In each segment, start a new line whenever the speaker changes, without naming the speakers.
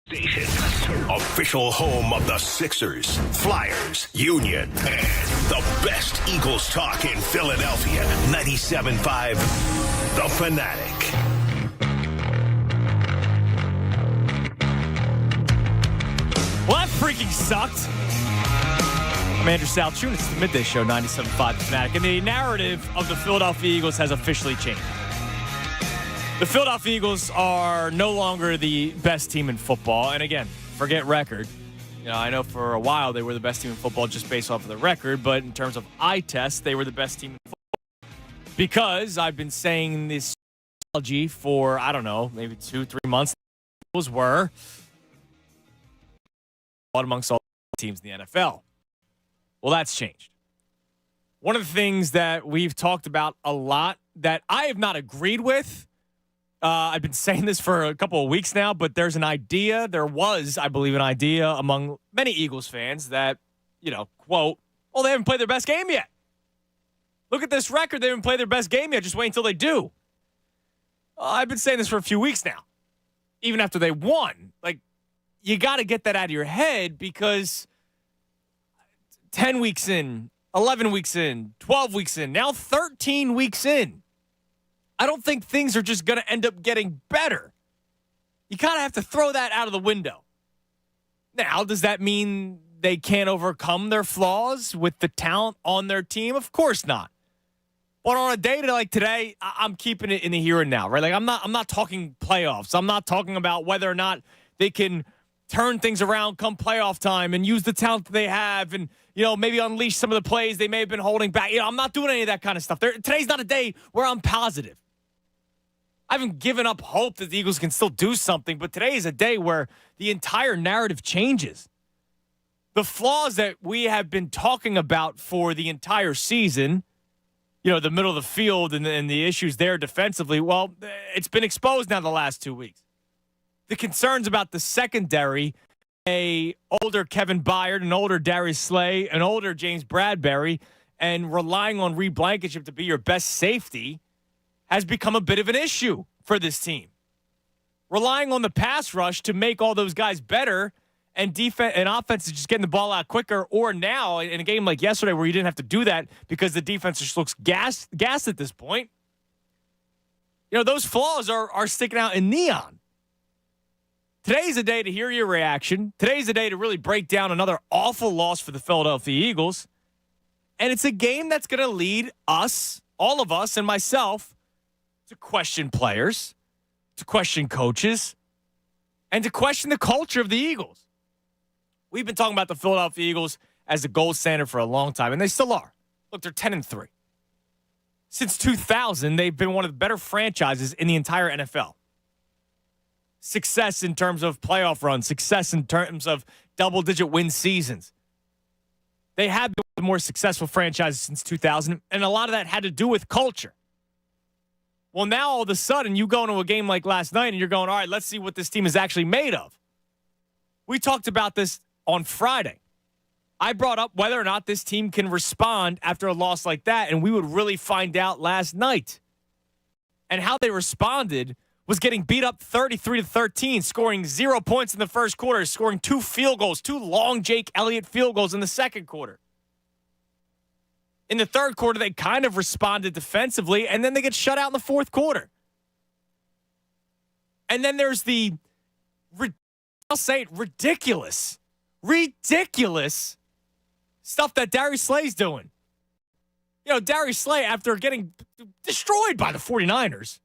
Station, official home of the Sixers, Flyers, Union, and the best Eagles talk in Philadelphia. 97.5, The Fanatic.
Well, that freaking sucked. I'm Andrew Salchun. It's the Midday Show, 97.5 The Fanatic. And the narrative of the Philadelphia Eagles has officially changed. The Philadelphia Eagles are no longer the best team in football. And again, forget record. You know, I know for a while they were the best team in football just based off of the record. But in terms of eye test, they were the best team in football. Because I've been saying this analogy for, I don't know, maybe 2-3 months. The Eagles were amongst all teams in the NFL. Well, that's changed. One of the things that we've talked about a lot that I have not agreed with, I've been saying this for a couple of weeks now, but there was, I believe, an idea among many Eagles fans that, quote, well, they haven't played their best game yet. Look at this record. They haven't played their best game yet. Just wait until they do. I've been saying this for a few weeks now, even after they won. Like, you got to get that out of your head because 10 weeks in, 11 weeks in, 12 weeks in, now 13 weeks in, I don't think things are just going to end up getting better. You kind of have to throw that out of the window. Now, does that mean they can't overcome their flaws with the talent on their team? Of course not. But on a day like today, I'm keeping it in the here and now, right? Like I'm not talking playoffs. I'm not talking about whether or not they can turn things around come playoff time and use the talent that they have and, maybe unleash some of the plays they may have been holding back. I'm not doing any of that kind of stuff. Today's not a day where I'm positive. I haven't given up hope that the Eagles can still do something, but today is a day where the entire narrative changes. The flaws that we have been talking about for the entire season, the middle of the field and the issues there defensively, well, it's been exposed now the last 2 weeks. The concerns about the secondary, a older Kevin Byard, an older Darius Slay, an older James Bradbury, and relying on Reed Blankenship to be your best safety has become a bit of an issue for this team. Relying on the pass rush to make all those guys better and defense and offense is just getting the ball out quicker, or now in a game like yesterday where you didn't have to do that because the defense just looks gassed at this point, those flaws are sticking out in neon. Today's a day to hear your reaction. Today's a day to really break down another awful loss for the Philadelphia Eagles. And it's a game that's going to lead us, all of us and myself, to question players, to question coaches, and to question the culture of the Eagles. We've been talking about the Philadelphia Eagles as the gold standard for a long time, and they still are. Look, they're 10-3. Since 2000, they've been one of the better franchises in the entire NFL. Success in terms of playoff runs, success in terms of double-digit win seasons. They have been one of the more successful franchises since 2000, and a lot of that had to do with culture. Well, now all of a sudden you go into a game like last night and you're going, all right, let's see what this team is actually made of. We talked about this on Friday. I brought up whether or not this team can respond after a loss like that, and we would really find out last night. And how they responded was getting beat up 33-13, scoring 0 points in the first quarter, scoring 2 field goals, 2 long Jake Elliott field goals in the second quarter. In the third quarter, they kind of responded defensively, and then they get shut out in the fourth quarter. And then there's I'll say it, ridiculous stuff that Darius Slay's doing. Darius Slay, after getting destroyed by the 49ers,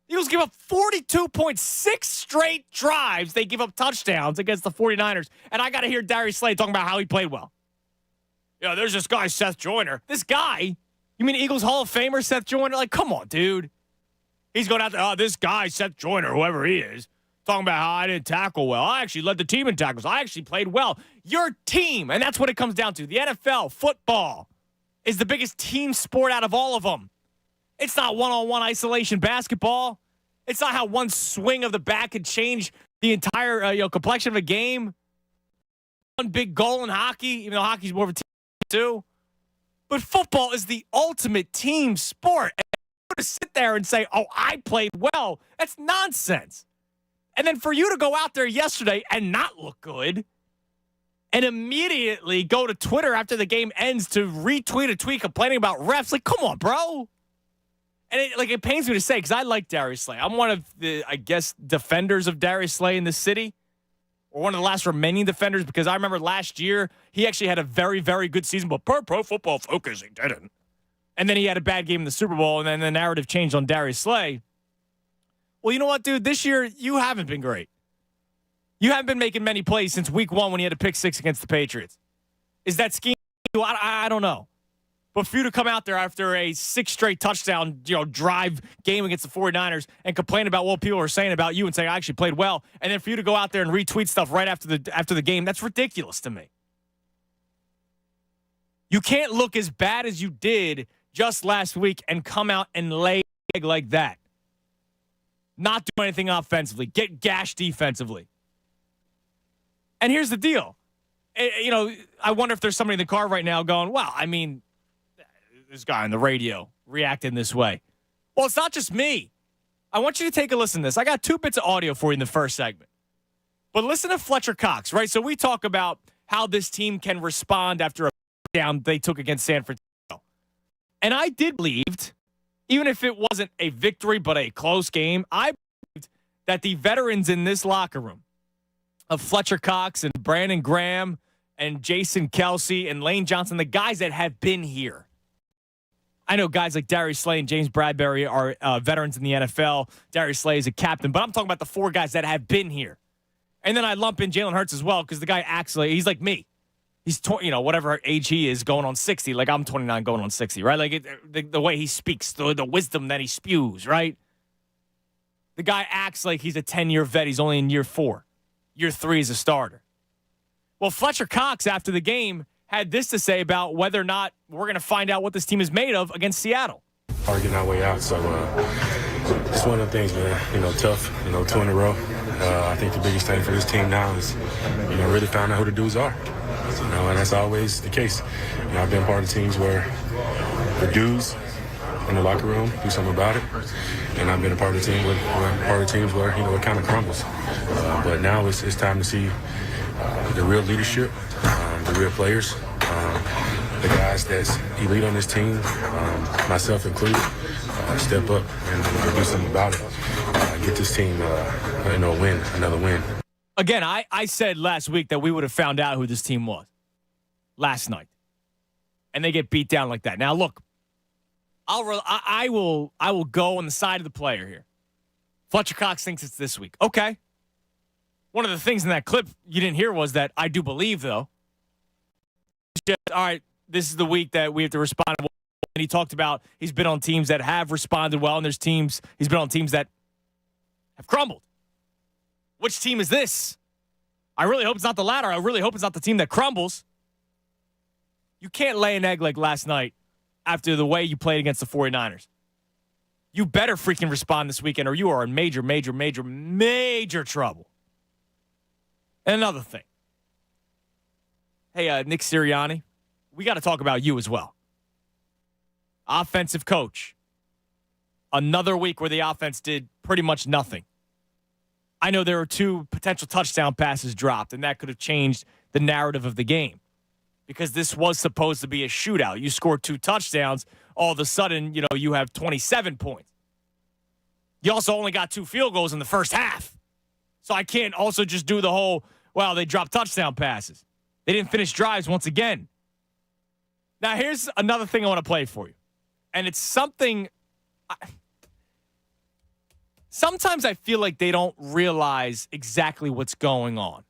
the Eagles give up 42.6 straight drives. They give up touchdowns against the 49ers. And I got to hear Darius Slay talking about how he played well. There's this guy, Seth Joyner. This guy? You mean Eagles Hall of Famer, Seth Joyner? Like, come on, dude. He's going out there, this guy, Seth Joyner, whoever he is, talking about how I didn't tackle well. I actually led the team in tackles. I actually played well. Your team, and that's what it comes down to. The NFL, football, is the biggest team sport out of all of them. It's not one-on-one isolation basketball. It's not how one swing of the bat could change the entire complexion of a game. One big goal in hockey, even though hockey's more of a team too. But football is the ultimate team sport. And to sit there and say, oh, I played well, that's nonsense. And then for you to go out there yesterday and not look good and immediately go to Twitter after the game ends to retweet a tweet complaining about refs, like, come on, bro. And it pains me to say because I like Darius Slay. I'm one of the, I guess, defenders of Darius Slay in this city, or one of the last remaining defenders, because I remember last year he actually had a very, very good season, but per Pro Football Focus, he didn't. And then he had a bad game in the Super Bowl, and then the narrative changed on Darius Slay. Well, you know what, dude? This year, you haven't been great. You haven't been making many plays since week 1 when he had a pick 6 against the Patriots. Is that scheme? I don't know. But for you to come out there after a 6 straight touchdown, drive game against the 49ers and complain about what people are saying about you and say I actually played well, and then for you to go out there and retweet stuff right after the game, that's ridiculous to me. You can't look as bad as you did just last week and come out and lay egg like that. Not do anything offensively. Get gashed defensively. And here's the deal. I wonder if there's somebody in the car right now going, well, I mean, this guy on the radio reacting this way. Well, it's not just me. I want you to take a listen to this. I got 2 bits of audio for you in the first segment. But listen to Fletcher Cox, right? So we talk about how this team can respond after a down they took against San Francisco. And I did believe, even if it wasn't a victory but a close game, I believed that the veterans in this locker room of Fletcher Cox and Brandon Graham and Jason Kelsey and Lane Johnson, the guys that have been here. I know guys like Darius Slay and James Bradbury are veterans in the NFL. Darius Slay is a captain, but I'm talking about the 4 guys that have been here. And then I lump in Jaylen Hurts as well because the guy acts like he's like me. He's, whatever age he is, going on 60. Like I'm 29 going on 60, right? Like the way he speaks, the wisdom that he spews, right? The guy acts like he's a 10-year vet. He's only in year 4. Year 3 is a starter. Well, Fletcher Cox, after the game, had this to say about whether or not we're going to find out what this team is made of against Seattle.
Hard getting our way out, so it's one of the things, man. Tough, 2 in a row. I think the biggest thing for this team now is, really find out who the dudes are. And that's always the case. I've been part of teams where the dudes in the locker room do something about it, and I've been a part of the team teams where it kind of crumbles. But now it's time to see the real leadership, the real players, the guys that's elite on this team, myself included, step up and do something about it. Get this team another win.
Again, I said last week that we would have found out who this team was last night, and they get beat down like that. Now, look, I will go on the side of the player here. Fletcher Cox thinks it's this week. Okay. One of the things in that clip you didn't hear was that I do believe, though. Just, all right, this is the week that we have to respond. And he talked about he's been on teams that have responded well, and he's been on teams that have crumbled. Which team is this? I really hope it's not the latter. I really hope it's not the team that crumbles. You can't lay an egg like last night after the way you played against the 49ers. You better freaking respond this weekend or you are in major, major, major, major trouble. And another thing. Hey, Nick Serianni, we got to talk about you as well. Offensive coach. Another week where the offense did pretty much nothing. I know there were 2 potential touchdown passes dropped, and that could have changed the narrative of the game because this was supposed to be a shootout. You scored 2 touchdowns, all of a sudden, you have 27 points. You also only got 2 field goals in the first half. So I can't also just do the whole, they dropped touchdown passes. They didn't finish drives once again. Now, here's another thing I want to play for you. And it's something... Sometimes I feel like they don't realize exactly what's going on.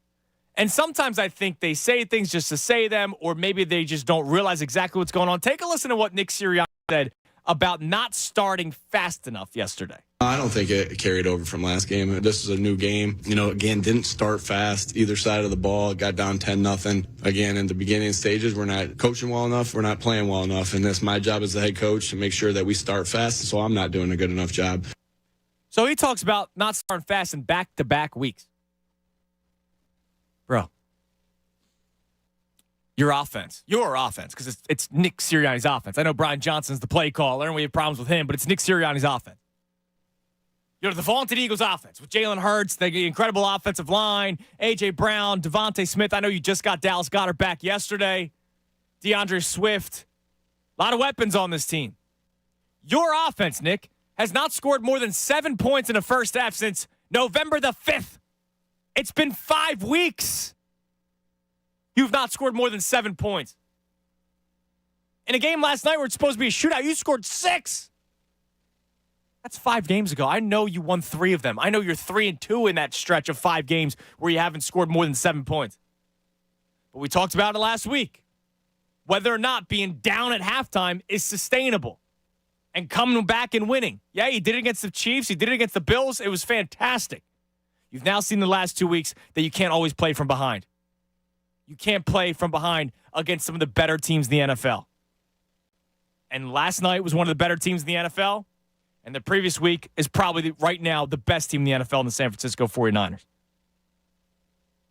And sometimes I think they say things just to say them, or maybe they just don't realize exactly what's going on. Take a listen to what Nick Serianni said about not starting fast enough yesterday.
I don't think it carried over from last game. This is a new game. Again, didn't start fast either side of the ball. Got down 10-0. Again, in the beginning stages, we're not coaching well enough. We're not playing well enough. And that's my job as the head coach to make sure that we start fast. So I'm not doing a good enough job.
So he talks about not starting fast in back-to-back weeks. Bro, your offense, because it's Nick Sirianni's offense. I know Brian Johnson's the play caller, and we have problems with him, but it's Nick Sirianni's offense. The vaunted Eagles offense with Jaylen Hurts, the incredible offensive line, A.J. Brown, Devontae Smith. I know you just got Dallas Goedert back yesterday. DeAndre Swift. A lot of weapons on this team. Your offense, Nick, has not scored more than 7 points in the first half since November the 5th. It's been 5 weeks. You've not scored more than 7 points. In a game last night where it's supposed to be a shootout, you scored 6. That's 5 games ago. I know you won 3 of them. I know you're 3-2 in that stretch of 5 games where you haven't scored more than 7 points. But we talked about it last week. Whether or not being down at halftime is sustainable and coming back and winning. Yeah, you did it against the Chiefs. You did it against the Bills. It was fantastic. You've now seen the last 2 weeks that you can't always play from behind. You can't play from behind against some of the better teams in the NFL. And last night was one of the better teams in the NFL. And the previous week is probably right now the best team in the NFL in the San Francisco 49ers.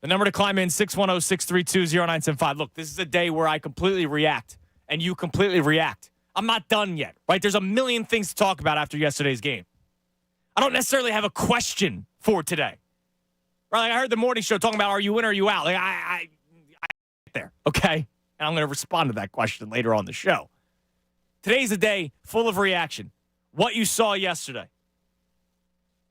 The number to climb in, 610-632-0975. Look, this is a day where I completely react, and you completely react. I'm not done yet, right? There's a million things to talk about after yesterday's game. I don't necessarily have a question for today. Right? Like I heard the morning show talking about, are you in or are you out? Like I get there, okay? And I'm going to respond to that question later on the show. Today's a day full of reaction. What you saw yesterday.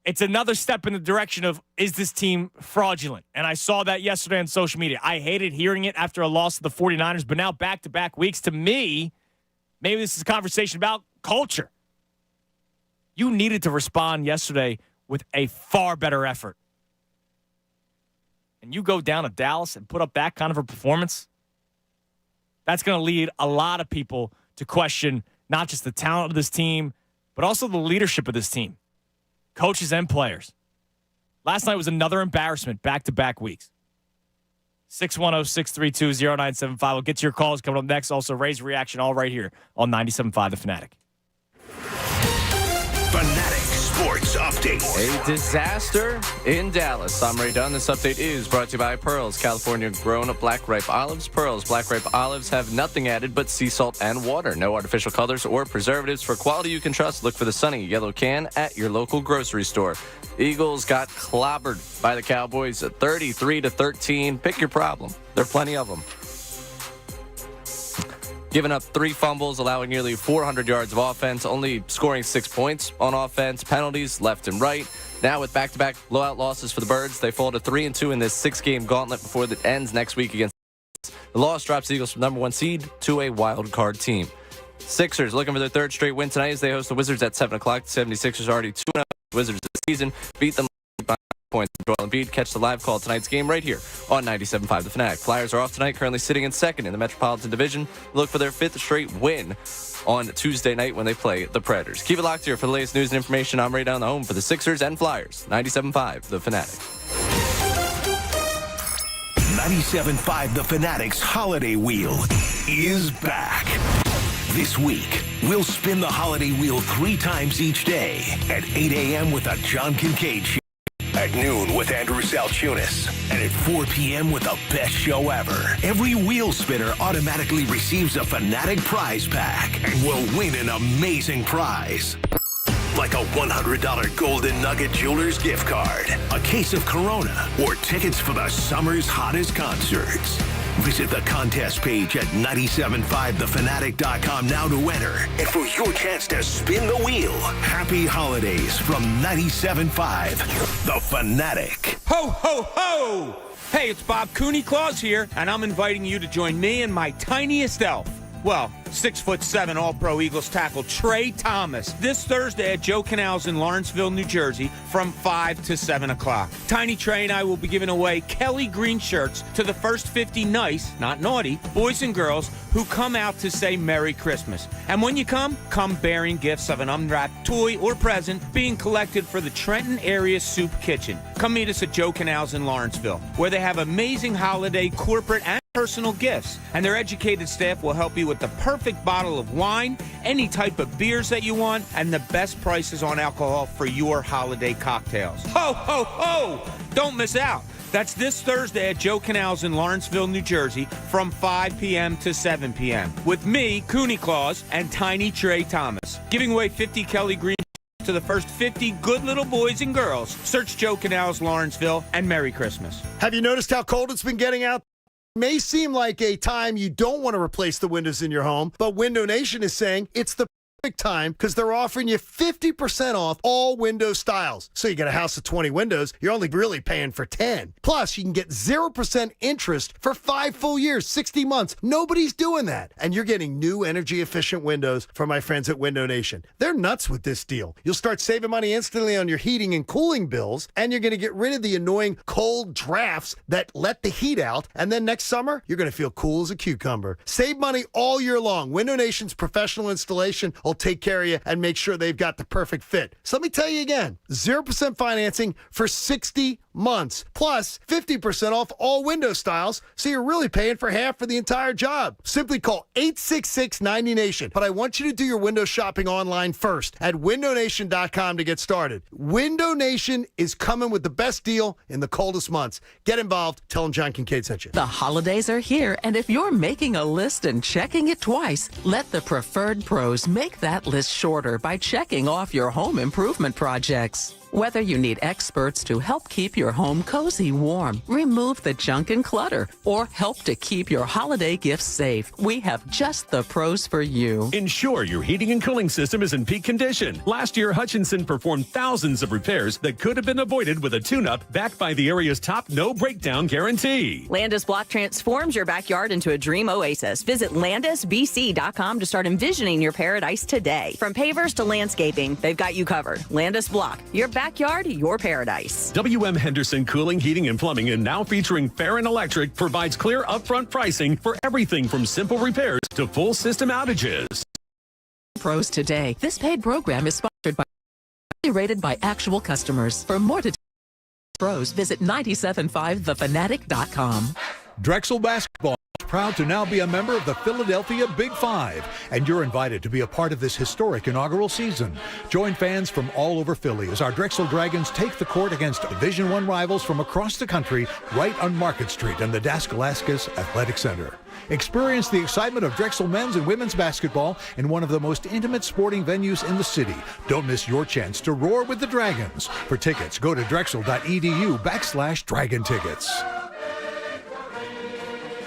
It's another step in the direction of, is this team fraudulent? And I saw that yesterday on social media. I hated hearing it after a loss to the 49ers, but now back-to-back weeks, to me, maybe this is a conversation about culture. You needed to respond yesterday with a far better effort. And you go down to Dallas and put up that kind of a performance, that's going to lead a lot of people to question not just the talent of this team, but also the leadership of this team, coaches and players. Last night was another embarrassment, back-to-back weeks. 610-632-0975. We'll get to your calls coming up next. Also, Ray's reaction all right here on 97.5 The Fanatic.
Fanatic Sports Update.
A disaster in Dallas. I'm Ray Dunn. This update is brought to you by Pearls, California-grown black ripe olives. Pearls black ripe olives have nothing added but sea salt and water. No artificial colors or preservatives. For quality you can trust, look for the sunny yellow can at your local grocery store. Eagles got clobbered by the Cowboys at 33-13. Pick your problem. There are plenty of them. Giving up 3 fumbles, allowing nearly 400 yards of offense, only scoring 6 points on offense, penalties left and right. Now with back-to-back blowout losses for the Birds, they fall to 3-2 in this 6-game gauntlet before it ends next week against the loss drops the Eagles from number 1 seed to a wild card team. Sixers looking for their 3rd straight win tonight as they host the Wizards at 7 o'clock. The 76ers are already 2-0. Wizards this season beat them by points. Joel Embiid catch the live call tonight's game right here on 97.5 The Fanatic. Flyers are off tonight, currently sitting in 2nd in the Metropolitan Division. Look for their 5th straight win on Tuesday night when they play the Predators. Keep it locked here for the latest news and information. I'm Ray Down the home for the Sixers and Flyers. 97.5 The Fanatic.
97.5 The Fanatic's Holiday Wheel is back. This week, we'll spin the Holiday Wheel 3 times each day at 8 a.m. with the John Kincaid Show, at noon with Andrew Salchunas, and at 4 p.m. with the best show ever. Every wheel spinner automatically receives a Fanatic prize pack and will win an amazing prize. Like a $100 Golden Nugget Jewelers gift card, a case of Corona, or tickets for the summer's hottest concerts. Visit the contest page at 975thefanatic.com now to enter and for your chance to spin the wheel. Happy holidays from 97.5 The Fanatic.
Ho, ho, ho! Hey, it's Bob Cooney Claus here, and I'm inviting you to join me and my tiniest elf. Well, 6'7" All-Pro Eagles tackle Trey Thomas this Thursday at Joe Canals in Lawrenceville, New Jersey from 5 to 7 o'clock. Tiny Trey and I will be giving away Kelly Green shirts to the first 50 nice, not naughty, boys and girls who come out to say Merry Christmas. And when you come bearing gifts of an unwrapped toy or present being collected for the Trenton Area Soup Kitchen. Come meet us at Joe Canals in Lawrenceville, where they have amazing holiday corporate and personal gifts, and their educated staff will help you with the perfect bottle of wine, any type of beers that you want, and the best prices on alcohol for your holiday cocktails. Ho, ho, ho! Don't miss out. That's this Thursday at Joe Canals in Lawrenceville, New Jersey from 5 p.m. to 7 p.m. with me, Cooney Claus, and Tiny Trey Thomas, giving away 50 Kelly Green to the first 50 good little boys and girls. Search Joe Canals, Lawrenceville, and Merry Christmas.
Have you noticed how cold it's been getting out? It may seem like a time you don't want to replace the windows in your home, but Window Nation is saying it's the perfect time because they're offering you 50% off all window styles. So you get a house of 20 windows, you're only really paying for 10. Plus, you can get 0% interest for 5 full years, 60 months. Nobody's doing that. And you're getting new energy-efficient windows from my friends at Window Nation. They're nuts with this deal. You'll start saving money instantly on your heating and cooling bills, and you're going to get rid of the annoying cold drafts that let the heat out. And then next summer, you're going to feel cool as a cucumber. Save money all year long. Window Nation's professional installation will take care of you and make sure they've got the perfect fit. So let me tell you again, 0% financing for 60 months, plus 50% off all window styles, so you're really paying for half for the entire job. Simply call 866-90Nation. But I want you to do your window shopping online first at windownation.com to get started. Window Nation is coming with the best deal in the coldest months. Get involved. Tell them John Kincaid sent you.
The holidays are here, and if you're making a list and checking it twice, let the Preferred Pros make that list shorter by checking off your home improvement projects. Whether you need experts to help keep your home cozy warm, remove the junk and clutter, or help to keep your holiday gifts safe, we have just the pros for you.
Ensure your heating and cooling system is in peak condition. Last year, Hutchinson performed thousands of repairs that could have been avoided with a tune-up backed by the area's top no-breakdown guarantee.
Landis Block transforms your backyard into a dream oasis. Visit landisbc.com to start envisioning your paradise today. From pavers to landscaping, they've got you covered. Landis Block, your backyard, your paradise.
WM Henderson Cooling, Heating, and Plumbing, and now featuring Farron Electric, provides clear upfront pricing for everything from simple repairs to full system outages.
Pros today. This paid program is sponsored by rated by actual customers. For more details, pros, visit 975thefanatic.com.
Drexel Basketball is proud to now be a member of the Philadelphia Big Five, and you're invited to be a part of this historic inaugural season. Join fans from all over Philly as our Drexel Dragons take the court against Division I rivals from across the country right on Market Street and the Daskalaskis Athletic Center. Experience the excitement of Drexel men's and women's basketball in one of the most intimate sporting venues in the city. Don't miss your chance to roar with the Dragons. For tickets, go to drexel.edu/Dragon Tickets.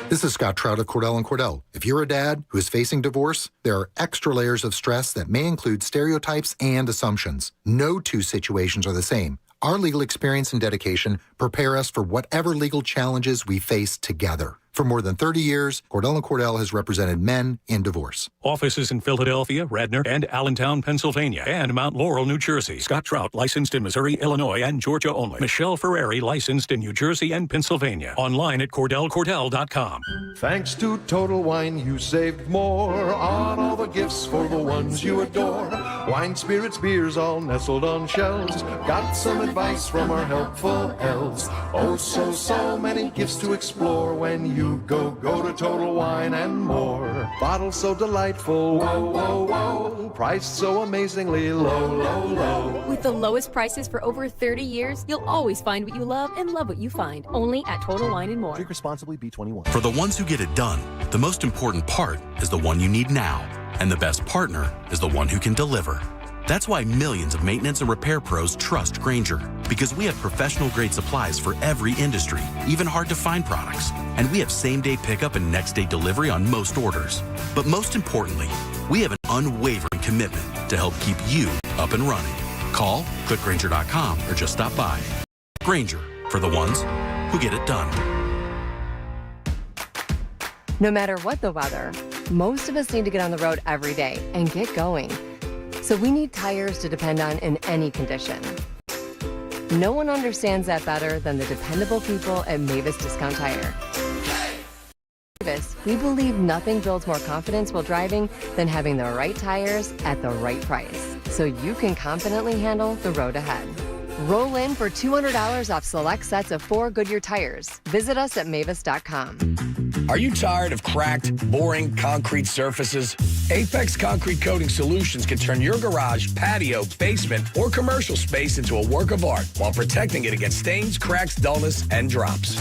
This is Scott Trout of Cordell & Cordell. If you're a dad who is facing divorce, there are extra layers of stress that may include stereotypes and assumptions. No two situations are the same. Our legal experience and dedication prepare us for whatever legal challenges we face together. For more than 30 years, Cordell & Cordell has represented men in divorce.
Offices in Philadelphia, Radnor, and Allentown, Pennsylvania, and Mount Laurel, New Jersey. Scott Trout, licensed in Missouri, Illinois, and Georgia only. Michelle Ferrari, licensed in New Jersey and Pennsylvania. Online at CordellCordell.com.
Thanks to Total Wine, you saved more on all the gifts for the ones you adore. Wine, spirits, beers, all nestled on shelves. Got some advice from our helpful elves. Oh, so many gifts to explore when you go to Total Wine and more. Bottles so delightful, whoa. Priced so amazingly low.
With the lowest prices for over 30 years, you'll always find what you love and love what you find. Only at Total Wine and More.
Drink responsibly, B21.
For the ones who get it done, the most important part is the one you need now. And the best partner is the one who can deliver. That's why millions of maintenance and repair pros trust Grainger, because we have professional-grade supplies for every industry, even hard-to-find products. And we have same-day pickup and next-day delivery on most orders. But most importantly, we have an unwavering commitment to help keep you up and running. Call, click Grainger.com, or just stop by. Grainger, for the ones who get it done.
No matter what the weather, most of us need to get on the road every day and get going. So we need tires to depend on in any condition. No one understands that better than the dependable people at Mavis Discount Tire. Mavis, we believe nothing builds more confidence while driving than having the right tires at the right price, so you can confidently handle the road ahead. Roll in for $200 off select sets of 4 Goodyear tires. Visit us at mavis.com.
Are you tired of cracked, boring concrete surfaces? Apex Concrete Coating Solutions can turn your garage, patio, basement, or commercial space into a work of art while protecting it against stains, cracks, dullness, and drops.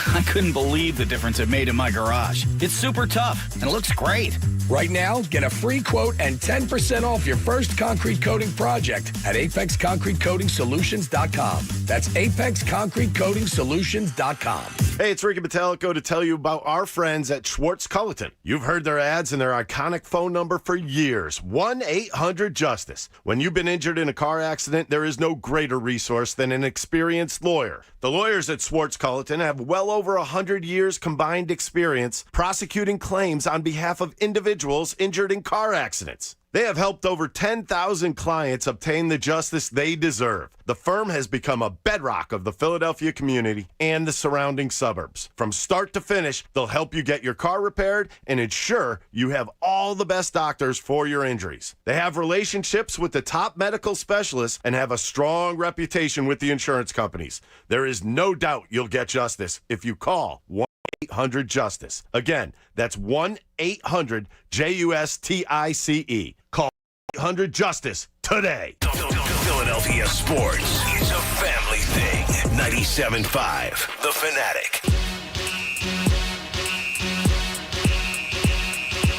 I couldn't believe the difference it made in my garage. It's super tough, and it looks great.
Right now, get a free quote and 10% off your first concrete coating project at ApexConcreteCoatingSolutions.com. That's ApexConcreteCoatingSolutions.com.
Hey, it's Ricky Metallico to tell you about our friends at Schwartz Culleton. You've heard their ads and their iconic phone number for years, 1-800-JUSTICE. When you've been injured in a car accident, there is no greater resource than an experienced lawyer. The lawyers at Schwartz Culleton have well over 100 years combined experience prosecuting claims on behalf of individuals injured in car accidents. They have helped over 10,000 clients obtain the justice they deserve. The firm has become a bedrock of the Philadelphia community and the surrounding suburbs. From start to finish, they'll help you get your car repaired and ensure you have all the best doctors for your injuries. They have relationships with the top medical specialists and have a strong reputation with the insurance companies. There is no doubt you'll get justice if you call 1-800-JUSTICE. Again, that's 1-800-JUSTICE. Call 1-800-JUSTICE today.
Philadelphia sports is a family thing. 97.5, The Fanatic.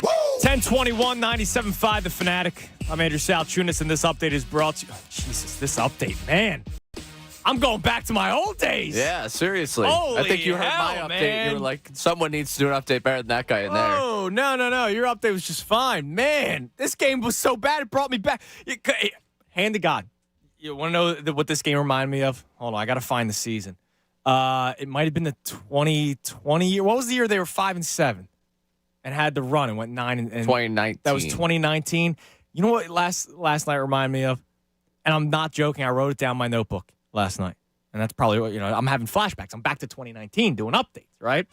1021, 97.5, The Fanatic. I'm Andrew Salchunas, and this update is brought to you. Jesus, this update, man. I'm going back to my old days.
Yeah, seriously.
Holy
I think you heard my
hell,
update.
man.
You were like, someone needs to do an update better than that guy in there.
Oh, no. Your update was just fine. Man, this game was so bad, it brought me back. Hand to God. You want to know what this game reminded me of? Hold on, I got to find the season. It might have been the 2020 year. What was the year they were 5-7 and had the run and went 9 and
2019.
That was 2019. You know what last night reminded me of? And I'm not joking. I wrote it down in my notebook last night. And that's probably what, I'm having flashbacks. I'm back to 2019 doing updates, right?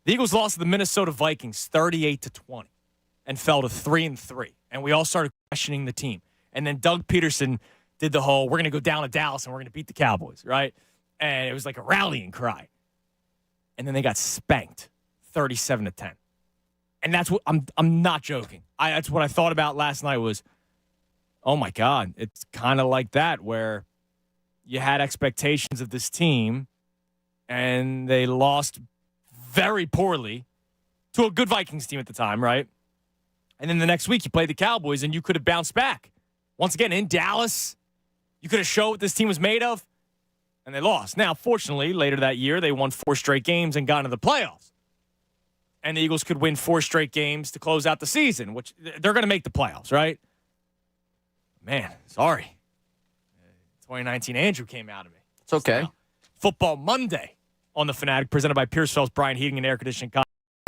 The Eagles lost to the Minnesota Vikings 38-20 and fell to 3-3. And we all started questioning the team. And then Doug Peterson did the whole, we're going to go down to Dallas and we're going to beat the Cowboys, right? And it was like a rallying cry. And then they got spanked 37-10. And that's what, I'm not joking. That's what I thought about last night was, oh my God, it's kind of like that where you had expectations of this team, and they lost very poorly to a good Vikings team at the time, right? And then the next week, you played the Cowboys, and you could have bounced back. Once again, in Dallas, you could have showed what this team was made of, and they lost. Now, fortunately, later that year, they won 4 straight games and got into the playoffs. And the Eagles could win 4 straight games to close out the season, which they're going to make the playoffs, right? Man, sorry. 2019 Andrew came out of me.
It's okay.
So, Football Monday on The Fanatic, presented by Pierce Phelps Bryant Heating and Air Conditioning.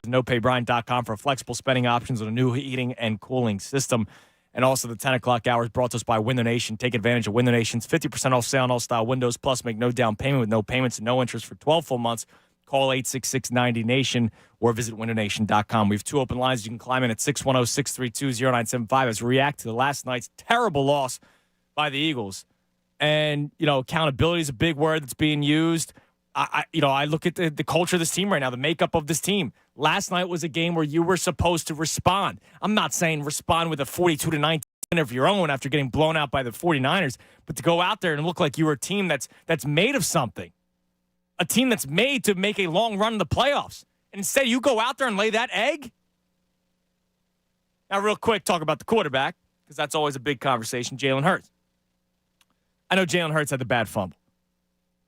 NoPayBryant.com for flexible spending options on a new heating and cooling system. And also the 10 o'clock hours brought to us by Window Nation. Take advantage of Window Nation's 50% off sale on all style windows, plus make no down payment with no payments and no interest for 12 full months. Call 866-90-NATION or visit windownation.com. We have 2 open lines. You can climb in at 610-632-0975 as we react to last night's terrible loss by the Eagles. And, accountability is a big word that's being used. I look at the culture of this team right now, the makeup of this team. Last night was a game where you were supposed to respond. I'm not saying respond with a 42-19 of your own after getting blown out by the 49ers, but to go out there and look like you were a team that's made of something. A team that's made to make a long run in the playoffs. And instead, you go out there and lay that egg? Now, real quick, talk about the quarterback, because that's always a big conversation, Jaylen Hurts. I know Jaylen Hurts had the bad fumble.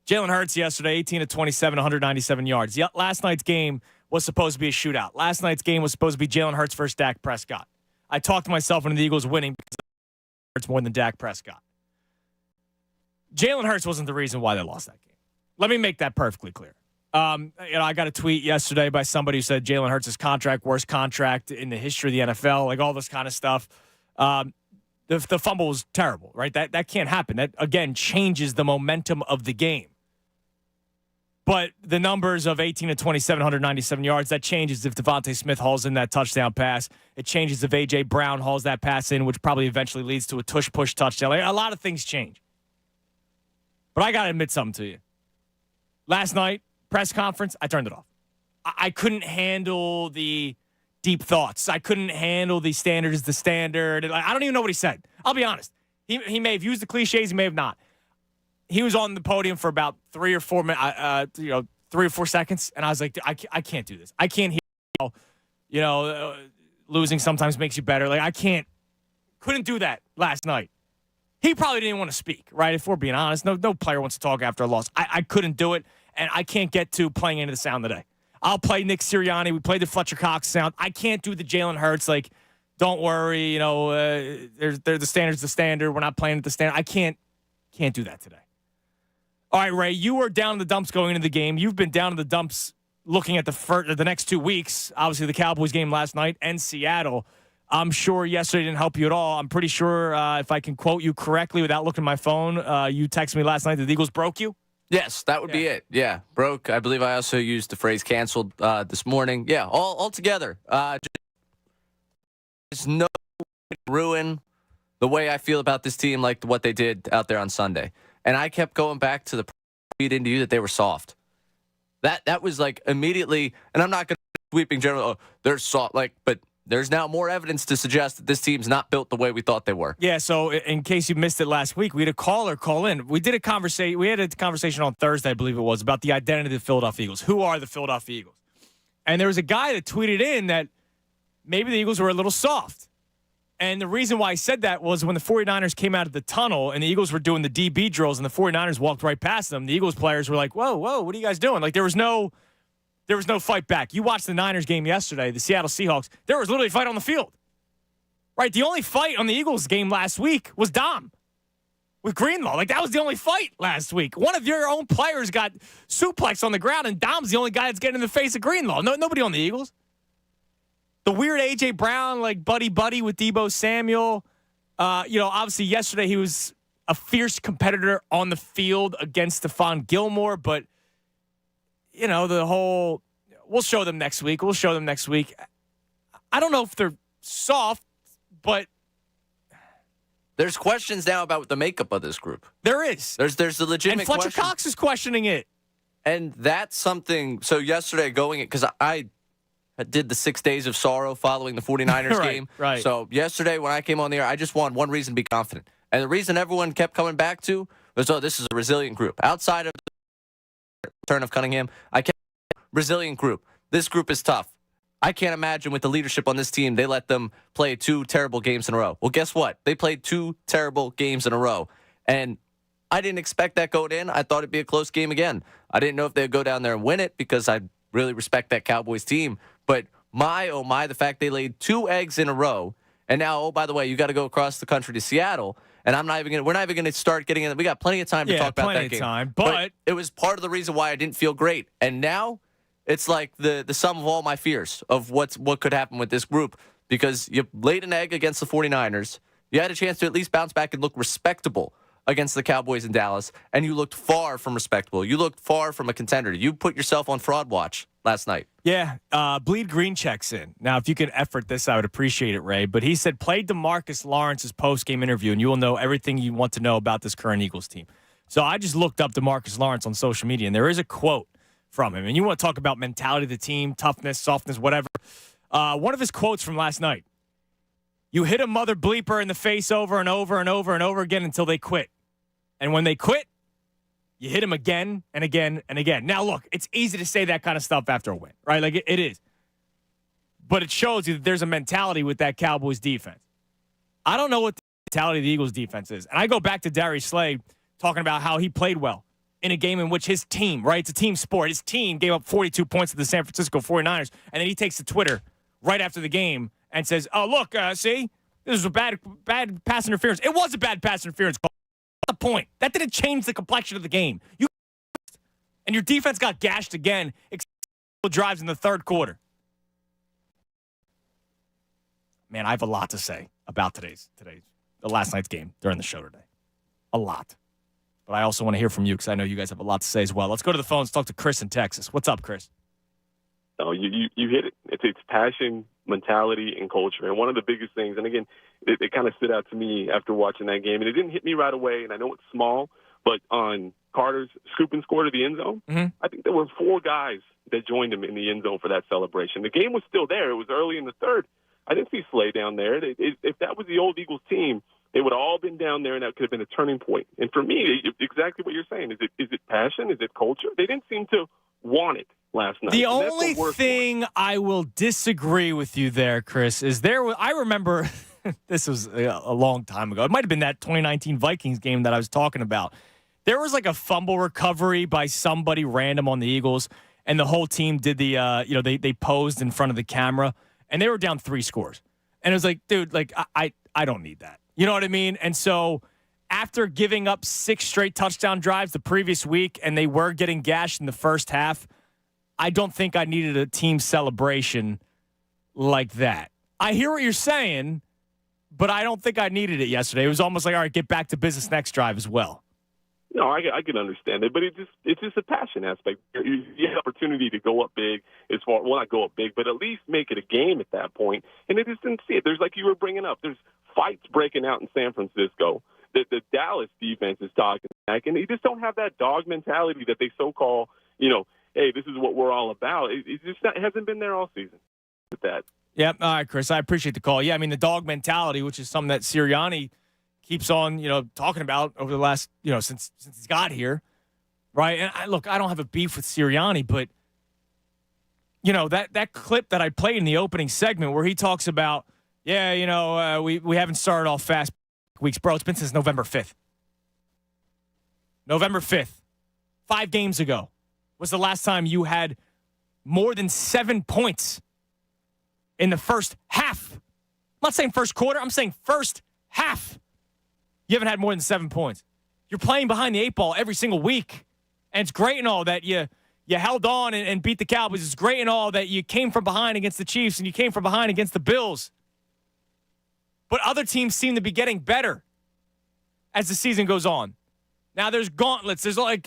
Jaylen Hurts yesterday, 18-27, 197 yards. Last night's game was supposed to be a shootout. Last night's game was supposed to be Jaylen Hurts versus Dak Prescott. I talked myself into the Eagles winning because Hurts more than Dak Prescott. Jaylen Hurts wasn't the reason why they lost that game. Let me make that perfectly clear. I got a tweet yesterday by somebody who said Jaylen Hurts' contract, worst contract in the history of the NFL, like all this kind of stuff. The fumble was terrible, right? That can't happen. That, again, changes the momentum of the game. But the numbers of 18-27, 197 yards, that changes if Devontae Smith hauls in that touchdown pass. It changes if A.J. Brown hauls that pass in, which probably eventually leads to a tush-push touchdown. Like, a lot of things change. But I got to admit something to you. Last night, press conference, I turned it off. I couldn't handle the deep thoughts. I couldn't handle the standard is the standard. I don't even know what he said. I'll be honest. He may have used the cliches. He may have not. He was on the podium for about 3 or 4 minutes, 3 or 4 seconds, and I was like, I can't do this. I can't hear, losing sometimes makes you better. Like, couldn't do that last night. He probably didn't want to speak, right? If we're being honest, no player wants to talk after a loss. I couldn't do it, and I can't get to playing into the sound today. I'll play Nick Serianni. We played the Fletcher Cox sound. I can't do the Jaylen Hurts, like, don't worry, they're the standard's the standard. We're not playing at the standard. I can't do that today. All right, Ray, you were down in the dumps going into the game. You've been down in the dumps looking at the next 2 weeks. Obviously, the Cowboys game last night and Seattle. I'm sure yesterday didn't help you at all. I'm pretty sure, if I can quote you correctly without looking at my phone, you texted me last night that the Eagles broke you?
Yes, that would be it. Yeah, broke. I believe I also used the phrase canceled this morning. Yeah, all together. There's no ruin the way I feel about this team like what they did out there on Sunday. And I kept going back to the feed into you that they were soft. That was like immediately, and I'm not going to sweeping general, they're soft, but there's now more evidence to suggest that this team's not built the way we thought they were.
Yeah, so in case you missed it last week, we had a caller call in. We had a conversation on Thursday, I believe it was, about the identity of the Philadelphia Eagles. Who are the Philadelphia Eagles? And there was a guy that tweeted in that maybe the Eagles were a little soft. And the reason why I said that was when the 49ers came out of the tunnel and the Eagles were doing the DB drills and the 49ers walked right past them, the Eagles players were like, whoa, what are you guys doing? Like, there was no fight back. You watched the Niners game yesterday, the Seattle Seahawks. There was literally a fight on the field. Right? The only fight on the Eagles game last week was Dom with Greenlaw. Like, that was the only fight last week. One of your own players got suplex on the ground, and Dom's the only guy that's getting in the face of Greenlaw. Nobody on the Eagles. The weird A.J. Brown, like, buddy with Deebo Samuel. Obviously yesterday he was a fierce competitor on the field against Stephon Gilmore, but the whole, we'll show them next week. I don't know if they're soft, but
there's questions now about the makeup of this group.
There is.
There's a legitimate question.
And Fletcher Cox is questioning it.
And that's something, so yesterday because I did the 6 days of sorrow following the 49ers game.
Right.
So yesterday when I came on the air, I just wanted one reason to be confident. And the reason everyone kept coming back to was, this is a resilient group. Outside of the return of Cunningham, resilient group. This group is tough. I can't imagine with the leadership on this team, they let them play 2 terrible games in a row. Well, guess what? They played 2 terrible games in a row. And I didn't expect that going in. I thought it'd be a close game again. I didn't know if they'd go down there and win it because I really respect that Cowboys team. But the fact they laid 2 eggs in a row. And now, by the way, you got to go across the country to Seattle. And we're not even going to start getting in. We got plenty of time to talk about that game.
Time, but
it was part of the reason why I didn't feel great. And now it's like the sum of all my fears of what could happen with this group, because you laid an egg against the 49ers. You had a chance to at least bounce back and look respectable against the Cowboys in Dallas, and you looked far from respectable. You looked far from a contender. You put yourself on fraud watch last night.
Yeah, Bleed Green checks in. Now, if you could effort this, I would appreciate it, Ray. But he said, play DeMarcus Lawrence's post-game interview, and you will know everything you want to know about this current Eagles team. So I just looked up DeMarcus Lawrence on social media, and there is a quote from him. And you want to talk about mentality of the team, toughness, softness, whatever. One of his quotes from last night: you hit a mother bleeper in the face over and over and over and over again until they quit. And when they quit, you hit them again and again and again. Now, look, it's easy to say that kind of stuff after a win, right? Like, it is. But it shows you that there's a mentality with that Cowboys defense. I don't know what the mentality of the Eagles defense is. And I go back to Darius Slay talking about how he played well in a game in which his team, right? It's a team sport. His team gave up 42 points to the San Francisco 49ers. And then he takes to Twitter right after the game and says, oh, look, see, this was a bad pass interference. It was a bad pass interference call. The point. That didn't change the complexion of the game. And your defense got gashed again, except drives in the third quarter. Man, I have a lot to say about the last night's game during the show today. A lot. But I also want to hear from you because I know you guys have a lot to say as well. Let's go to the phones, talk to Chris in Texas. What's up, Chris?
Oh, you hit it. It's passion, mentality, and culture. And one of the biggest things, and again, it kind of stood out to me after watching that game, and it didn't hit me right away, and I know it's small, but on Carter's scoop and score to the end zone, I think there were 4 guys that joined him in the end zone for that celebration. The game was still there. It was early in the third. I didn't see Slay down there. If that was the old Eagles team, they would have all been down there, and that could have been a turning point. And for me, exactly what you're saying. Is it passion? Is it culture? They didn't seem to wanted last night.
The
And that's
only
worst
thing I will disagree with you there, Chris, is I remember this was a long time ago. It might have been that 2019 Vikings game that I was talking about. There was like a fumble recovery by somebody random on the Eagles, and the whole team did they posed in front of the camera, and they were down 3 scores. And it was like, dude, like I don't need that. You know what I mean? And so after giving up 6 straight touchdown drives the previous week, and they were getting gashed in the first half, I don't think I needed a team celebration like that. I hear what you're saying, but I don't think I needed it yesterday. It was almost like, all right, get back to business next drive as well.
No, I can understand it, but it's just a passion aspect. You have the opportunity to go up big, not go up big, but at least make it a game at that point. And they just didn't see it. There's, like you were bringing up, there's fights breaking out in San Francisco. The Dallas defense is talking back, and they just don't have that dog mentality that they so-called, hey, this is what we're all about. It hasn't been there all season with that.
Yep. All right, Chris, I appreciate the call. Yeah, I mean, the dog mentality, which is something that Serianni keeps on, talking about over the last, since he's got here, right? And I don't have a beef with Serianni, but, that clip that I played in the opening segment where he talks about, we haven't started off fast weeks. Bro, it's been since November 5th. November 5th, 5 games ago, was the last time you had more than 7 points in the first half. I'm not saying first quarter. I'm saying first half. You haven't had more than 7 points. You're playing behind the 8 ball every single week. And it's great and all that you held on and beat the Cowboys. It's great and all that you came from behind against the Chiefs and you came from behind against the Bills. But other teams seem to be getting better as the season goes on. Now there's gauntlets. There's they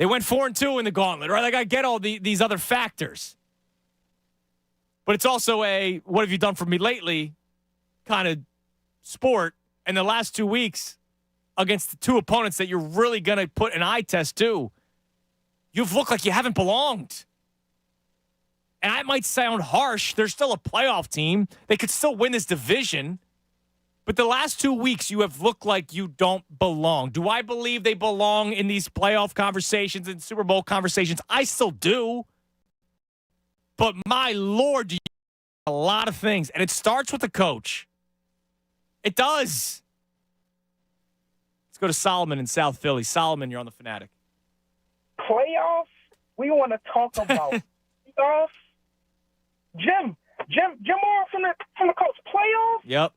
went 4-2 in the gauntlet, right? Like I get all these other factors. But it's also a what have you done for me lately kind of sport. And the last 2 weeks against the 2 opponents that you're really going to put an eye test to, you've looked like you haven't belonged. And that might sound harsh. They're still a playoff team. They could still win this division. But the last 2 weeks, you have looked like you don't belong. Do I believe they belong in these playoff conversations and Super Bowl conversations? I still do. But my Lord, you a lot of things. And it starts with the coach. It does. Let's go to Solomon in South Philly. Solomon, you're on the Fanatic.
Playoffs? We want to talk about playoffs? Jim Moore from the Colts. Playoffs?
Yep.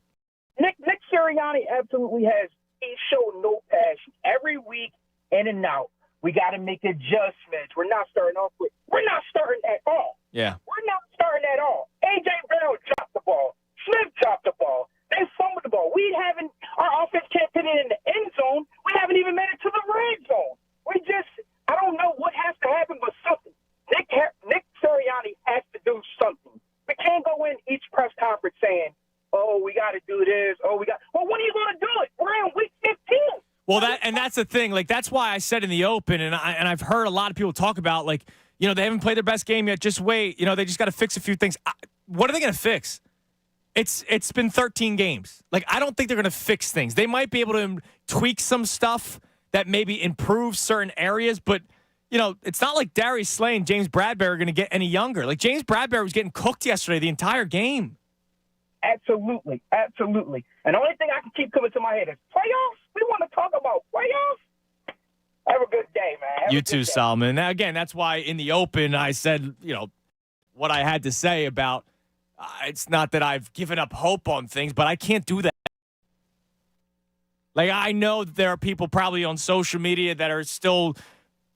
Nick Serianni absolutely has. He showed no passion every week in and out. We got to make adjustments. We're not starting at all.
Yeah.
We're not starting at all. A.J. Brown dropped the ball. Smith dropped the ball. They fumbled the ball. Our offense can't put it in the end zone. We haven't even made it to the red zone. I don't know what has to happen, but something. Nick Serianni has to do something. We can't go in each press conference saying, we got to do this. Well, when are you going to do it? We're in week 15.
Well, that's the thing. Like, that's why I said in the open, and I've heard a lot of people talk about, like, they haven't played their best game yet. Just wait. They just got to fix a few things. What are they going to fix? It's been 13 games. Like, I don't think they're going to fix things. They might be able to tweak some stuff that maybe improves certain areas, but, it's not like Darius Slay and James Bradbury are going to get any younger. Like, James Bradbury was getting cooked yesterday the entire game.
Absolutely. And the only thing I can keep coming to my head is playoffs? We want to talk about playoffs? Have a good day, man.
You too, Solomon. Now, again, that's why in the open I said, what I had to say about it's not that I've given up hope on things, but I can't do that. Like, I know that there are people probably on social media that are still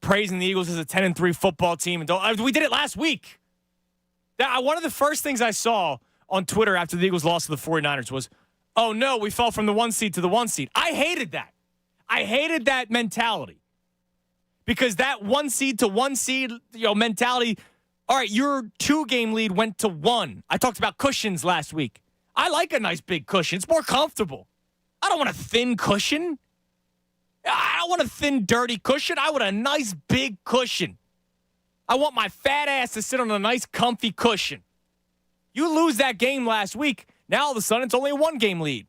praising the Eagles as a 10-3 football team. And we did it last week. One of the first things I saw on Twitter after the Eagles lost to the 49ers was, oh, no, we fell from the 1 seed to the 1 seed. I hated that. I hated that mentality. Because that 1 seed to 1 seed mentality, all right, your 2-game lead went to 1. I talked about cushions last week. I like a nice big cushion. It's more comfortable. I don't want a thin cushion. I don't want a thin, dirty cushion. I want a nice big cushion. I want my fat ass to sit on a nice, comfy cushion. You lose that game last week, now all of a sudden it's only a 1-game lead.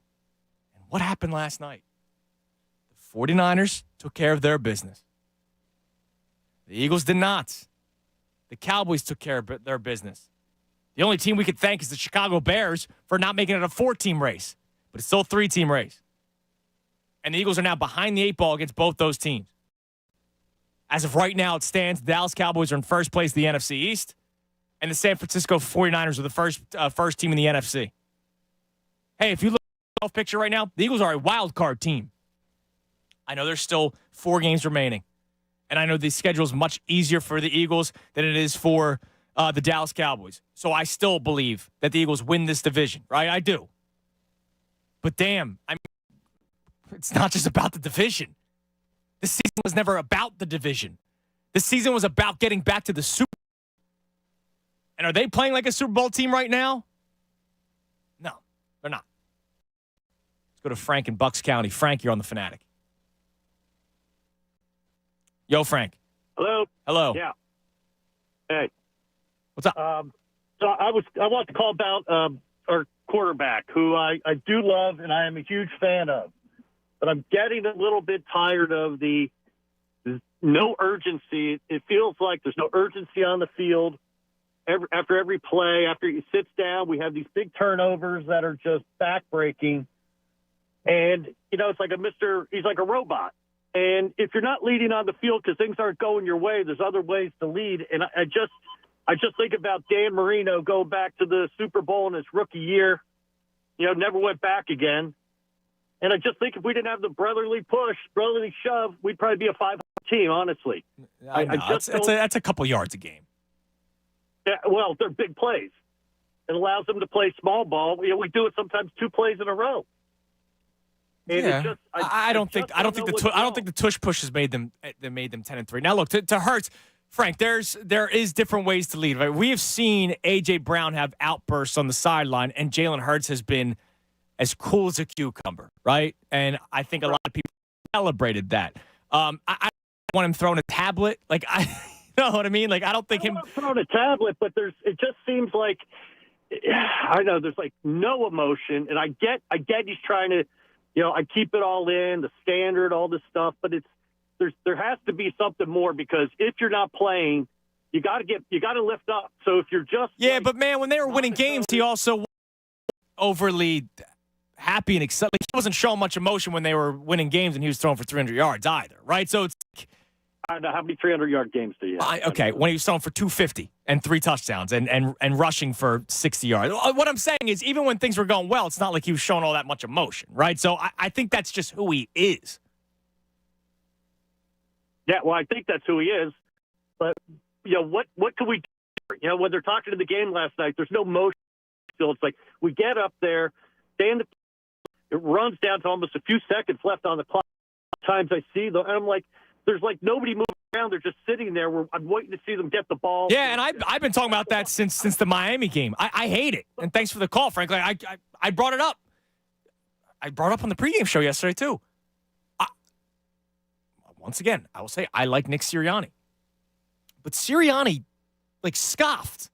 And what happened last night? The 49ers took care of their business. The Eagles did not. The Cowboys took care of their business. The only team we could thank is the Chicago Bears for not making it a 4-team race. But it's still a 3-team race. And the Eagles are now behind the 8 ball against both those teams. As of right now, it stands, the Dallas Cowboys are in first place in the NFC East, and the San Francisco 49ers are the first team in the NFC. Hey, if you look at the picture right now, the Eagles are a wild card team. I know there's still 4 games remaining, and I know the schedule is much easier for the Eagles than it is for the Dallas Cowboys. So I still believe that the Eagles win this division, right? I do. But damn, it's not just about the division. The season was never about the division. The season was about getting back to the Super Bowl. And are they playing like a Super Bowl team right now? No, they're not. Let's go to Frank in Bucks County. Frank, you're on the Fanatic. Yo, Frank.
Hello.
Hello.
Yeah. Hey.
What's up?
So I want to call about our quarterback, who I do love and I am a huge fan of. But I'm getting a little bit tired of the no urgency. It feels like there's no urgency on the field. After every play, after he sits down, we have these big turnovers that are just backbreaking. And, it's like he's like a robot. And if you're not leading on the field because things aren't going your way, there's other ways to lead. And I just think about Dan Marino going back to the Super Bowl in his rookie year, never went back again. And I just think if we didn't have the brotherly shove, we'd probably be a 500 team, honestly.
That's a couple yards a game.
Yeah, well, they're big plays. It allows them to play small ball. We do it sometimes 2 plays in a row. And
yeah. I don't think the tush push has made them 10-3. Now look, to Hurts, Frank, there is different ways to lead. Right? We have seen A.J. Brown have outbursts on the sideline, and Jaylen Hurts has been as cool as a cucumber, right? And I think a lot of people celebrated that. I want him throwing a tablet. Like, you know what I mean? Like, I don't think him
throwing a tablet, but it just seems like, I know there's like no emotion. And I get he's trying to, I keep it all in, the standard, all this stuff, but there has to be something more, because if you're not playing, you got to lift up. So if you're just.
Yeah, but man, when they were winning games, he also overly happy and excited. Like, he wasn't showing much emotion when they were winning games, and he was throwing for 300 yards either, right? So it's like,
I don't know, how many 300-yard games do you have?
Okay, when he was throwing for 250 and 3 touchdowns and rushing for 60 yards. What I'm saying is, even when things were going well, it's not like he was showing all that much emotion, right? So I think that's just who he is.
Yeah, well, I think that's who he is. But, what can we do? When they're talking to the game last night, there's no motion still. It's like we get up there, it runs down to almost a few seconds left on the clock. Times I see them, and I'm like, there's like nobody moving around. They're just sitting there. I'm waiting to see them get the ball.
Yeah, and I've been talking about that since the Miami game. I hate it. And thanks for the call, frankly. I brought it up. I brought it up on the pregame show yesterday, too. Once again, I will say I like Nick Serianni. But Serianni, scoffed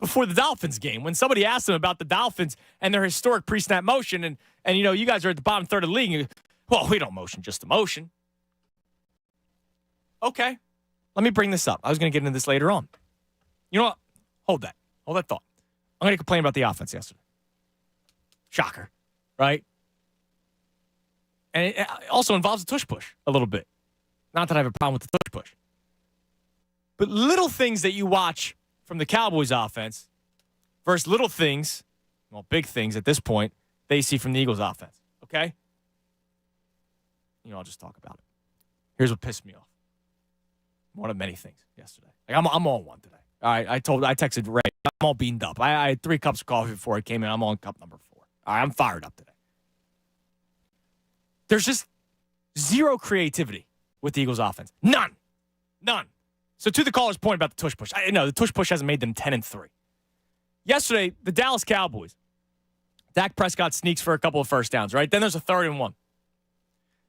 before the Dolphins game when somebody asked him about the Dolphins and their historic pre-snap motion. And you guys are at the bottom third of the league. And well, we don't motion, just the motion. Okay, let me bring this up. I was going to get into this later on. You know what? Hold that thought. I'm going to complain about the offense yesterday. Shocker, right? And it also involves a tush push a little bit. Not that I have a problem with the tush push. But little things that you watch from the Cowboys offense versus little things, well, big things at this point, they see from the Eagles offense, okay? I'll just talk about it. Here's what pissed me off. One of many things yesterday. I'm on one today. All right, I texted Ray. I'm all beamed up. I had 3 cups of coffee before I came in. I'm on cup number 4. All right, I'm fired up today. There's just zero creativity with the Eagles offense. None. So to the caller's point about the tush push, I know the tush push hasn't made them 10-3. Yesterday, the Dallas Cowboys, Dak Prescott sneaks for a couple of first downs, right? Then there's a 3rd and 1.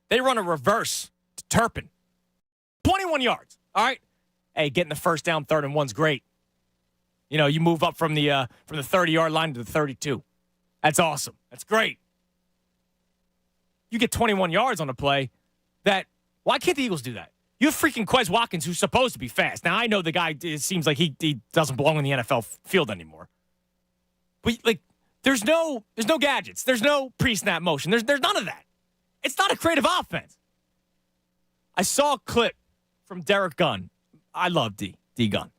They run a reverse to Turpin. 21 yards. All right. Hey, getting the first down, 3rd and 1's great. You move up from the 30-yard line to the 32. That's awesome. That's great. You get 21 yards on a play. Why can't the Eagles do that? You have freaking Quez Watkins, who's supposed to be fast. Now, I know the guy, it seems like he doesn't belong in the NFL field anymore. But, like, there's no gadgets. There's no pre-snap motion. There's none of that. It's not a creative offense. I saw a clip from Derek Gunn. I love D Gunn.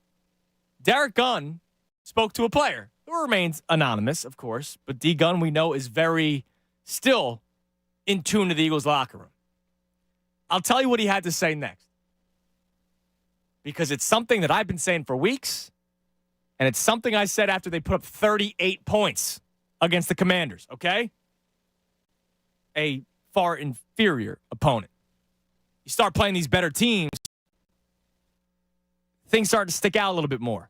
Derek Gunn spoke to a player who remains anonymous, of course, but D Gunn, we know, is very still in tune to the Eagles locker room. I'll tell you what he had to say next, because it's something that I've been saying for weeks, and it's something I said after they put up 38 points against the Commanders, okay? A far inferior opponent. You start playing these better teams, things start to stick out a little bit more.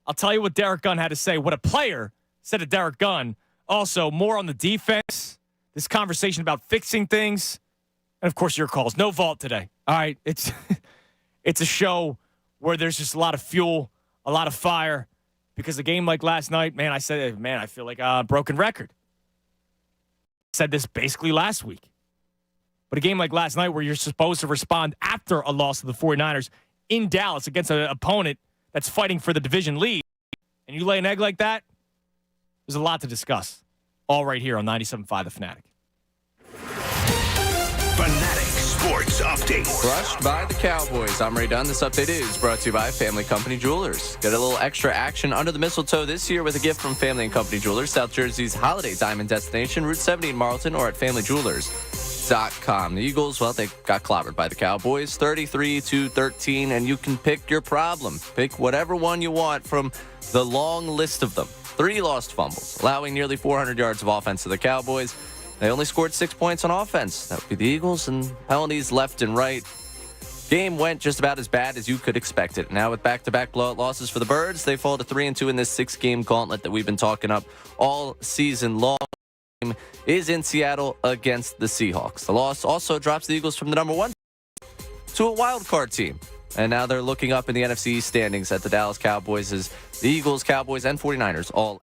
I'll tell you what Derek Gunn had to say, what a player said to Derek Gunn. Also, more on the defense, this conversation about fixing things, and, of course, your calls. No vault today, all right? It's a show where there's just a lot of fuel, a lot of fire, because a game like last night, I feel like a broken record. I said this basically last week. But a game like last night where you're supposed to respond after a loss to the 49ers in Dallas against an opponent that's fighting for the division lead, and you lay an egg like that, there's a lot to discuss. All right here on 97.5 The Fanatic.
Fanatic Sports Update.
Crushed by the Cowboys. I'm Ray Dunn. This update is brought to you by Family Company Jewelers. Get a little extra action under the mistletoe this year with a gift from Family and Company Jewelers, South Jersey's holiday diamond destination, Route 70 in Marlton, or at FamilyJewelers.com. The Eagles, well, they got clobbered by the Cowboys, 33-13, and you can pick your problem. Pick whatever one you want from the long list of them. 3 lost fumbles, allowing nearly 400 yards of offense to the Cowboys. They only scored 6 points on offense. That would be the Eagles, and penalties left and right. Game went just about as bad as you could expect it. Now with back-to-back blowout losses for the Birds, they fall to 3-2 in this 6-game gauntlet that we've been talking up all season long. Game is in Seattle against the Seahawks. The loss also drops the Eagles from the number 1 to a wild card team. And now they're looking up in the NFC standings at the Dallas Cowboys as the Eagles, Cowboys, and 49ers all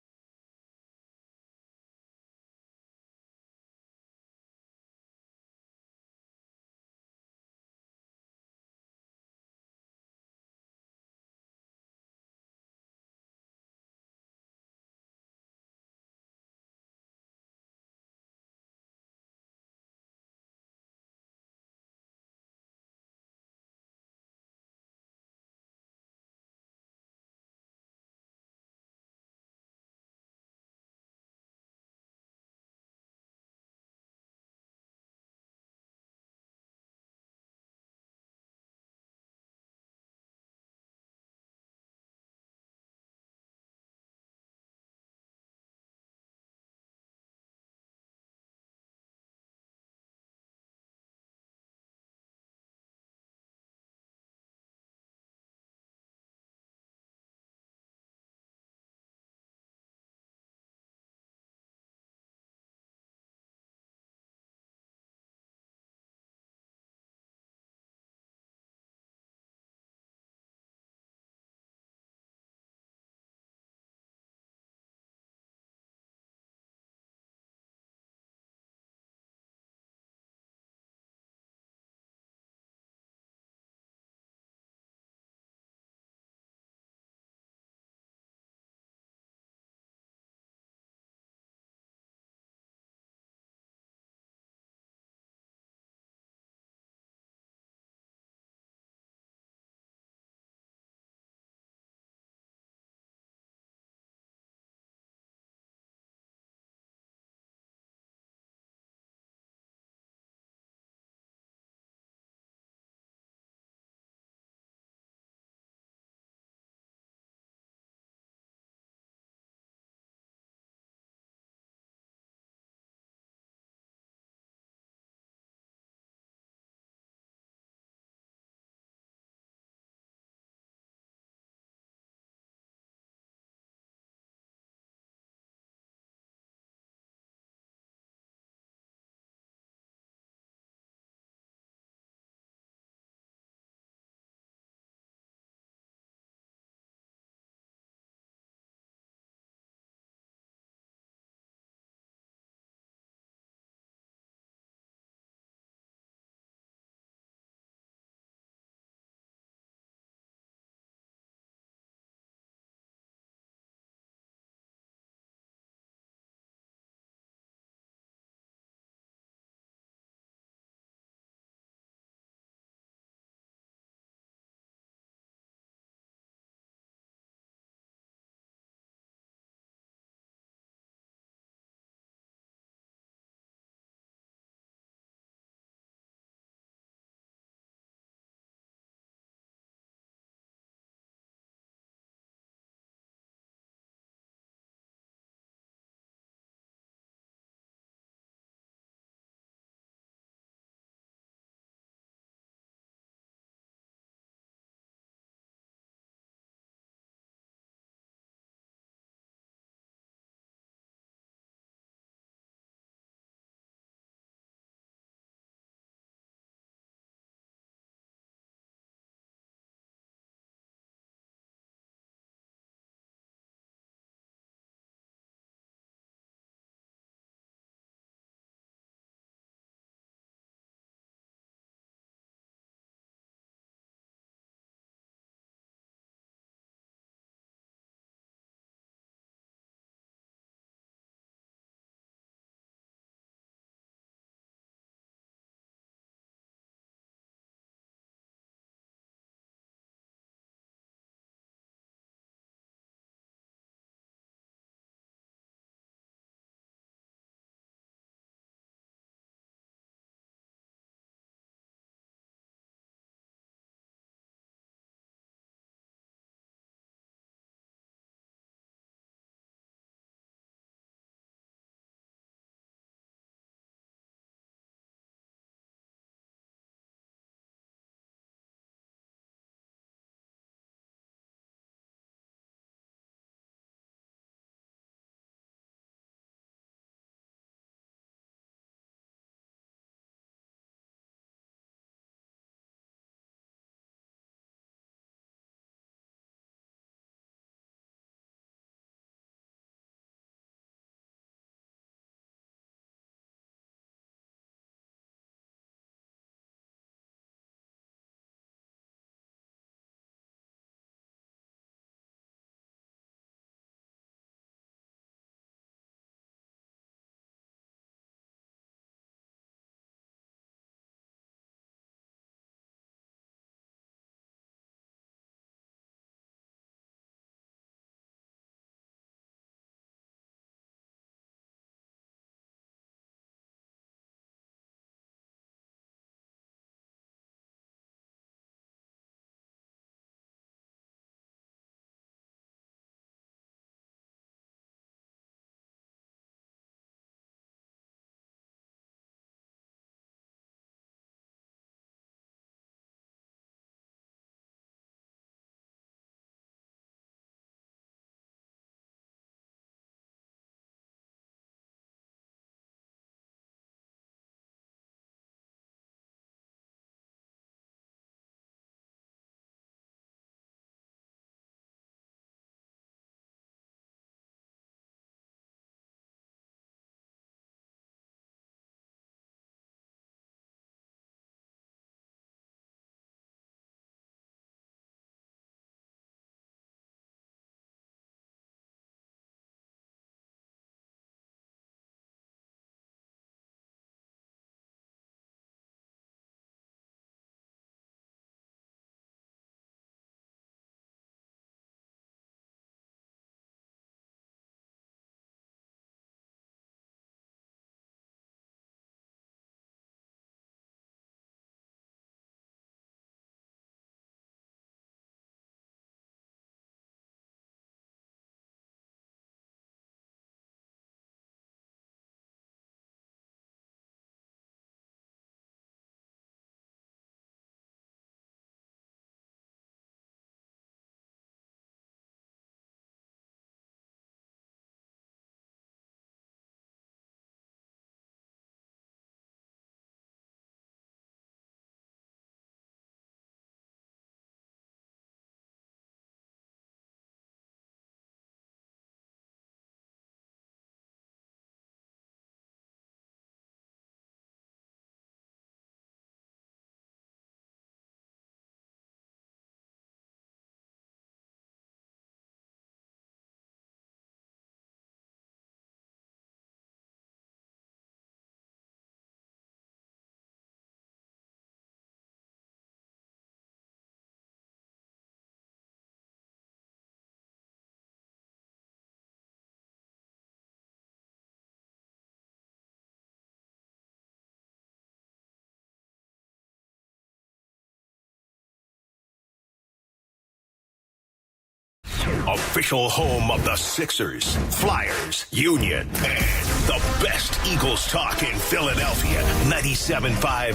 official home of the Sixers, Flyers, Union, and the best Eagles talk in Philadelphia. 97.5,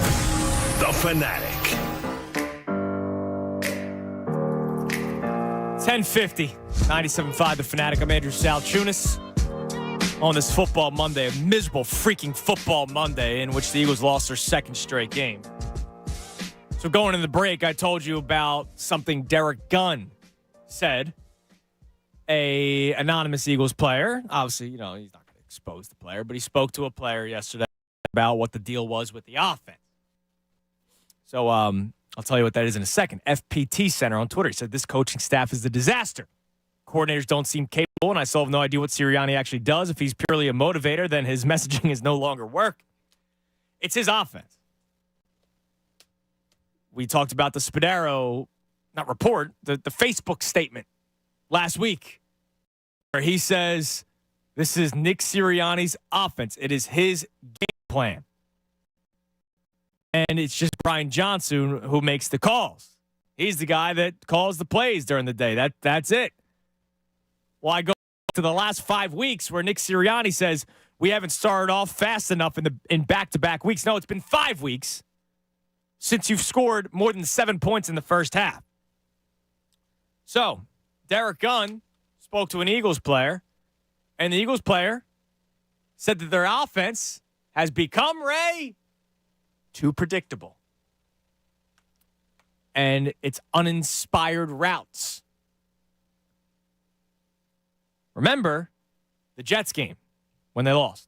The Fanatic.
10:50, 97.5, The Fanatic. I'm Andrew Salchunas on this football Monday, a miserable freaking football Monday in which the Eagles lost their second straight game. So going into the break, I told you about something Derek Gunn said, a anonymous Eagles player. Obviously, he's not going to expose the player, but he spoke to a player yesterday about what the deal was with the offense. So I'll tell you what that is in a second. FPT Center on Twitter said this coaching staff is a disaster. Coordinators don't seem capable, and I still have no idea what Serianni actually does. If he's purely a motivator, then his messaging is no longer work. It's his offense. We talked about the Spadaro, not report, the Facebook statement last week where he says this is Nick Sirianni's offense. It is his game plan. And it's just Brian Johnson who makes the calls. He's the guy that calls the plays during the day. That's it. Well, I go to the last 5 weeks where Nick Sirianni says we haven't started off fast enough in back-to-back weeks. No, it's been 5 weeks since you've scored more than 7 points in the first half. So, Derek Gunn spoke to an Eagles player, and the Eagles player said that their offense has become, Ray, too predictable. And it's uninspired routes. Remember the Jets game when they lost.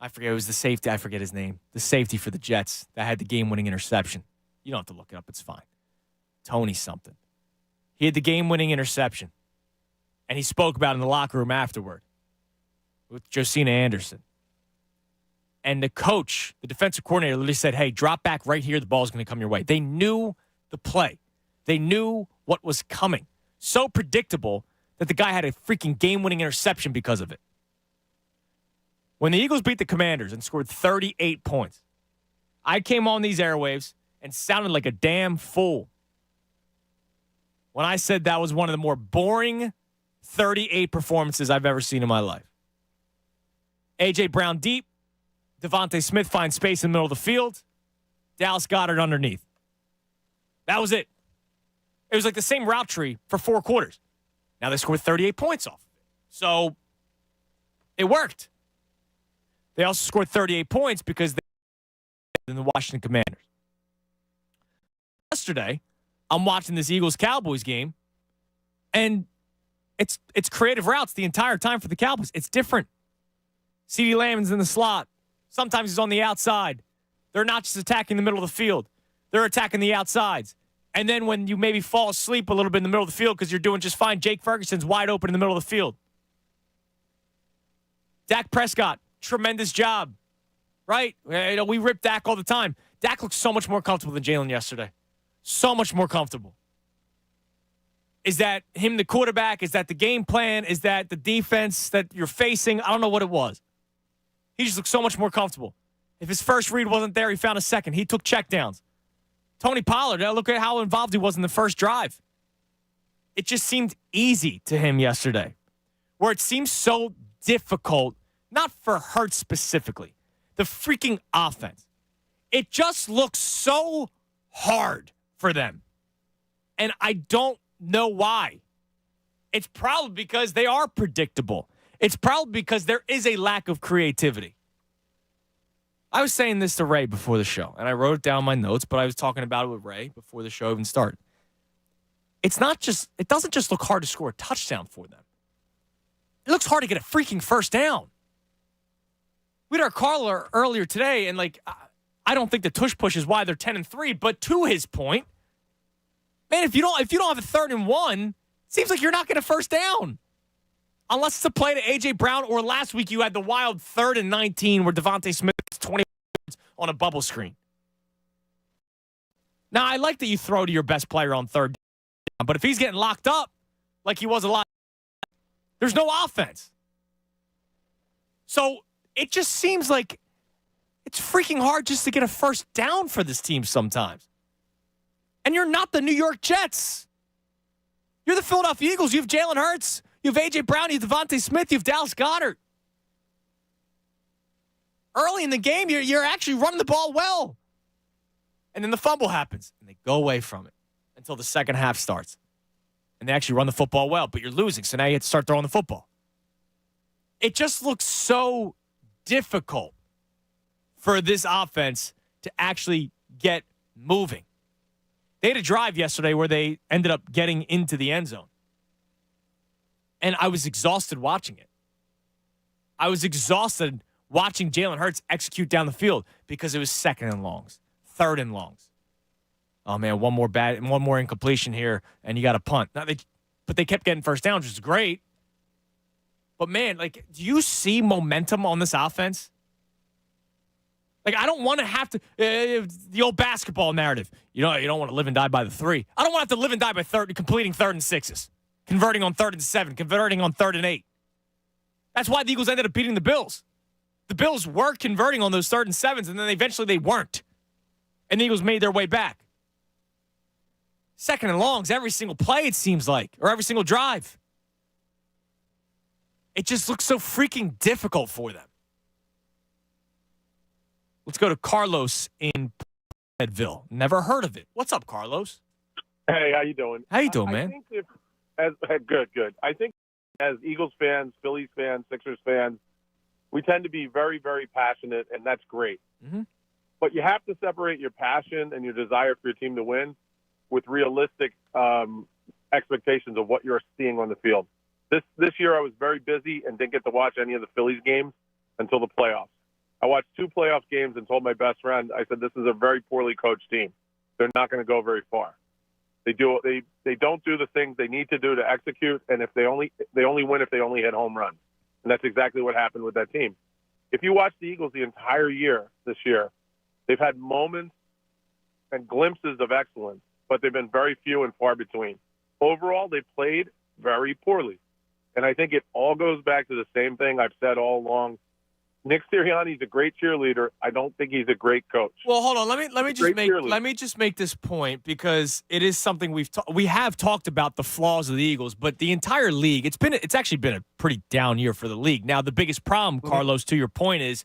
I forget, it was the safety. I forget his name. The safety for the Jets that had the game-winning interception. You don't have to look it up. It's fine. Tony something. He had the game-winning interception. And he spoke about it in the locker room afterward with Josina Anderson. And the coach, the defensive coordinator, literally said, hey, drop back right here. The ball's going to come your way. They knew the play. They knew what was coming. So predictable that the guy had a freaking game-winning interception because of it. When the Eagles beat the Commanders and scored 38 points, I came on these airwaves and sounded like a damn fool when I said that was one of the more boring 38 performances I've ever seen in my life. A.J. Brown deep. Devontae Smith finds space in the middle of the field. Dallas Goedert underneath. That was it. It was like the same route tree for 4 quarters. Now they scored 38 points off of it. So it worked. They also scored 38 points because they in the Washington Commanders. Yesterday, I'm watching this Eagles-Cowboys game, and it's creative routes the entire time for the Cowboys. It's different. CeeDee Lamb's in the slot. Sometimes he's on the outside. They're not just attacking the middle of the field. They're attacking the outsides. And then when you maybe fall asleep a little bit in the middle of the field because you're doing just fine, Jake Ferguson's wide open in the middle of the field. Dak Prescott, tremendous job, right? We rip Dak all the time. Dak looks so much more comfortable than Jaylen yesterday. So much more comfortable. Is that him, the quarterback? Is that the game plan? Is that the defense that you're facing? I don't know what it was. He just looked so much more comfortable. If his first read wasn't there, he found a second. He took checkdowns. Tony Pollard, look at how involved he was in the first drive. It just seemed easy to him yesterday, where it seems so difficult, not for Hurts specifically, the freaking offense. It just looks so hard for them. And I don't know why. It's probably because they are predictable. It's probably because there is a lack of creativity. I was saying this to Ray before the show, and I wrote it down in my notes, but I was talking about it with Ray before the show even started. It doesn't just look hard to score a touchdown for them. It looks hard to get a freaking first down. We had our caller earlier today, and I don't think the tush push is why they're 10-3, but to his point, man, if you don't have a 3rd and 1, it seems like you're not getting a first down. Unless it's a play to A.J. Brown, or last week you had the wild 3rd and 19 where Devontae Smith gets 20 on a bubble screen. Now, I like that you throw to your best player on 3rd down, but if he's getting locked up like he was a lot, there's no offense. So it just seems like it's freaking hard just to get a first down for this team sometimes. And you're not the New York Jets. You're the Philadelphia Eagles. You have Jaylen Hurts. You have A.J. Brown. You have Devontae Smith. You have Dallas Goedert. Early in the game, you're actually running the ball well. And then the fumble happens, and they go away from it until the second half starts. And they actually run the football well, but you're losing, so now you have to start throwing the football. It just looks so difficult for this offense to actually get moving. They had a drive yesterday where they ended up getting into the end zone. And I was exhausted watching it. I was exhausted watching Jaylen Hurts execute down the field because it was second and longs, third and longs. Oh, man, one more incompletion here, and you got to punt. But they kept getting first downs, which is great. But, man, like, do you see momentum on this offense? Like, I don't want to have to the old basketball narrative. You don't want to live and die by the three. I don't want to have to live and die by completing 3rd and 6s, converting on 3rd and 7, converting on 3rd and 8. That's why the Eagles ended up beating the Bills. The Bills were converting on those 3rd and 7s, and then eventually they weren't. And the Eagles made their way back. Second and longs every single play, it seems like, or every single drive. It just looks so freaking difficult for them. Let's go to Carlos in Edville. Never heard of it. What's up, Carlos?
Hey, how you doing?
How you doing,
I
man?
think good. I think as Eagles fans, Phillies fans, Sixers fans, we tend to be very, very passionate, and that's great.
Mm-hmm.
But you have to separate your passion and your desire for your team to win with realistic expectations of what you're seeing on the field. This year I was very busy and didn't get to watch any of the Phillies games until the playoffs. I watched 2 playoff games and told my best friend, I said, this is a very poorly coached team. They're not going to go very far. They don't do the things they need to do to execute, and if they only win if they only hit home runs. And that's exactly what happened with that team. If you watch the Eagles the entire year this year, they've had moments and glimpses of excellence, but they've been very few and far between. Overall, they played very poorly. And I think it all goes back to the same thing I've said all along. Nick Serianni's a great cheerleader. I don't think he's a great coach.
Well, hold on. Let me just make this point because it is something we have talked about the flaws of the Eagles, but the entire league, it's actually been a pretty down year for the league. Now, the biggest problem, Carlos, to your point is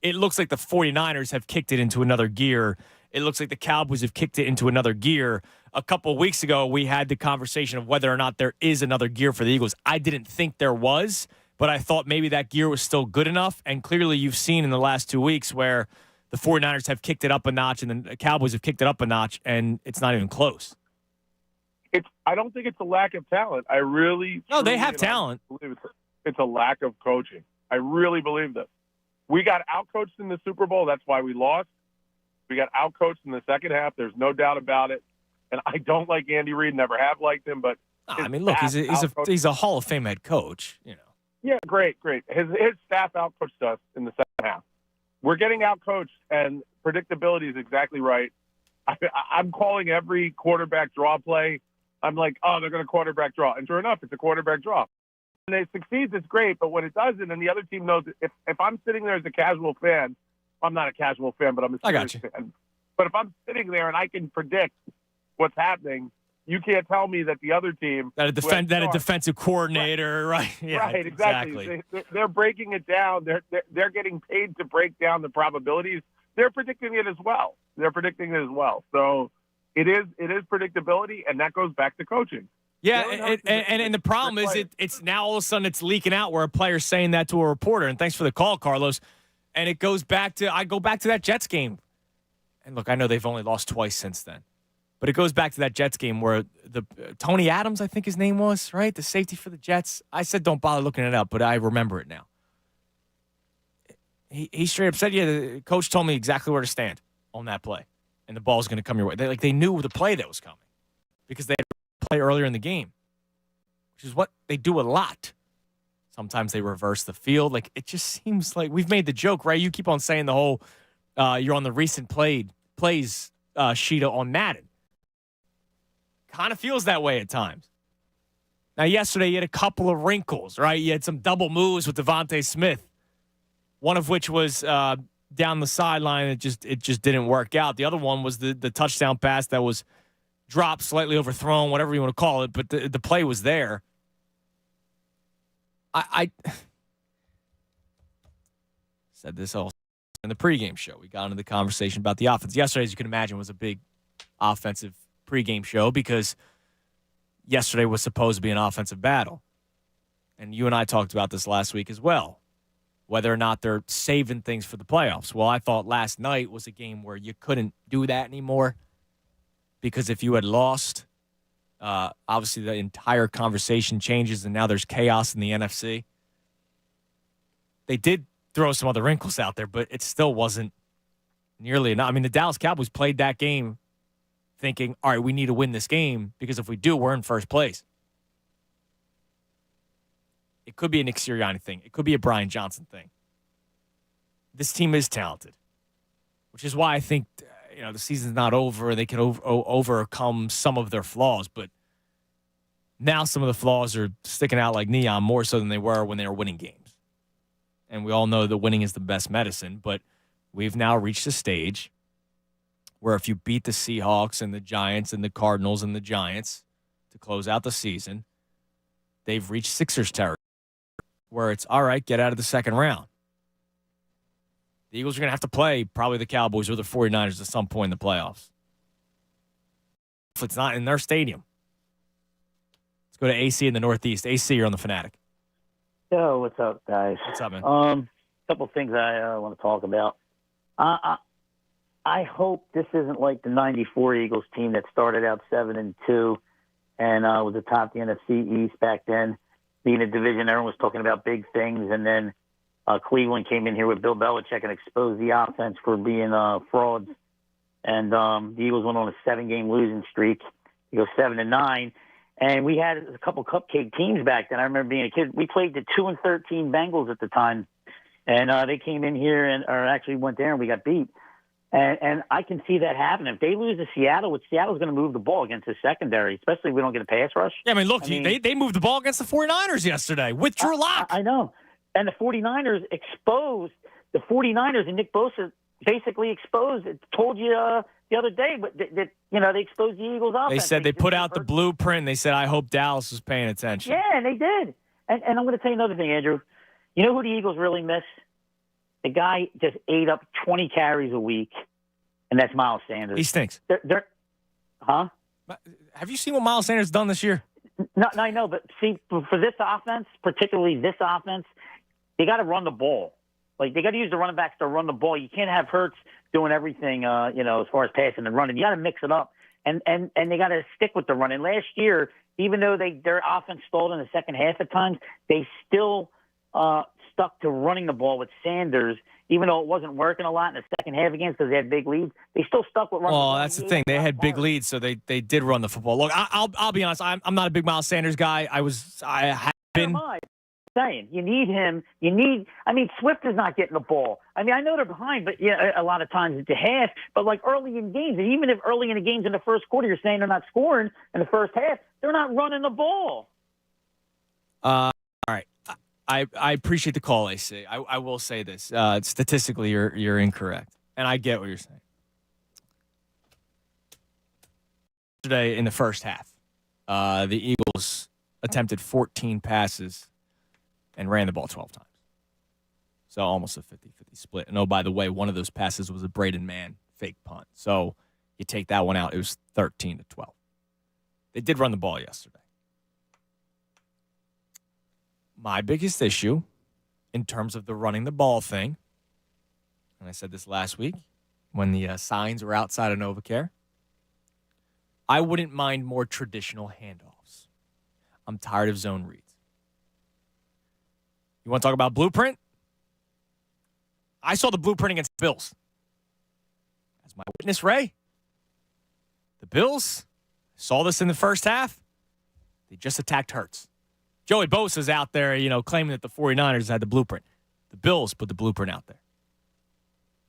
it looks like the 49ers have kicked it into another gear. It looks like the Cowboys have kicked it into another gear. A couple of weeks ago, we had the conversation of whether or not there is another gear for the Eagles. I didn't think there was, but I thought maybe that gear was still good enough. And clearly you've seen in the last 2 weeks where the 49ers have kicked it up a notch and the Cowboys have kicked it up a notch, and it's not even close.
I don't think it's a lack of talent. I really
– No, they have talent.
It's a lack of coaching. I really believe this. We got outcoached in the Super Bowl. That's why we lost. We got outcoached in the second half. There's no doubt about it. And I don't like Andy Reid. Never have liked him. But
I mean, look, he's a Hall of Fame head coach. You know.
Yeah, great. His staff outcoached us in the second half. We're getting outcoached, and predictability is exactly right. I'm calling every quarterback draw play. I'm like, oh, they're going to quarterback draw. And sure enough, it's a quarterback draw. When it succeeds, it's great. But when it doesn't, and the other team knows it, if I'm sitting there as a casual fan, I'm not a casual fan, but I'm a serious fan. But if I'm sitting there and I can predict what's happening, you can't tell me that the other team
a defensive coordinator, right? Yeah,
right, exactly. They're breaking it down. They're getting paid to break down the probabilities. They're predicting it as well. So it is predictability, and that goes back to coaching.
Yeah, and the problem is it's now all of a sudden it's leaking out where a player's saying that to a reporter. And thanks for the call, Carlos. And it goes back to that Jets game. And look, I know they've only lost twice since then. But it goes back to that Jets game where the Tony Adams, I think his name was, right? The safety for the Jets. I said don't bother looking it up, but I remember it now. He straight up said, yeah, the coach told me exactly where to stand on that play. And the ball's going to come your way. They knew the play that was coming because they had to play earlier in the game, which is what they do a lot. Sometimes they reverse the field. Like, it just seems like we've made the joke, right? You keep on saying the whole you're on the recent plays sheet on Madden. Kind of feels that way at times. Now, yesterday you had a couple of wrinkles, right? You had some double moves with Devontae Smith, one of which was down the sideline. It just didn't work out. The other one was the touchdown pass that was dropped, slightly overthrown, whatever you want to call it, but the play was there. I said this also in the pregame show. We got into the conversation about the offense. Yesterday, as you can imagine, was a big offensive pregame show because yesterday was supposed to be an offensive battle. And you and I talked about this last week as well, whether or not they're saving things for the playoffs. Well, I thought last night was a game where you couldn't do that anymore because if you had lost, obviously the entire conversation changes and now there's chaos in the NFC. They did throw some other wrinkles out there, but it still wasn't nearly enough. I mean, the Dallas Cowboys played that game thinking, all right, we need to win this game because if we do, we're in first place. It could be a Nick Serianni thing. It could be a Brian Johnson thing. This team is talented, which is why I think the season's not over. They can overcome some of their flaws, but now some of the flaws are sticking out like neon more so than they were when they were winning games. And we all know that winning is the best medicine, but we've now reached a stage where if you beat the Seahawks and the Giants and the Cardinals and the Giants to close out the season, they've reached Sixers territory where it's, all right, get out of the second round. The Eagles are going to have to play probably the Cowboys or the 49ers at some point in the playoffs. If it's not in their stadium. Let's go to AC in the Northeast. AC, you're on the Fanatic.
Yo, what's up, guys?
What's up, man?
Couple things I want to talk about. I hope this isn't like the '94 Eagles team that started out 7-2 and was atop the NFC East back then, being a division. Everyone was talking about big things, and then Cleveland came in here with Bill Belichick and exposed the offense for being frauds. And the Eagles went on a 7-game losing streak. They go 7-9. And we had a couple cupcake teams back then. I remember being a kid. We played the 2-13 Bengals at the time. And they came in here or actually went there and we got beat. And I can see that happening. If they lose to Seattle, which Seattle's going to move the ball against the secondary, especially if we don't get a pass rush.
Yeah, I mean, look, they moved the ball against the 49ers yesterday with Drew Lock.
I know. And the 49ers exposed the 49ers, and Nick Bosa basically exposed it. Told you the other day, but that they exposed the Eagles' offense.
They said they put out the blueprint. They said, I hope Dallas was paying attention.
Yeah, and they did. And I'm going to tell you another thing, Andrew. You know who the Eagles really miss? The guy just ate up 20 carries a week, and that's Miles Sanders.
He stinks.
Huh?
Have you seen what Miles Sanders has done this year?
No, I know, but see, for this offense, particularly this offense, they got to run the ball. Like, they got to use the running backs to run the ball. You can't have Hurts doing everything, as far as passing and running. You got to mix it up, and they got to stick with the running. Last year, even though their offense stalled in the second half at times, they still stuck to running the ball with Sanders, even though it wasn't working a lot in the second half against because they had big leads. They still stuck with running the ball.
Well, that's the thing. They had big leads, so they did run the football. Look, I'll be honest. I'm not a big Miles Sanders guy. I have been.
Saying you need him. Swift is not getting the ball. I know they're behind, but a lot of times it's a half. But like early in games, and even if early in the games in the first quarter, you're saying they're not scoring in the first half, they're not running the ball.
All right. I appreciate the call, AC. I will say this. Statistically, you're incorrect. And I get what you're saying. Yesterday in the first half, the Eagles attempted 14 passes and ran the ball 12 times. So almost a 50-50 split. And, oh, by the way, one of those passes was a Braden Mann fake punt. So you take that one out, it was 13-12. They did run the ball yesterday. My biggest issue in terms of the running the ball thing, and I said this last week when the signs were outside of NovaCare, I wouldn't mind more traditional handoffs. I'm tired of zone reads. You want to talk about blueprint? I saw the blueprint against the Bills. As my witness, Ray. The Bills saw this in the first half. They just attacked Hurts. Joey Bosa's out there, claiming that the 49ers had the blueprint. The Bills put the blueprint out there.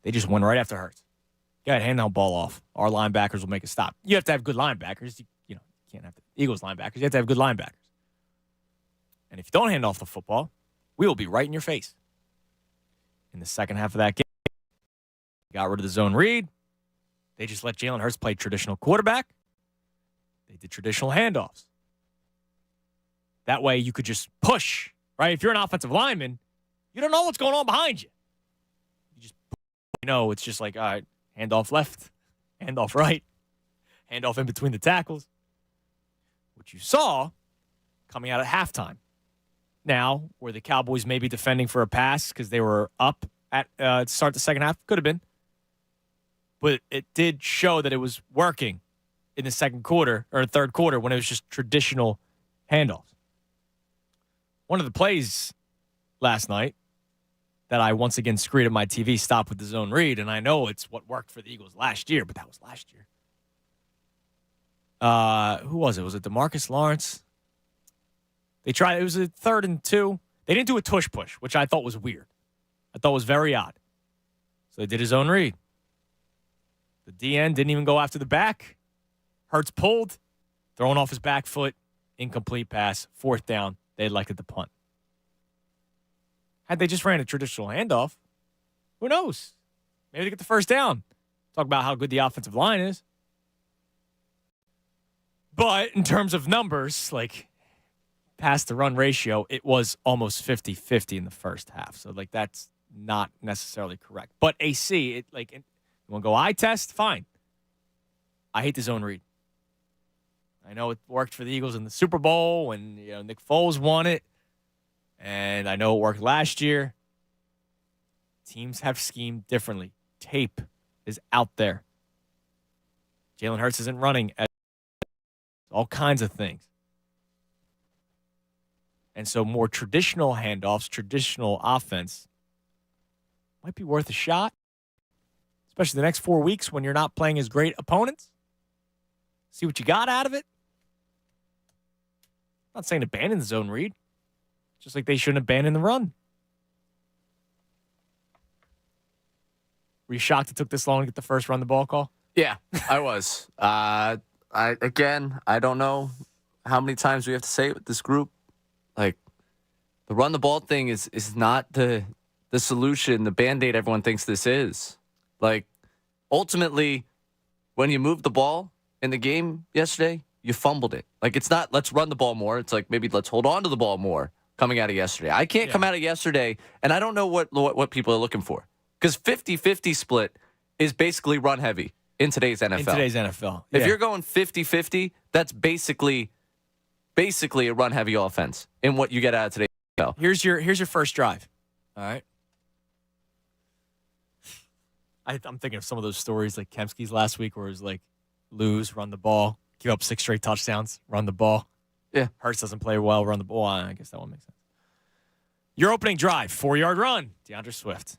They just went right after Hurts. Go ahead, hand that ball off. Our linebackers will make a stop. You have to have good linebackers. You can't have the Eagles linebackers. You have to have good linebackers. And if you don't hand off the football, we will be right in your face. In the second half of that game, got rid of the zone read. They just let Jaylen Hurts play traditional quarterback. They did traditional handoffs. That way you could just push, right? If you're an offensive lineman, you don't know what's going on behind you. It's just like, all right, handoff left, handoff right, handoff in between the tackles. What you saw coming out at halftime. Now, were the Cowboys maybe defending for a pass because they were up at start the second half? Could have been. But it did show that it was working in the second quarter or third quarter when it was just traditional handoffs. One of the plays last night that I once again screamed at my TV, stop with the zone read, and I know it's what worked for the Eagles last year, but that was last year. Who was it? Was it DeMarcus Lawrence? They tried. It was a 3rd and 2. They didn't do a tush push, which I thought was weird. I thought was very odd. So they did his own read. The DN didn't even go after the back. Hurts pulled, throwing off his back foot, incomplete pass, 4th down. They elected to punt. Had they just ran a traditional handoff, who knows? Maybe they get the first down. Talk about how good the offensive line is. But in terms of numbers, like pass to run ratio, it was almost 50-50 in the first half. So like that's not necessarily correct. But AC, you want to go eye test? Fine. I hate the zone read. I know it worked for the Eagles in the Super Bowl when Nick Foles won it. And I know it worked last year. Teams have schemed differently. Tape is out there. Jaylen Hurts isn't running. All kinds of things. And so more traditional handoffs, traditional offense might be worth a shot, especially the next 4 weeks when you're not playing as great opponents. See what you got out of it. I'm not saying abandon the zone read. Just like they shouldn't abandon the run. Were you shocked it took this long to get the first run the ball call?
Yeah, I was. I don't know how many times we have to say it with this group. Like, the run the ball thing is not the solution, the Band-Aid everyone thinks this is. Like, ultimately, when you moved the ball in the game yesterday, you fumbled it. Like, it's not let's run the ball more. It's like maybe let's hold on to the ball more. Coming out of yesterday. I can't come out of yesterday, and I don't know what people are looking for. Because 50-50 split is basically run heavy in today's NFL.
Yeah.
If you're going 50-50, that's basically a run heavy offense in what you get out of today's NFL.
Here's your first drive. All right. I'm thinking of some of those stories like Kemsky's last week where it was like lose, run the ball, give up 6 straight touchdowns, run the ball.
Yeah.
Hurts doesn't play well, run the ball. I guess that one makes sense. Your opening drive, 4-yard run, DeAndre Swift.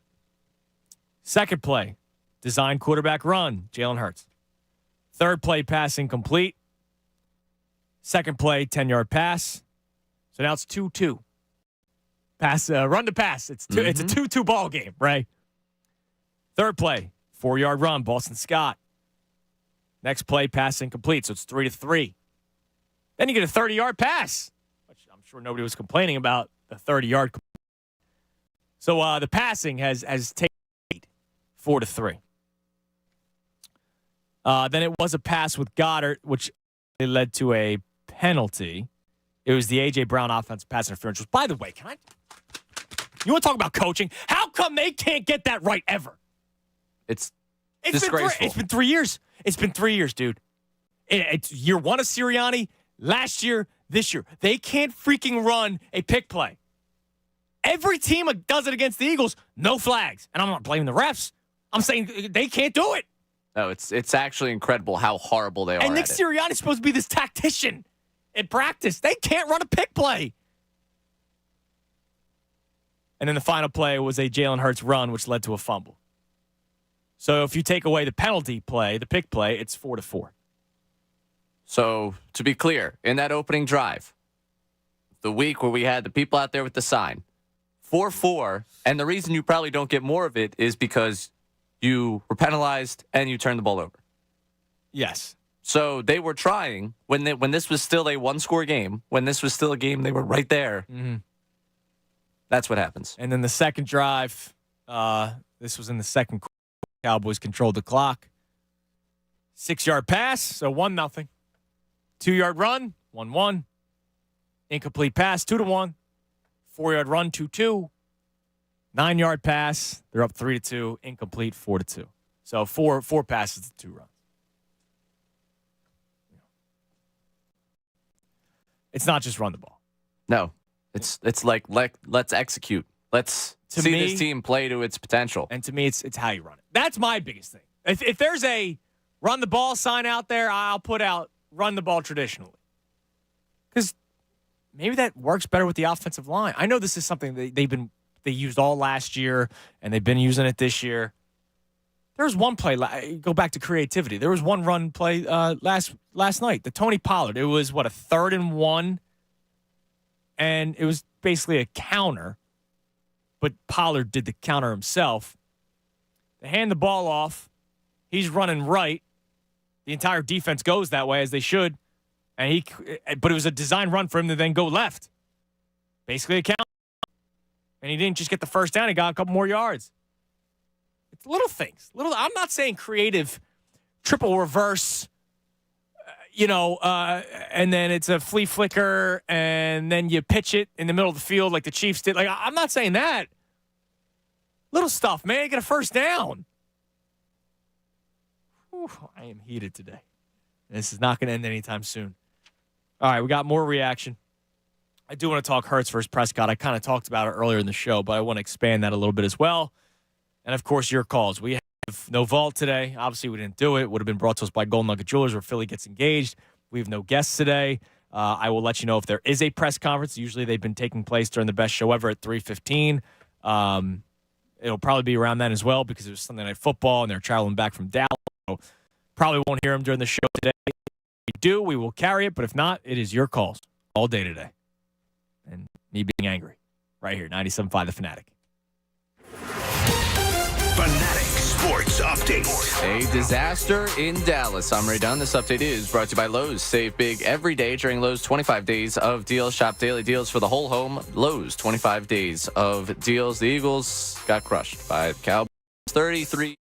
Second play, design quarterback run, Jaylen Hurts. Third play, pass incomplete. Second play, 10-yard pass. So now it's 2-2. Pass, run to pass. It's a 2-2 ball game, right? Third play, 4-yard run, Boston Scott. Next play, pass incomplete. So it's 3-3. Then you get a 30-yard pass, which I'm sure nobody was complaining about the 30-yard. So the passing has taken 4-3. Then it was a pass with Goddard, which led to a penalty. It was the A.J. Brown offensive pass interference. Which, by the way, you want to talk about coaching? How come they can't get that right ever?
It's disgraceful.
It's been 3 years. It's been 3 years, dude. It's year one of Serianni. Last year, this year. They can't freaking run a pick play. Every team does it against the Eagles, no flags. And I'm not blaming the refs. I'm saying they can't do it.
No, it's actually incredible how horrible they are.
And Nick Sirianni's supposed to be this tactician in practice. They can't run a pick play. And then the final play was a Jaylen Hurts run, which led to a fumble. So if you take away the penalty play, the pick play, it's 4-4.
So, to be clear, in that opening drive, the week where we had the people out there with the sign, 4-4, and the reason you probably don't get more of it is because you were penalized and you turned the ball over.
Yes.
So they were trying, when this was still a one-score game, when this was still a game, they were right there.
Mm-hmm.
That's what happens.
And then the second drive, this was in the second quarter. Cowboys controlled the clock. 6-yard pass, so 1-0. 2-yard run, 1-1. Incomplete pass, 2-1. 4-yard run, 2-2. 9-yard pass, they're up 3-2. Incomplete, 4-2. So four passes to 2 runs. It's not just run the ball.
No, it's like let's execute. Let's see this team play to its potential.
And to me, it's how you run it. That's my biggest thing. If there's a run the ball sign out there, I'll put out run the ball traditionally. Because maybe that works better with the offensive line. I know this is something they used all last year, and they've been using it this year. There was one play. Go back to creativity. There was one run play last night. The Tony Pollard. It was a 3rd and 1, and it was basically a counter, but Pollard did the counter himself. They hand the ball off. He's running right. The entire defense goes that way, as they should, but it was a design run for him to then go left. Basically a counter, and he didn't just get the first down. He got a couple more yards. It's little things. I'm not saying creative triple reverse, and then it's a flea flicker, and then you pitch it in the middle of the field like the Chiefs did. Like, I'm not saying that. Little stuff, man. You get a first down. Whew, I am heated today. This is not going to end anytime soon. All right, we got more reaction. I do want to talk Hurts versus Prescott. I kind of talked about it earlier in the show, but I want to expand that a little bit as well. And, of course, your calls. We have no vault today. Obviously, we didn't do it. It would have been brought to us by Golden Nugget Jewelers, where Philly gets engaged. We have no guests today. I will let you know if there is a press conference. Usually they've been taking place during the best show ever at 3:15. It'll probably be around then as well because it was Sunday Night Football, and they're traveling back from Dallas. So probably won't hear them during the show today. If we do, we will carry it. But if not, it is your calls all day today. And me being angry right here, 97.5 The Fanatic.
Fanatic Sports Update.
A disaster in Dallas. I'm Ray Dunn. This update is brought to you by Lowe's. Save big every day during Lowe's 25 days of deals. Shop daily deals for the whole home. Lowe's 25 days of deals. The Eagles got crushed by the Cowboys 33.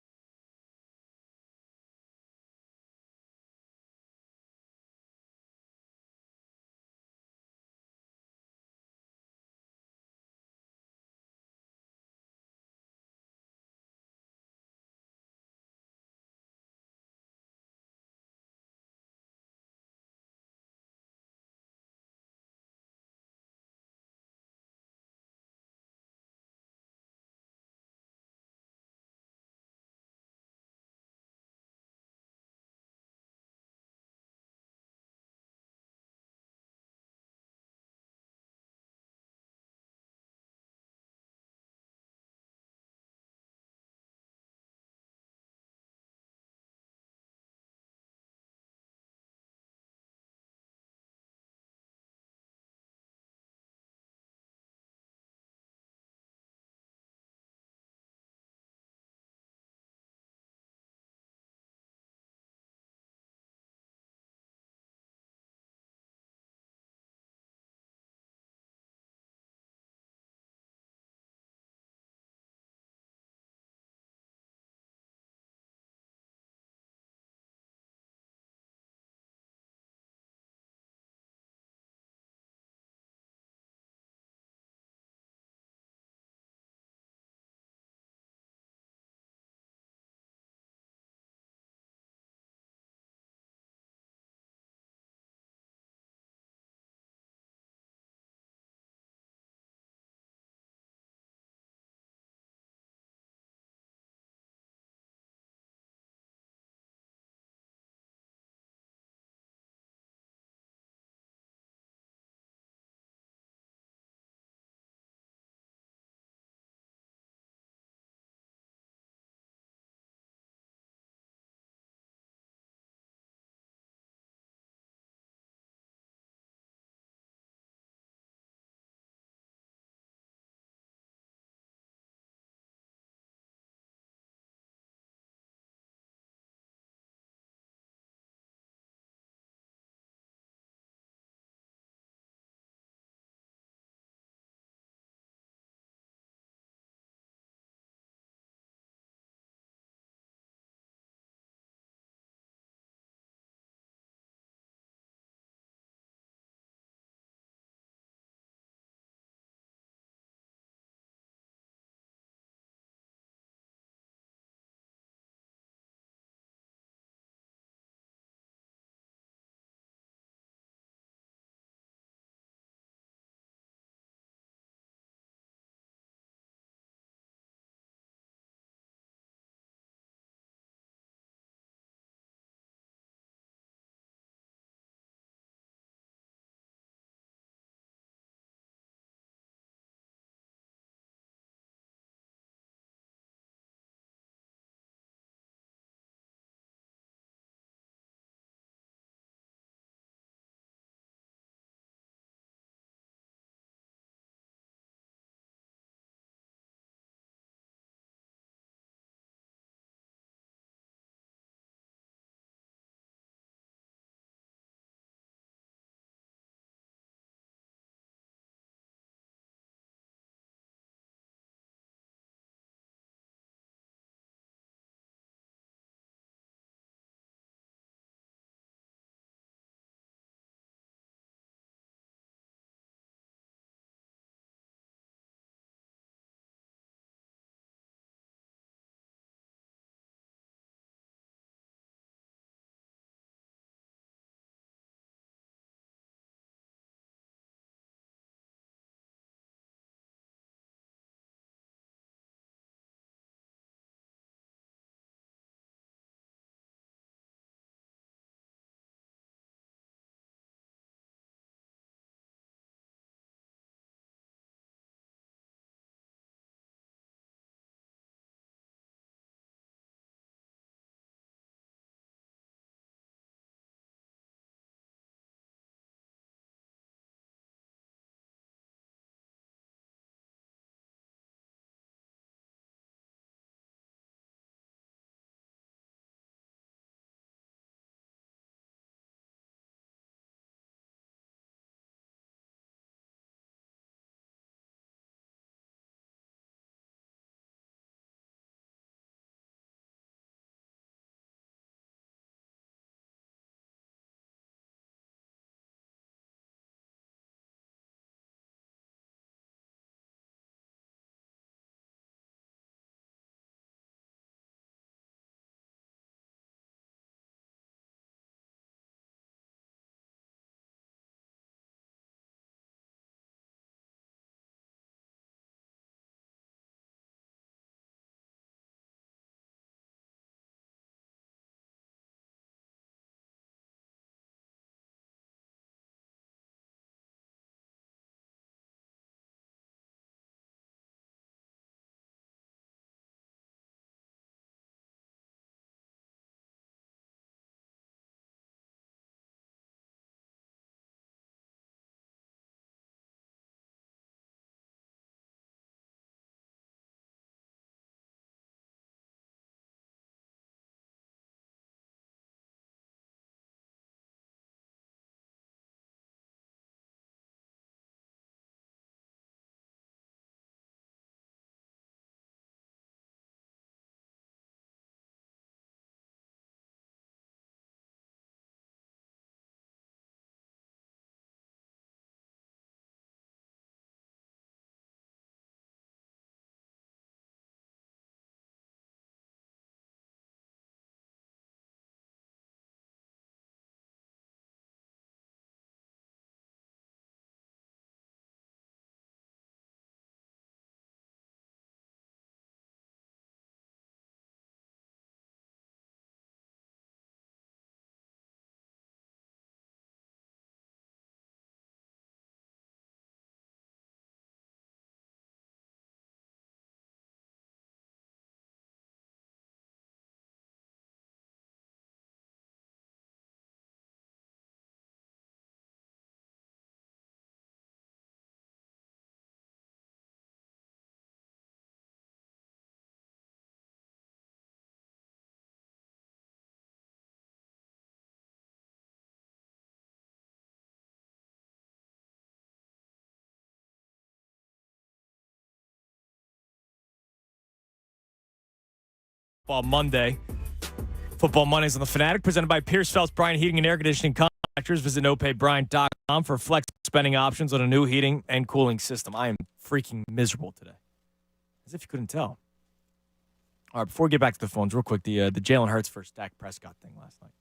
Football Monday. Football Mondays on the Fanatic, presented by Pierce Phelps Bryant Heating and Air Conditioning Contractors. Visit nopaybryant.com for flex spending options on a new heating and cooling system. I am freaking miserable today, as if you couldn't tell. All right, before we get back to the phones, real quick, the Jaylen Hurts versus Dak Prescott thing last night.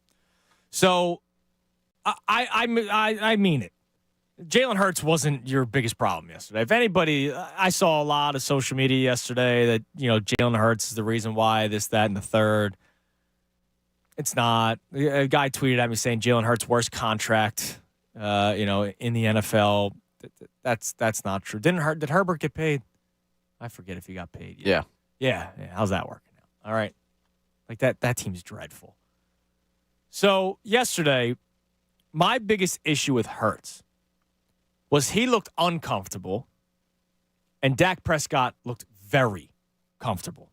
So, I mean it. Jaylen Hurts wasn't your biggest problem yesterday. If anybody, I saw a lot of social media yesterday that, Jaylen Hurts is the reason why this, that, and the third. It's not. A guy tweeted at me saying Jaylen Hurts' worst contract, in the NFL. That's not true. Did Herbert get paid? I forget if he got paid yet. Yeah. How's that working out? All right. Like that team's dreadful. So yesterday, my biggest issue with Hurts was he looked uncomfortable, and Dak Prescott looked very comfortable.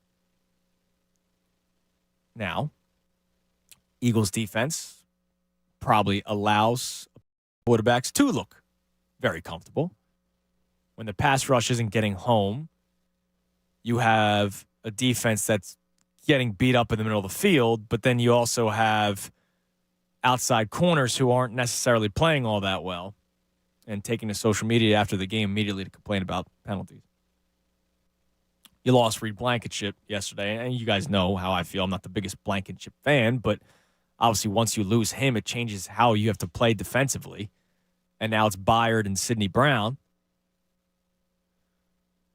Now, Eagles defense probably allows quarterbacks to look very comfortable. When the pass rush isn't getting home, you have a defense that's getting beat up in the middle of the field, but then you also have outside corners who aren't necessarily playing all that well and taking to social media after the game immediately to complain about penalties. You lost Reed Blankenship yesterday, and you guys know how I feel. I'm not the biggest Blankenship fan, but obviously once you lose him, it changes how you have to play defensively. And now it's Byard and Sidney Brown.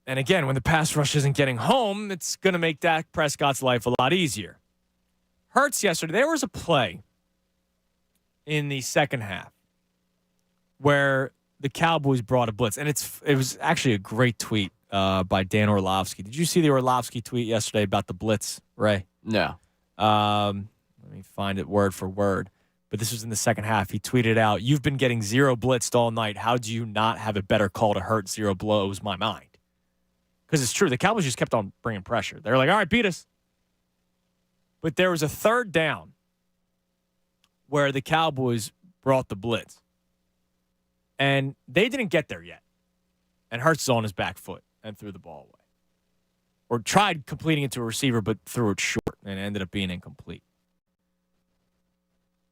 And again, when the pass rush isn't getting home, it's going to make Dak Prescott's life a lot easier. Hurts yesterday, there was a play in the second half where the Cowboys brought a blitz. And it was actually a great tweet by Dan Orlovsky. Did you see the Orlovsky tweet yesterday about the blitz, Ray?
No.
Let me find it word for word. But this was in the second half. He tweeted out, "You've been getting zero blitzed all night. How do you not have a better call to hurt? Zero blows my mind." Because it's true. The Cowboys just kept on bringing pressure. They were like, all right, beat us. But there was a third down where the Cowboys brought the blitz. And they didn't get there yet. And Hurts is on his back foot and threw the ball away. Or tried completing it to a receiver, but threw it short and ended up being incomplete.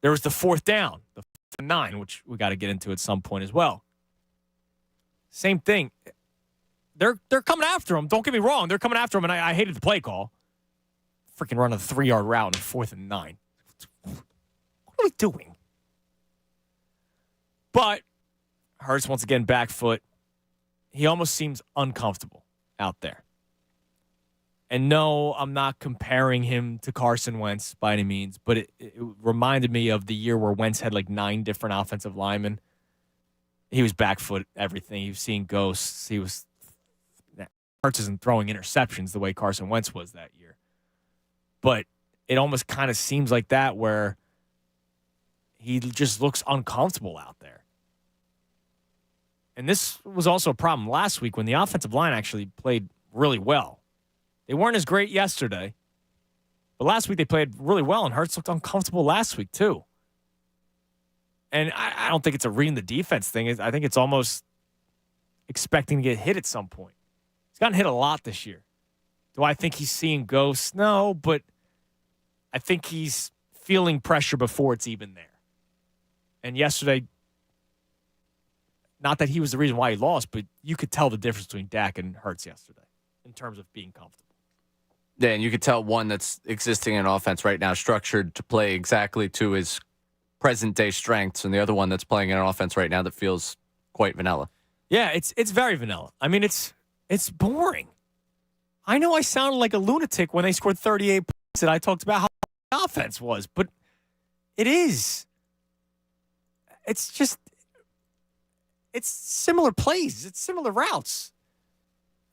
There was the fourth down, the 4th and 9, which we got to get into at some point as well. Same thing. They're coming after him. Don't get me wrong. They're coming after him, and I hated the play call. Freaking run a 3-yard route in 4th and 9. What are we doing? But Hurts, once again, back foot. He almost seems uncomfortable out there. And no, I'm not comparing him to Carson Wentz by any means, but it reminded me of the year where Wentz had like 9 different offensive linemen. He was back foot, everything. He was seeing ghosts. Hurts isn't throwing interceptions the way Carson Wentz was that year. But it almost kind of seems like that where he just looks uncomfortable out there. And this was also a problem last week when the offensive line actually played really well. They weren't as great yesterday, but last week they played really well, and Hurts looked uncomfortable last week too. And I don't think it's a reading the defense thing. I think it's almost expecting to get hit at some point. He's gotten hit a lot this year. Do I think he's seeing ghosts? No, but I think he's feeling pressure before it's even there. And yesterday, not that he was the reason why he lost, but you could tell the difference between Dak and Hurts yesterday in terms of being comfortable.
Yeah, and you could tell one that's existing in offense right now, structured to play exactly to his present-day strengths, and the other one that's playing in an offense right now that feels quite vanilla.
Yeah, it's very vanilla. I mean, it's boring. I know I sounded like a lunatic when they scored 38 points and I talked about how the offense was, but it is. It's just, it's similar plays. It's similar routes.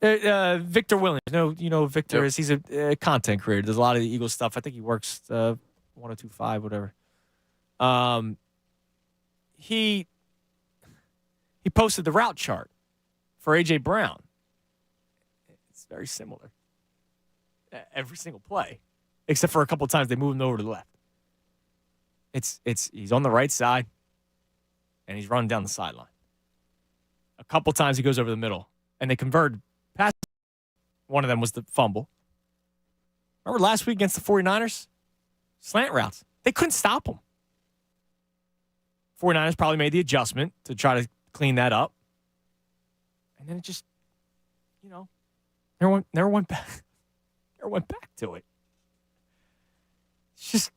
Victor Williams. You know Victor is. He's a content creator. Does a lot of the Eagles stuff. I think he works 1025, whatever. He posted the route chart for A.J. Brown. It's very similar. Every single play, except for a couple of times they move him over to the left. He's on the right side, and he's running down the sideline. A couple times he goes over the middle, and they converted past. One of them was the fumble. Remember last week against the 49ers? Slant routes. They couldn't stop them. 49ers probably made the adjustment to try to clean that up. And then it just, never went back. Never went back to it. It's just,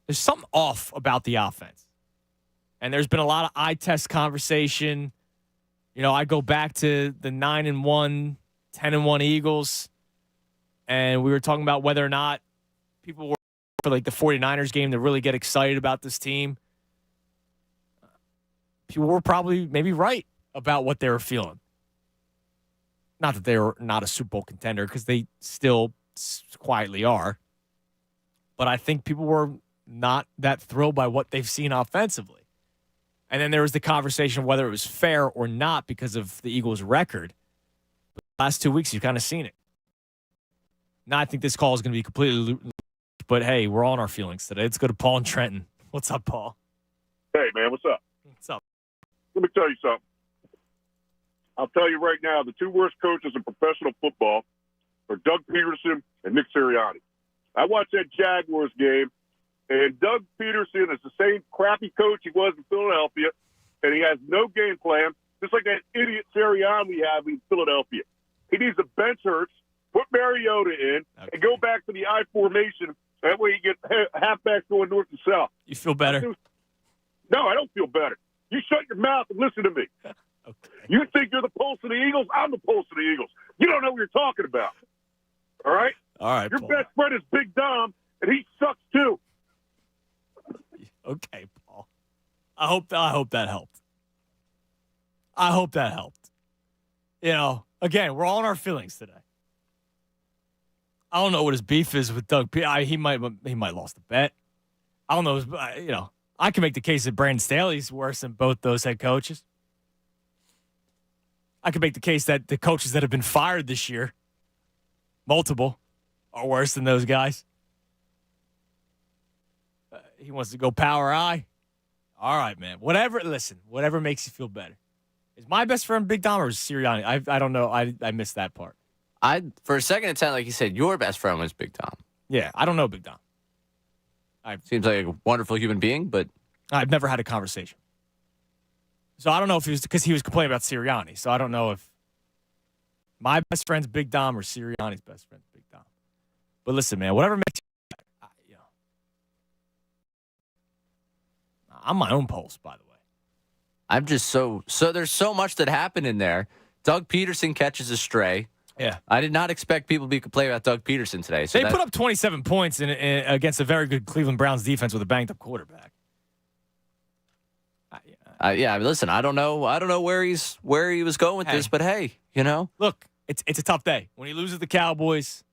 there's something off about the offense. And there's been a lot of eye test conversation. I go back to the 9-1, 10-1 Eagles, and we were talking about whether or not people were for like the 49ers game to really get excited about this team. People were probably maybe right about what they were feeling. Not that they were not a Super Bowl contender, because they still quietly are. But I think people were not that thrilled by what they've seen offensively. And then there was the conversation of whether it was fair or not because of the Eagles' record. But the last 2 weeks, you've kind of seen it. Now, I think this call is going to be completely but hey, we're all in our feelings today. Let's go to Paul and Trenton. What's up, Paul?
Hey, man, what's up?
What's up?
Let me tell you something. I'll tell you right now, the two worst coaches in professional football are Doug Peterson and Nick Serianni. I watched that Jaguars game, and Doug Peterson is the same crappy coach he was in Philadelphia, and he has no game plan, just like that idiot Serianni we have in Philadelphia. He needs to bench Hurts, put Mariota in, and go back to the I formation. That way you get halfbacks going north and south.
You feel better?
No, I don't feel better. You shut your mouth and listen to me.
Okay.
You think you're the pulse of the Eagles? I'm the pulse of the Eagles. You don't know what you're talking about. All right?
All right,
Your
Paul.
best friend is Big Dom, and he sucks too.
Okay, Paul. I hope that helped. I hope that helped. Again, we're all in our feelings today. I don't know what his beef is with Doug. He might lost a bet. I don't know. I can make the case that Brandon Staley's worse than both those head coaches. I can make the case that the coaches that have been fired this year, multiple, are worse than those guys. He wants to go power I. All right, man. Whatever makes you feel better. Is my best friend Big Dom or is Serianni? I don't know. I missed that part.
For a second, it sounded like you said your best friend was Big Dom.
Yeah, I don't know Big Dom.
Seems like a wonderful human being, but
I've never had a conversation. So I don't know if it was because he was complaining about Serianni. So I don't know if my best friend's Big Dom or Sirianni's best friend's Big Dom. But listen, man, whatever makes you, I'm my own pulse, by the way.
I'm just so there's so much that happened in there. Doug Peterson catches a stray.
Yeah.
I did not expect people to be complaining about Doug Peterson today. So
they put up 27 points against a very good Cleveland Browns defense with a banged-up quarterback.
Listen, I don't know where he was going with this, but hey,
Look, it's a tough day. When he loses the Cowboys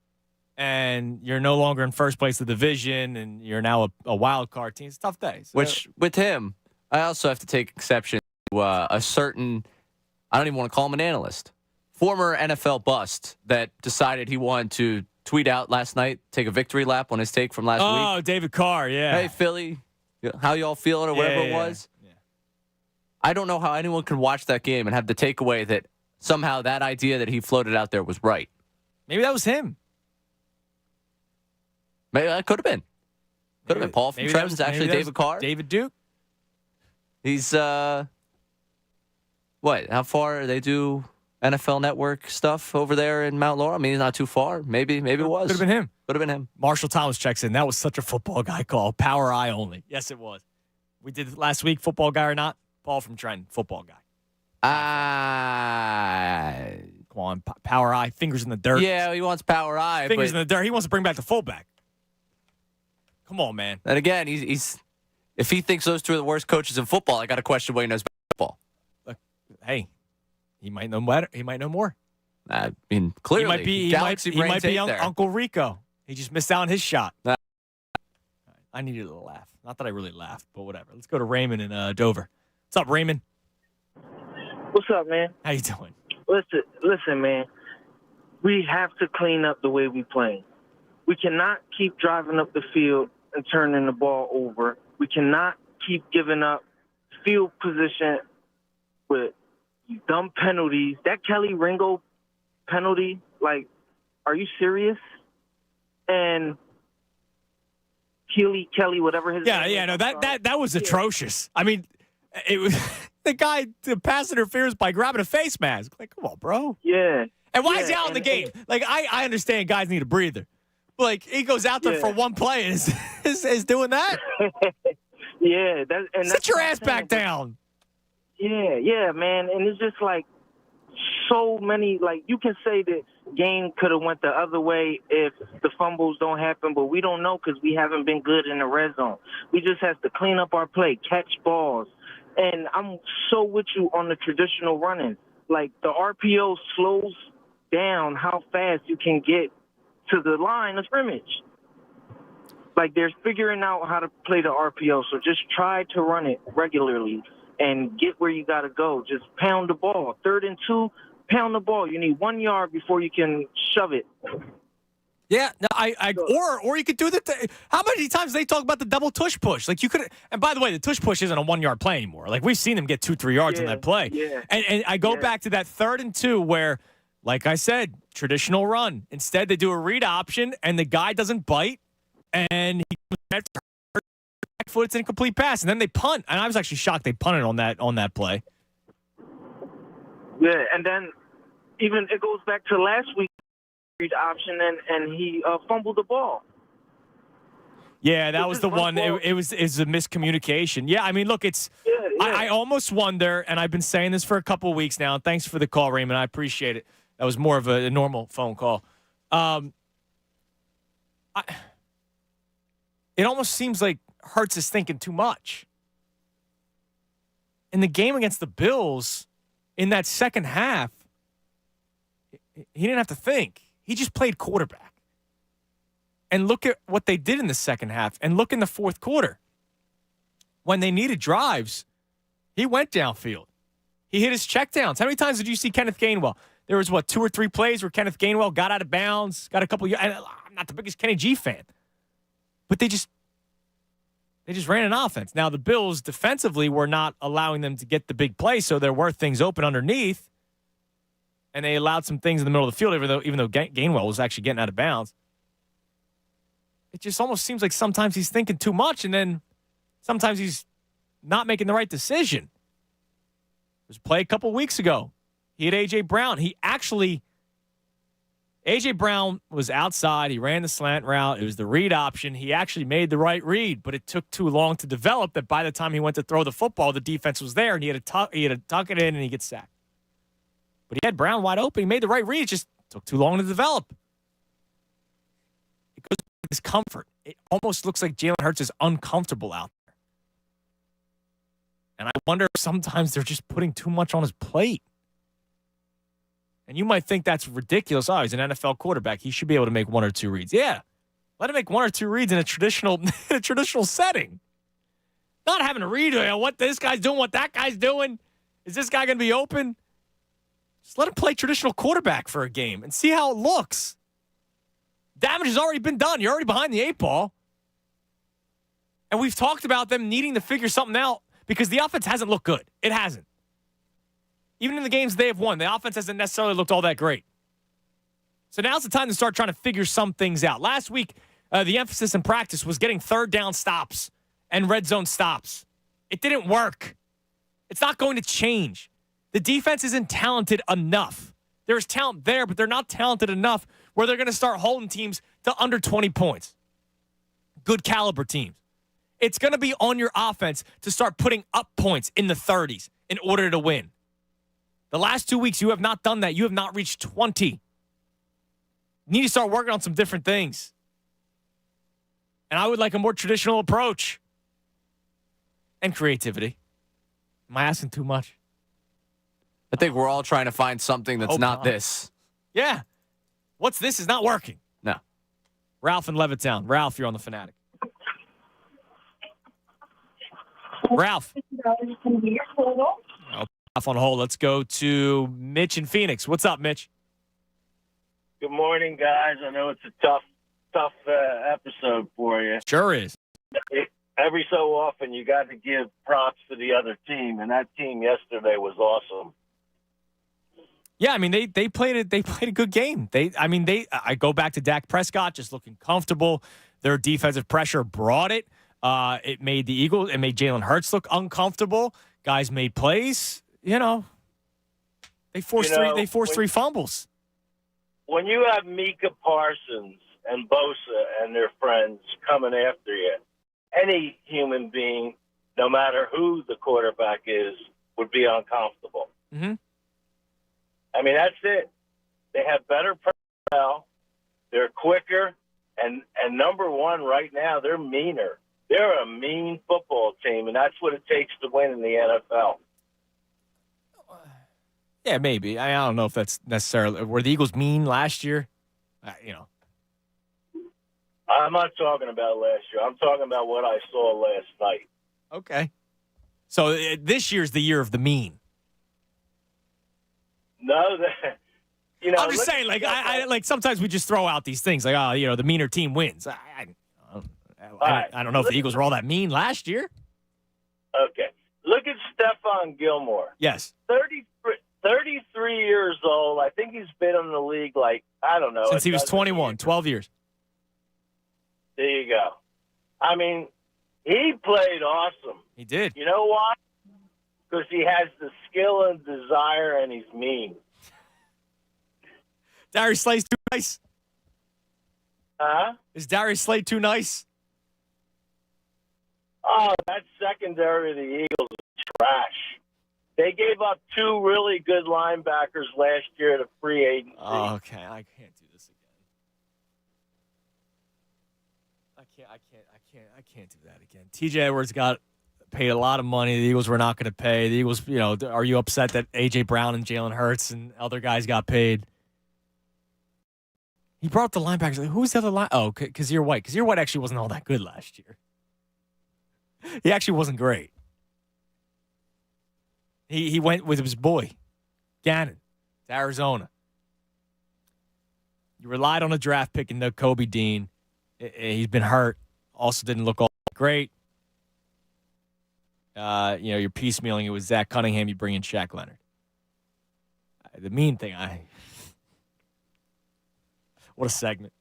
and you're no longer in first place of the division and you're now a wild card team, it's a tough day. So,
which, with him, I also have to take exception to a certain, I don't even want to call him an analyst, former NFL bust that decided he wanted to tweet out last night, take a victory lap on his take from last week.
Oh, David Carr, yeah.
Hey, Philly, how y'all feeling or whatever it was?
Yeah.
I don't know how anyone could watch that game and have the takeaway that somehow that idea that he floated out there was right.
Maybe that was him.
Maybe that could have been. Could have been. Paul from Trev is actually David Carr.
David Duke.
He's, what? How far they do NFL Network stuff over there in Mount Laurel? I mean, he's not too far. Maybe it was.
Could have been him.
Could have been him.
Marshall Thomas checks in. That was such a football guy call. Power eye only. Yes, it was. We did it last week, football guy or not. Paul from Trenton, football guy. Come on, power eye, fingers in the dirt.
Yeah, he wants power eye.
Fingers in the dirt. He wants to bring back the fullback. Come on, man.
And again, he's if he thinks those two are the worst coaches in football, I got to question what he knows about football.
Look, hey, he might know better. He might know more.
I mean, clearly,
he might be Uncle Rico. He just missed out on his shot. I needed a laugh. Not that I really laughed, but whatever. Let's go to Raymond in Dover. What's up, Raymond?
What's up, man?
How you doing?
Listen, man. We have to clean up the way we play. We cannot keep driving up the field and turning the ball over. We cannot keep giving up field position with dumb penalties. That Kelly Ringo penalty, are you serious? and Kelly, whatever his name is.
No, that was atrocious. I mean, it was the pass interference by grabbing a face mask. Like, come on, bro.
Yeah.
And why is he out in the game? Like, I understand guys need a breather. Like, he goes out there for one play and is doing that?
Yeah.
Sit your ass back down.
Yeah, man. And it's just like so many, like, you can say the game could have went the other way if the fumbles don't happen, but we don't know because we haven't been good in the red zone. We just have to clean up our play, catch balls. And I'm so with you on the traditional running. Like, the RPO slows down how fast you can get to the line of scrimmage. Like, they're figuring out how to play the RPO, so just try to run it regularly and get where you got to go. Just pound the ball. 3rd and 2, pound the ball. You need 1 yard before you can shove it.
Yeah, no, or you could do that. How many times they talk about the double tush push? Like, you could, and by the way, the tush push isn't a 1 yard play anymore. Like, we've seen them get 2-3 yards on that play.
Yeah.
And I go back to that 3rd and 2 where, like I said, traditional run. Instead, they do a read option, and the guy doesn't bite, and he back foot, it's an incomplete pass, and then they punt. And I was actually shocked they punted on that play.
Yeah, and then even it goes back to last week. Option and he fumbled the ball.
Yeah, that was the one. It was a miscommunication. Yeah, I mean, look, it's.
Yeah.
I almost wonder, and I've been saying this for a couple of weeks now. Thanks for the call, Raymond. I appreciate it. That was more of a normal phone call. It almost seems like Hurts is thinking too much. In the game against the Bills, in that second half, he didn't have to think. He just played quarterback. And look at what they did in the second half. And look in the fourth quarter. When they needed drives, he went downfield. He hit his checkdowns. How many times did you see Kenneth Gainwell? There was, 2 or 3 plays where Kenneth Gainwell got out of bounds, got a couple. And I'm not the biggest Kenny G fan. But they just ran an offense. Now, the Bills defensively were not allowing them to get the big play, so there were things open underneath. And they allowed some things in the middle of the field, even though Gainwell was actually getting out of bounds. It just almost seems like sometimes he's thinking too much, and then sometimes he's not making the right decision. There was a play a couple weeks ago. He had A.J. Brown. A.J. Brown was outside. He ran the slant route. It was the read option. He actually made the right read, but it took too long to develop that by the time he went to throw the football, the defense was there, and he had to tuck it in, and he gets sacked. But he had Brown wide open. He made the right read. It just took too long to develop. It goes to his comfort. It almost looks like Jaylen Hurts is uncomfortable out there. And I wonder if sometimes they're just putting too much on his plate. And you might think that's ridiculous. Oh, he's an NFL quarterback. He should be able to make 1 or 2 reads. Yeah. Let him make 1 or 2 reads in a traditional setting. Not having to read what this guy's doing, what that guy's doing. Is this guy going to be open? Just let him play traditional quarterback for a game and see how it looks. Damage has already been done. You're already behind the 8 ball. And we've talked about them needing to figure something out because the offense hasn't looked good. It hasn't. Even in the games they have won, the offense hasn't necessarily looked all that great. So now's the time to start trying to figure some things out. Last week, the emphasis in practice was getting 3rd down stops and red zone stops. It didn't work. It's not going to change. The defense isn't talented enough. There's talent there, but they're not talented enough where they're going to start holding teams to under 20 points. Good caliber teams. It's going to be on your offense to start putting up points in the 30s in order to win. The last 2 weeks, you have not done that. You have not reached 20. You need to start working on some different things. And I would like a more traditional approach. And creativity. Am I asking too much?
I think we're all trying to find something that's not this.
Yeah. What's this is not working.
No.
Ralph in Levittown. Ralph, you're on the Fanatic. Ralph. Off on hold. Let's go to Mitch in Phoenix. What's up, Mitch?
Good morning, guys. I know it's a tough episode for you.
Sure is.
Every so often, you got to give props to the other team, and that team yesterday was awesome.
Yeah, I mean they played it. They played a good game. I go back to Dak Prescott just looking comfortable. Their defensive pressure brought it. It made the Eagles. It made Jaylen Hurts look uncomfortable. Guys made plays. They forced three fumbles.
When you have Micah Parsons and Bosa and their friends coming after you, any human being, no matter who the quarterback is, would be uncomfortable.
Mm-hmm.
I mean, that's it. They have better personnel. They're quicker. And number one, right now, they're meaner. They're a mean football team, and that's what it takes to win in the NFL.
Yeah, maybe. I don't know if that's necessarily. Were the Eagles mean last year?
I'm not talking about last year. I'm talking about what I saw last night.
Okay. So this year's the year of the mean.
No,
I'm just saying, I sometimes we just throw out these things like, the meaner team wins. I don't know if the Eagles were all that mean last year.
Okay. Look at Stephon Gilmore.
Yes.
33 years old. I think he's been in the league
since he was 21, 12 years.
There you go. I mean, he played awesome.
He did.
You know why? Because he has the skill and desire, and he's mean.
Darius Slay's too nice.
Huh?
Is Darius Slay too nice?
Oh, that secondary of the Eagles is trash. They gave up two really good linebackers last year to free agency.
Oh, okay. I can't do this again. I can't do that again. TJ Edwards got paid a lot of money. The Eagles were not going to pay. The Eagles, are you upset that A.J. Brown and Jaylen Hurts and other guys got paid? He brought up the linebackers. Like, who's the other line? Oh, Kazir White. Kazir White actually wasn't all that good last year. He actually wasn't great. He went with his boy, Gannon, to Arizona. You relied on a draft pick in Kobe Dean. He's been hurt. Also didn't look all great. You're piecemealing it with Zach Cunningham. You bring in Shaq Leonard. The mean thing, what a segment.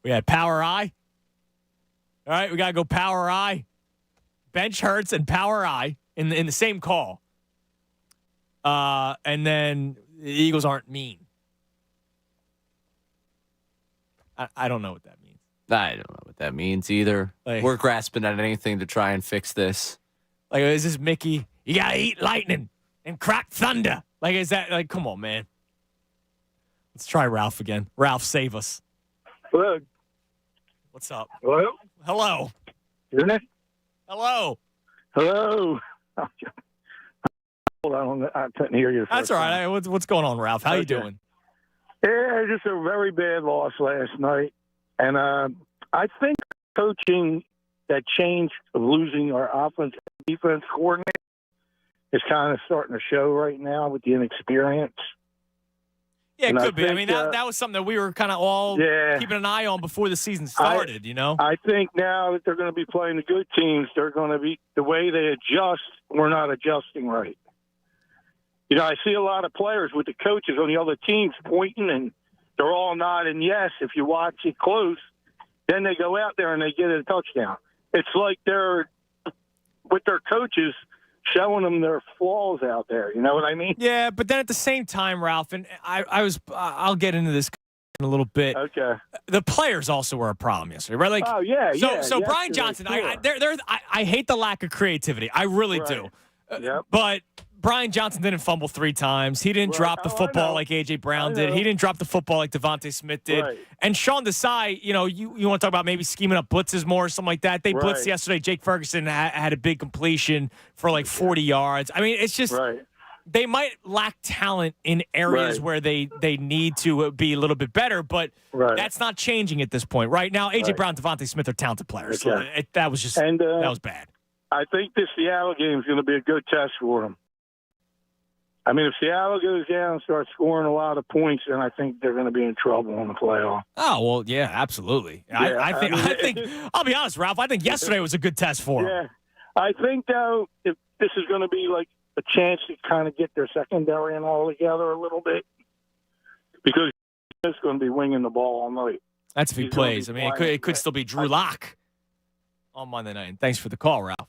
We had Power Eye. All right, we got to go Power Eye. Bench Hurts and Power Eye in the same call. And then the Eagles aren't mean. I don't know what that means.
I don't know what that means either. We're grasping at anything to try and fix this.
Is this Mickey? You got to eat lightning and crack thunder. Is that, come on, man. Let's try Ralph again. Ralph, save us.
Hello.
What's up?
Hello?
Hello.
Isn't it?
Hello.
Hello. Hold on. I couldn't hear you.
That's all right. What's going on, Ralph? How you doing?
Yeah, just a very bad loss last night. And I think coaching that change of losing our offense and defense coordinator is kind of starting to show right now with the inexperience.
Yeah, it could be. I mean, that was something that we were kind of all keeping an eye on before the season started,
I think now that they're going to be playing the good teams, they're going to be, the way they adjust, we're not adjusting right. I see a lot of players with the coaches on the other teams pointing, and they're all nodding yes if you watch it close. Then they go out there and they get a touchdown. It's like they're, with their coaches, showing them their flaws out there. You know what I mean?
Yeah, but then at the same time, Ralph, and I'll get into this in a little bit.
Okay.
The players also were a problem yesterday, right?
Oh yeah.
So Brian Johnson, sure. I hate the lack of creativity. I really do.
Yep.
But Brian Johnson didn't fumble 3 times. He didn't drop the football like A.J. Brown did. He didn't drop the football like Devontae Smith did.
Right.
And Sean Desai, you want to talk about maybe scheming up blitzes more or something like that. They blitzed yesterday. Jake Ferguson had a big completion for 40 yards. I mean, it's just they might lack talent in areas where they need to be a little bit better, but that's not changing at this point. Right now, A.J. Brown, Devontae Smith are talented players.
Okay.
So that was just that was bad.
I think this Seattle game is going to be a good test for them. I mean, if Seattle goes down and starts scoring a lot of points, then I think they're going to be in trouble in the playoff.
Oh, well, yeah, absolutely.
Yeah,
I think I'll be honest, Ralph, I think yesterday was a good test for him.
Yeah. I think, though, if this is going to be like a chance to kind of get their secondary and all together a little bit, because he's going to be winging the ball all night.
That's if he plays. I mean, it could still be Drew Lock on Monday night. And thanks for the call, Ralph.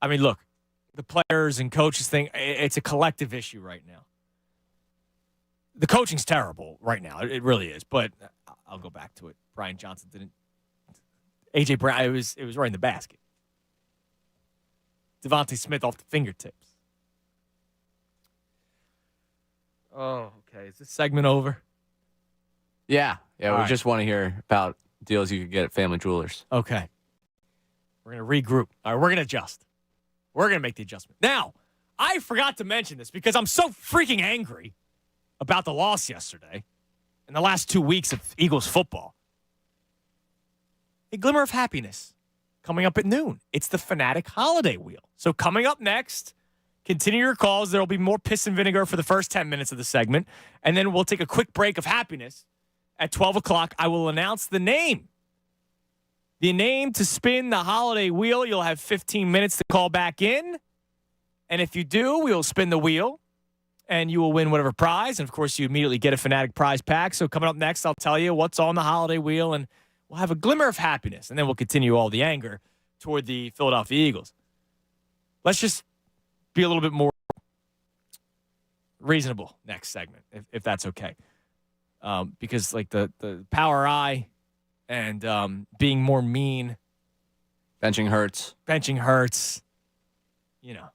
I mean, look, the players and coaches thing, it's a collective issue right now. The coaching's terrible right now. It really is. But I'll go back to it. Brian Johnson didn't. A.J. Brown, it was right in the basket. Devontae Smith off the fingertips. Oh, okay. Is this segment over?
Yeah. We
All right.
just want to hear about deals you could get at Family Jewelers.
Okay. We're going to regroup. All right, we're going to adjust. We're going to make the adjustment. Now, I forgot to mention this because I'm so freaking angry about the loss yesterday and the last 2 weeks of Eagles football. A glimmer of happiness coming up at noon. It's the Fanatic Holiday Wheel. So coming up next, continue your calls. There will be more piss and vinegar for the first 10 minutes of the segment, and then we'll take a quick break of happiness. At 12 o'clock, I will announce the name. The name to spin the holiday wheel. You'll have 15 minutes to call back in. And if you do, we will spin the wheel, and you will win whatever prize. And, of course, you immediately get a Fanatic prize pack. So coming up next, I'll tell you what's on the holiday wheel, and we'll have a glimmer of happiness. And then we'll continue all the anger toward the Philadelphia Eagles. Let's just be a little bit more reasonable next segment, if that's okay. Because, like, the power I and being more mean.
Benching Hurts.
You know.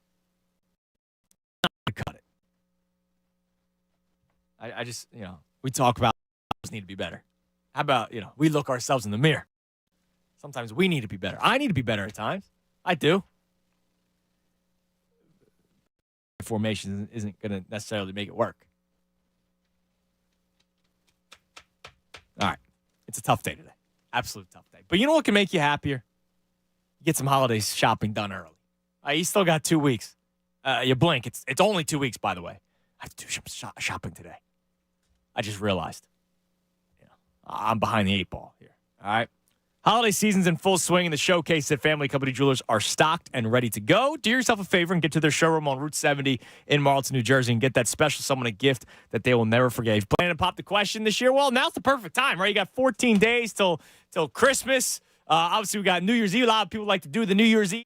Not going to cut it. I just, we talk about need to be better. How about, we look ourselves in the mirror. Sometimes we need to be better. I need to be better at times. I do. Formation isn't going to necessarily make it work. All right. It's a tough day today. Absolute tough day. But you know what can make you happier? Get some holiday shopping done early. You still got 2 weeks. You blink. It's only 2 weeks, by the way. I have to do some shopping today. I just realized. I'm behind the 8 ball here. All right. Holiday season's in full swing, and the showcase at Family Company Jewelers are stocked and ready to go. Do yourself a favor and get to their showroom on Route 70 in Marlton, New Jersey, and get that special someone a gift that they will never forget. If you plan to pop the question this year, well, now's the perfect time, right? You got 14 days till Christmas. Obviously, we got New Year's Eve. A lot of people like to do the New Year's Eve.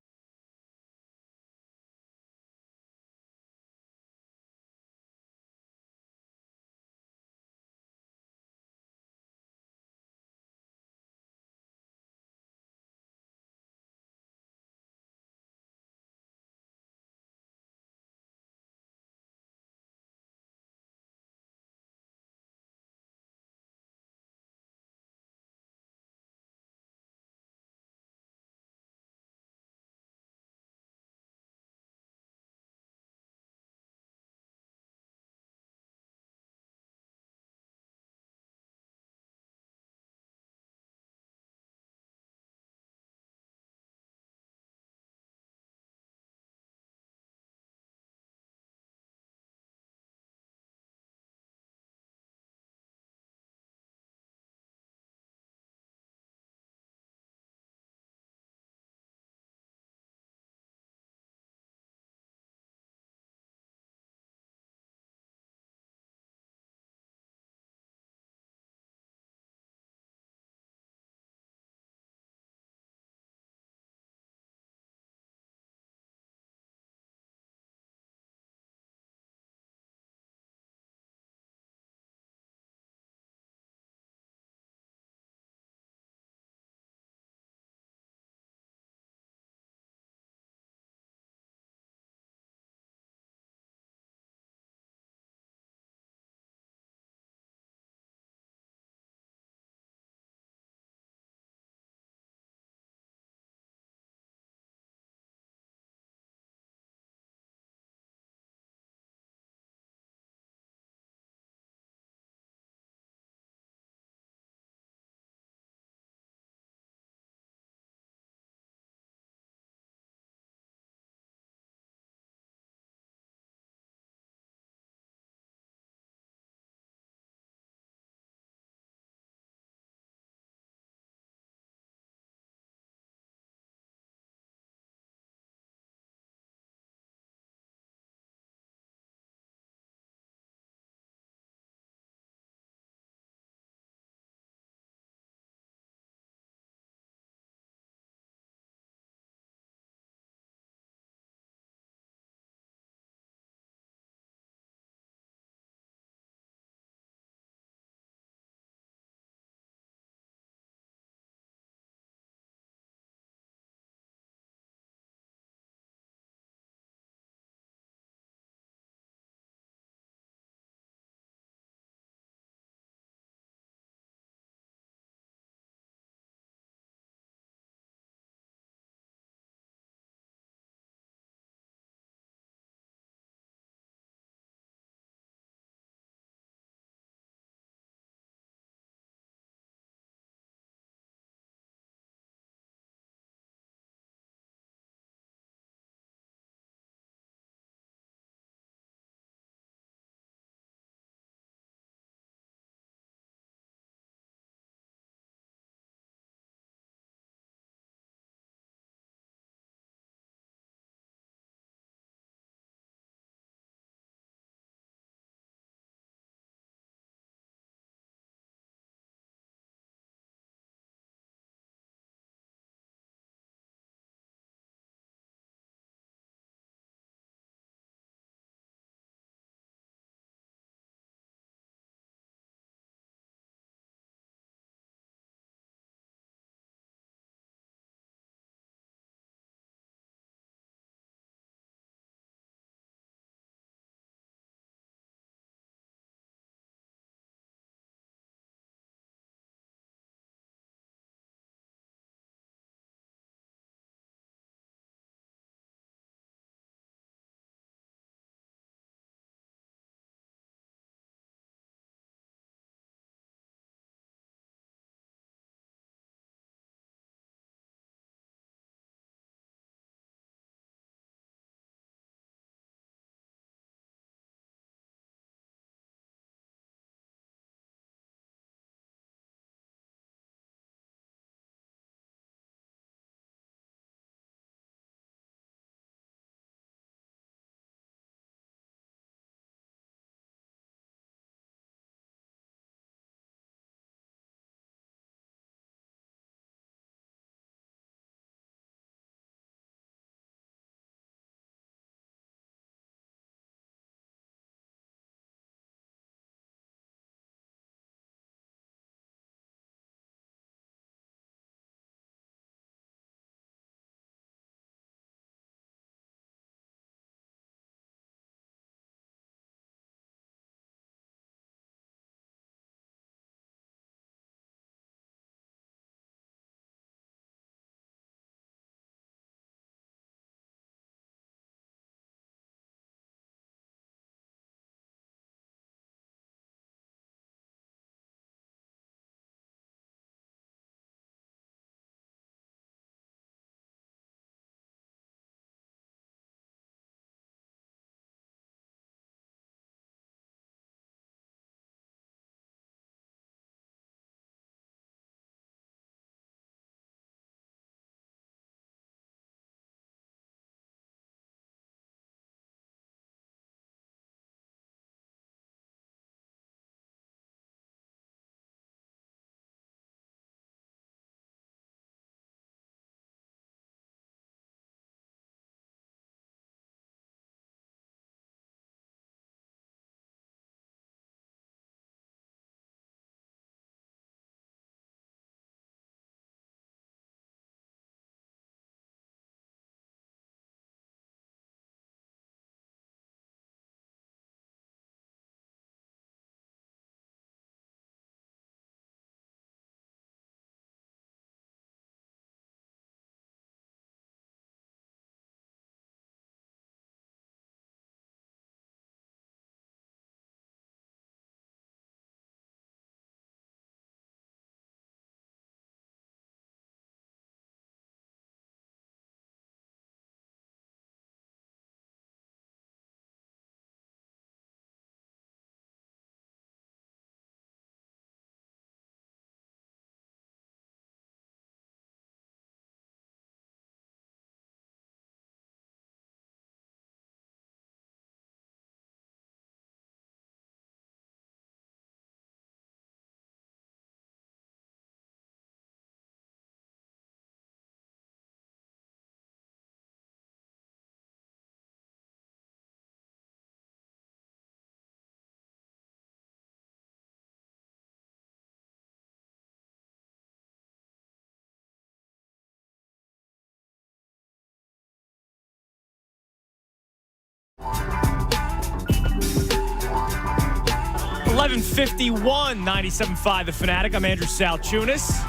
11:51, 97.5 The Fanatic. I'm Andrew Salchunas.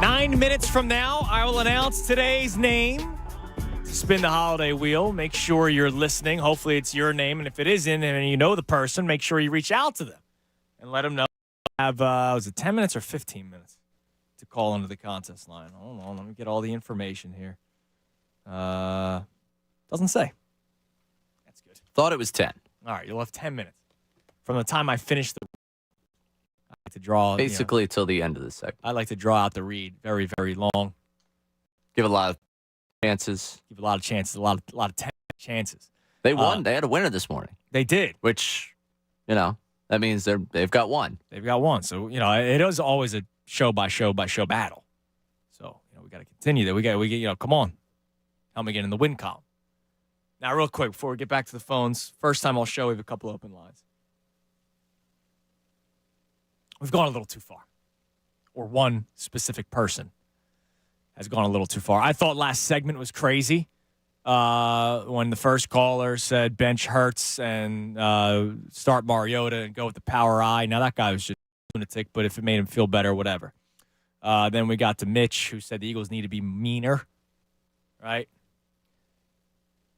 9 minutes from now, I will announce today's name. Spin the holiday wheel. Make sure you're listening. Hopefully it's your name. And if it isn't and you know the person, make sure you reach out to them and let them know. Have, was it 10 minutes or 15 minutes to call into the contest line? Hold on. Let me get all the information here. Doesn't say. That's good.
Thought it was 10.
All right. You'll have 10 minutes from the time I finish the. I like to draw.
Basically till the end of the segment.
I like to draw out the read very, very long.
Give a lot of chances.
Give a lot of chances. A lot of chances.
They won. They had a winner this morning.
They did.
Which, that means they've got one.
They've got one. So, it is always a show by show battle. So, we got to continue that. We get, come on. Help me get in the win column. Now, real quick, before we get back to the phones, first time I'll show we have a couple open lines. We've gone a little too far. Or one specific person has gone a little too far. I thought last segment was crazy when the first caller said bench Hurts and start Mariota and go with the power I. Now, that guy was just a lunatic, but if it made him feel better, whatever. Then we got to Mitch, who said the Eagles need to be meaner, right?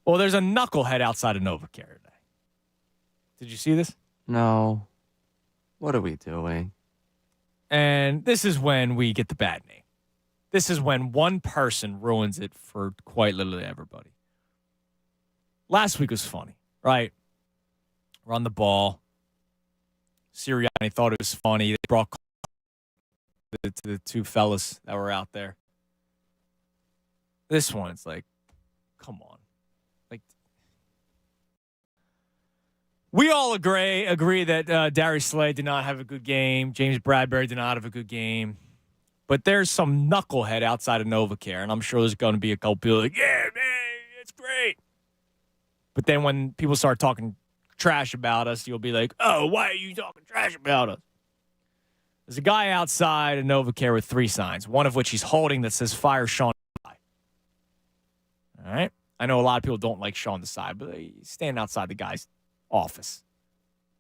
Well, there's a knucklehead outside of NovaCare today. Did you see this?
No. What are we doing?
And this is when we get the bad name. This is when one person ruins it for quite literally everybody. Last week was funny, right? Run the ball. Serianni thought it was funny. They brought to the two fellas that were out there. This one, it's like, come on. We all agree that Darius Slay did not have a good game. James Bradbury did not have a good game. But there's some knucklehead outside of NovaCare, and I'm sure there's going to be a couple people like, yeah, man, it's great. But then when people start talking trash about us, you'll be like, oh, why are you talking trash about us? There's a guy outside of NovaCare with 3 signs, one of which he's holding that says fire Sean Desai. All right? I know a lot of people don't like Sean Desai, but he's standing outside the guy's office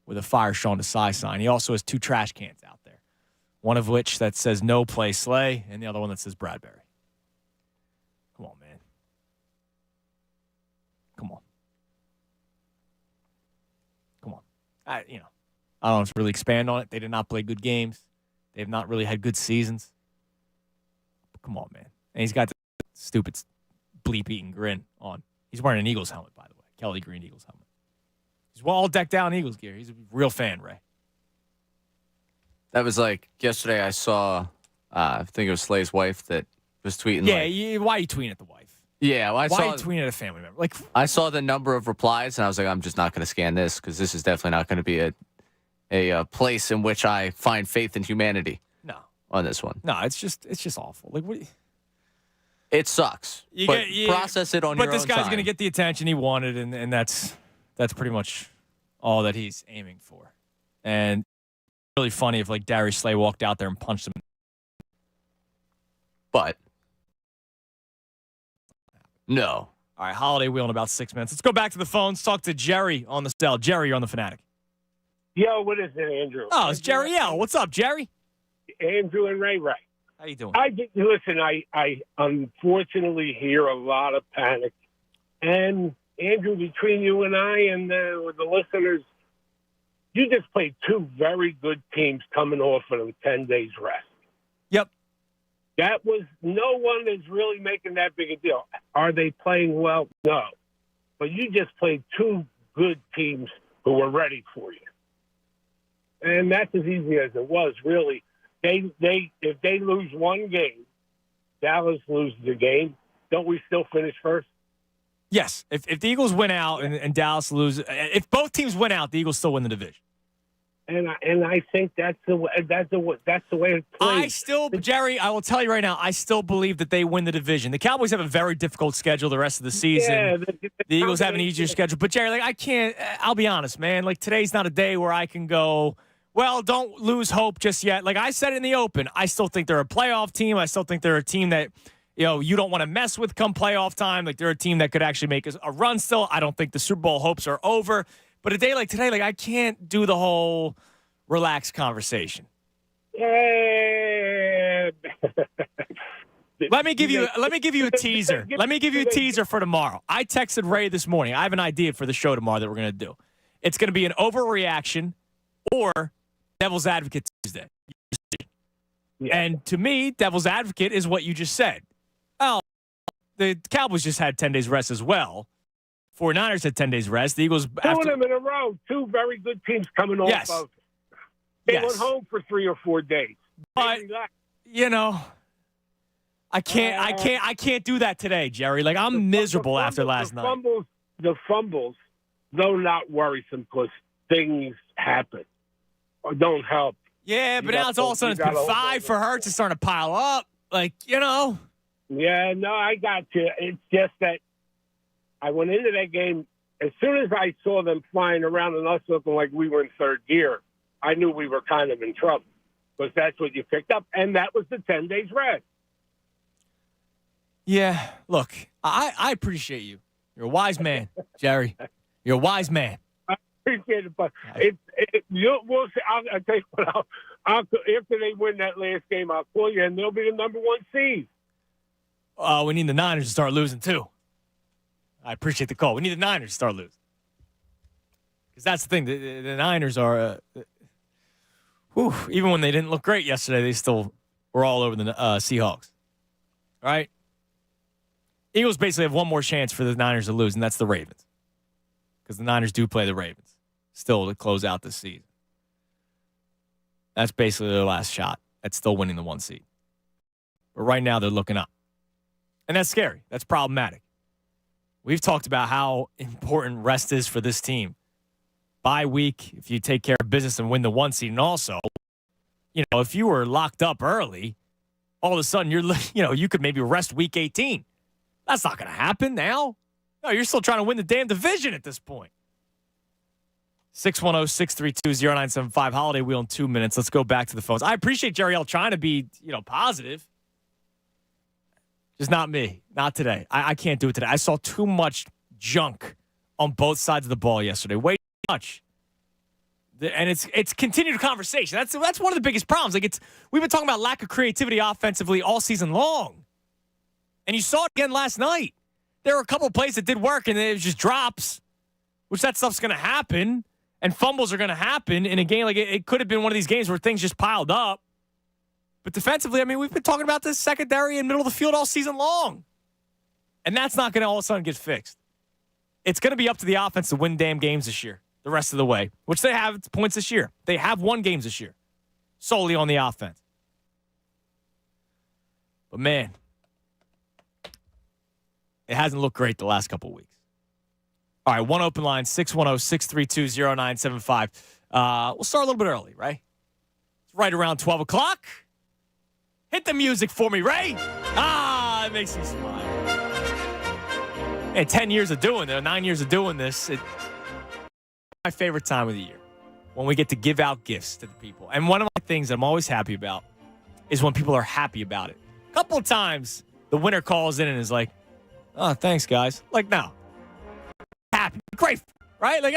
with a fire Sean Desai sign. He also has 2 trash cans out there, one of which that says no play Slay and the other one that says Bradbury. Come on, man. Come on. I don't know if to really expand on it. They did not play good games. They have not really had good seasons. But come on, man. And he's got the stupid bleep-eating grin on. He's wearing an Eagles helmet, by the way. Kelly Green Eagles helmet. He's all decked out in Eagles gear. He's a real fan, Ray.
That was like yesterday I saw, I think it was Slay's wife that was tweeting.
Yeah, why are you tweeting at the wife?
Yeah, well,
why are you tweeting at a family member?
I saw the number of replies, and I was like, I'm just not going to scan this because this is definitely not going to be a place in which I find faith in humanity.
No.
On this one.
No, it's just awful. Like what?
It sucks. Process it on your own.
But this guy's going to get the attention he wanted, and that's pretty much all that he's aiming for. And it's really funny if Darius Slay walked out there and punched him.
But no.
All right, holiday wheel in about 6 minutes. Let's go back to the phones. Talk to Jerry on the cell. Jerry, you're on the Fanatic.
Yo, what is it, Andrew?
Oh, it's Jerry L. What's up, Jerry?
Andrew and Ray.
How you doing?
Listen, I unfortunately hear a lot of panic. And, Andrew, between you and I and the listeners, you just played 2 very good teams coming off of them 10 days rest.
Yep.
That was – no one is really making that big a deal. Are they playing well? No. But you just played 2 good teams who were ready for you. And that's as easy as it was, really. If they lose one game, Dallas loses the game, don't we still finish first?
Yes. If the Eagles win out and Dallas loses – if both teams win out, the Eagles still win the division.
And I think that's the way it plays.
Jerry, I will tell you right now, I still believe that they win the division. The Cowboys have a very difficult schedule the rest of the season.
Yeah,
the Eagles have an easier schedule. But Jerry, I can't. I'll be honest, man. Today's not a day where I can go, well, don't lose hope just yet. I said it in the open, I still think they're a playoff team. I still think they're a team that you don't want to mess with come playoff time. They're a team that could actually make a run still. I don't think the Super Bowl hopes are over. But a day like today, like I can't do the whole relaxed conversation.
Yeah.
Let me give you a teaser. Let me give you a teaser for tomorrow. I texted Ray this morning. I have an idea for the show tomorrow that we're going to do. It's going to be an overreaction or Devil's Advocate Tuesday. Yeah. And to me, Devil's Advocate is what you just said. Well, the Cowboys just had 10 days rest as well. 49ers had 10 days rest. The Eagles...
Two of them in a row. Two very good teams coming off
yes.
of. They went home for 3 or 4 days.
But, you know... I can't do that today, Jerry. Like, I'm miserable after last night.
The fumbles, though not worrisome because things happen or don't help.
Yeah, but now it's all of a sudden it's been 5 for Hurts. It's starting to pile up. Like, you know.
Yeah, no, I got you. It's just that I went into that game. As soon as I saw them flying around and us looking like we were in third gear, I knew we were kind of in trouble because that's what you picked up. And that was the 10 days rest.
Yeah, look, I appreciate you. You're a wise man, Jerry. You're a wise man.
I appreciate it, but we'll see. I'll tell you what, after they win that last game, I'll call you, and they'll be the number 1 seed.
We need the Niners to start losing, too. I appreciate the call. We need the Niners to start losing. Because that's the thing. The Niners are, even when they didn't look great yesterday, they still were all over the Seahawks. All right? Eagles basically have one more chance for the Niners to lose, and that's the Ravens. Because the Niners do play the Ravens still to close out this season. That's basically their last shot at still winning the 1 seed. But right now, they're looking up. And that's scary. That's problematic. We've talked about how important rest is for this team. Bye week, if you take care of business and win the 1 seed. And also, if you were locked up early, all of a sudden, you could maybe rest week 18. That's not going to happen now. No, you're still trying to win the damn division at this point. 610-632-0975. Holiday Wheel in 2 minutes. Let's go back to the phones. I appreciate Jerry L trying to be, positive. Just not me. Not today. I can't do it today. I saw too much junk on both sides of the ball yesterday. Way too much. And it's continued conversation. That's one of the biggest problems. Like we've been talking about lack of creativity offensively all season long. And you saw it again last night. There were a couple of plays that did work, and it was just drops, which that stuff's going to happen, and fumbles are going to happen in a game. Like it could have been one of these games where things just piled up. But defensively, we've been talking about this secondary and middle of the field all season long. And that's not going to all of a sudden get fixed. It's going to be up to the offense to win damn games this year, the rest of the way, which they have points this year. They have won games this year, solely on the offense. But, man, it hasn't looked great the last couple of weeks. All right, one open line, 610-632-0975. We'll start a little bit early, right? It's right around 12 o'clock. Hit the music for me, Ray. It makes me smile. And 10 years of doing this, 9 years of doing this, it's my favorite time of the year when we get to give out gifts to the people. And one of my things that I'm always happy about is when people are happy about it. A couple of times, the winner calls in and is like, "Oh, thanks, guys." Like, no. Happy. Great. Right? Like,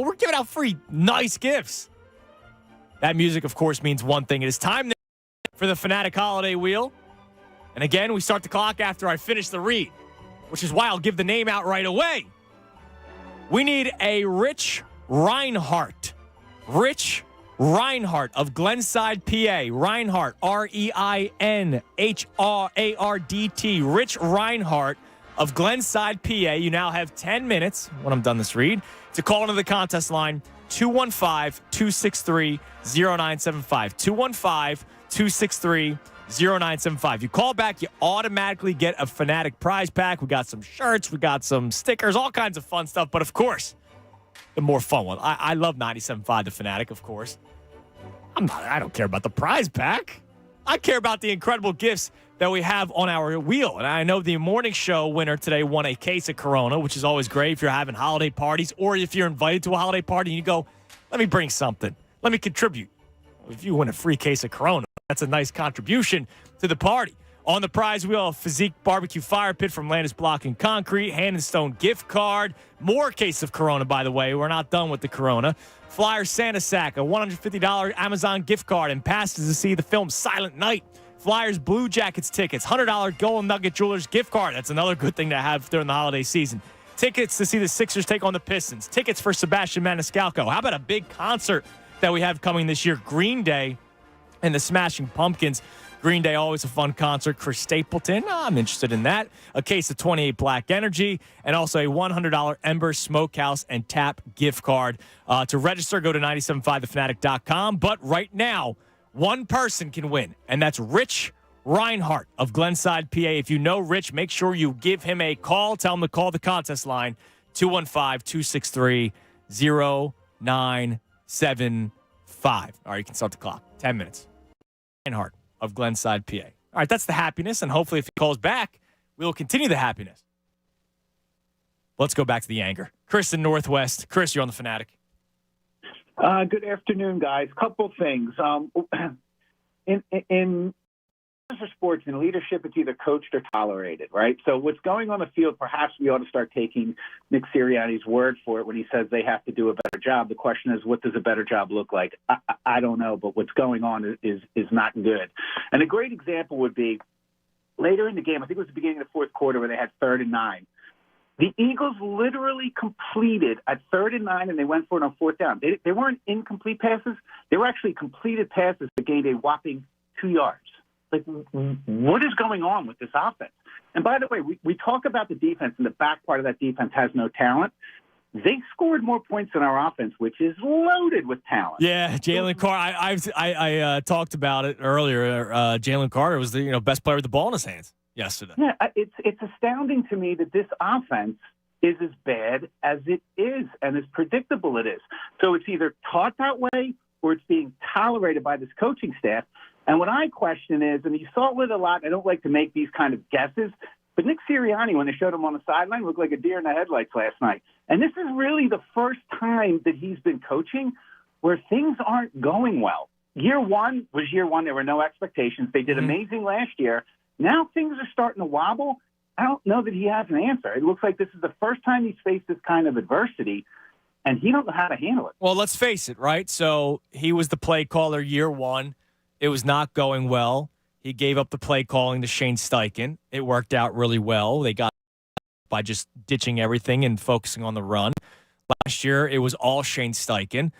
we're giving out free, nice gifts. That music, of course, means one thing. It is time now for the Fanatic Holiday Wheel. And again, we start the clock after I finish the read, which is why I'll give the name out right away. We need a Rich Reinhardt. Rich Reinhardt of Glenside, PA. Reinhardt, Reinhardt. Rich Reinhardt of Glenside, PA. You now have 10 minutes, when I'm done this read, to call into the contest line, 215-263-0975. 215-263-0975. You call back, you automatically get a Fanatic prize pack. We got some shirts, we got some stickers, all kinds of fun stuff. But of course, the more fun one. I love 97.5 The Fanatic, of course. I don't care about the prize pack. I care about the incredible gifts that we have on our wheel. And I know the morning show winner today won a case of Corona, which is always great if you're having holiday parties or if you're invited to a holiday party and you go, let me bring something. Let me contribute. If you win a free case of Corona, that's a nice contribution to the party. On the prize wheel, a Physique Barbecue Fire Pit from Landis Block and Concrete, Hand and Stone gift card, more case of Corona, by the way. We're not done with the Corona. Flyer Santa Sack, a $150 Amazon gift card, and passes to see the film Silent Night. Flyers Blue Jackets tickets, $100 Golden Nugget Jewelers gift card. That's another good thing to have during the holiday season. Tickets to see the Sixers take on the Pistons. Tickets for Sebastian Maniscalco. How about a big concert that we have coming this year? Green Day and the Smashing Pumpkins. Green Day, always a fun concert. Chris Stapleton, I'm interested in that. A case of 28 Black Energy, and also a $100 Ember Smokehouse and Tap gift card. To register, go to 975thefanatic.com. But right now, one person can win, and that's Rich Reinhardt of Glenside, PA. If you know Rich, make sure you give him a call. Tell him to call the contest line, 215-263-0975. All right, you can start the clock. 10 minutes. Reinhardt of Glenside, PA. All right, that's the happiness, and hopefully if he calls back, we will continue the happiness. Let's go back to the anger. Chris in Northwest. Chris, you're on the Fanatic.
Good afternoon, guys. Couple things. In for sports and leadership, it's either coached or tolerated, right? So what's going on the field, perhaps we ought to start taking Nick Sirianni's word for it when he says they have to do a better job. The question is, what does a better job look like? I don't know, but what's going on is not good. And a great example would be later in the game, I think it was the beginning of the fourth quarter where they had 3rd and 9. The Eagles literally completed at 3rd and 9, and they went for it on 4th down. They weren't incomplete passes. They were actually completed passes that gained a whopping 2 yards. Like, what is going on with this offense? And by the way, we talk about the defense, and the back part of that defense has no talent. They scored more points than our offense, which is loaded with talent.
Yeah, Jalen Carter. I talked about it earlier. Jalen Carter was the best player with the ball in his hands yesterday.
Yeah, it's astounding to me that this offense is as bad as it is and as predictable it is. So it's either taught that way or it's being tolerated by this coaching staff. And what I question is, and you saw it with a lot, I don't like to make these kind of guesses, but Nick Serianni, when they showed him on the sideline, looked like a deer in the headlights last night. And this is really the first time that he's been coaching where things aren't going well. Year one was year one. There were no expectations. They did amazing last year. Now things are starting to wobble. I don't know that he has an answer. It looks like this is the first time he's faced this kind of adversity, and he don't know how to handle it.
Well, let's face it, right? So he was the play caller year one. It was not going well. He gave up the play calling to Shane Steichen. It worked out really well. They got by just ditching everything and focusing on the run. Last year, it was all Shane Steichen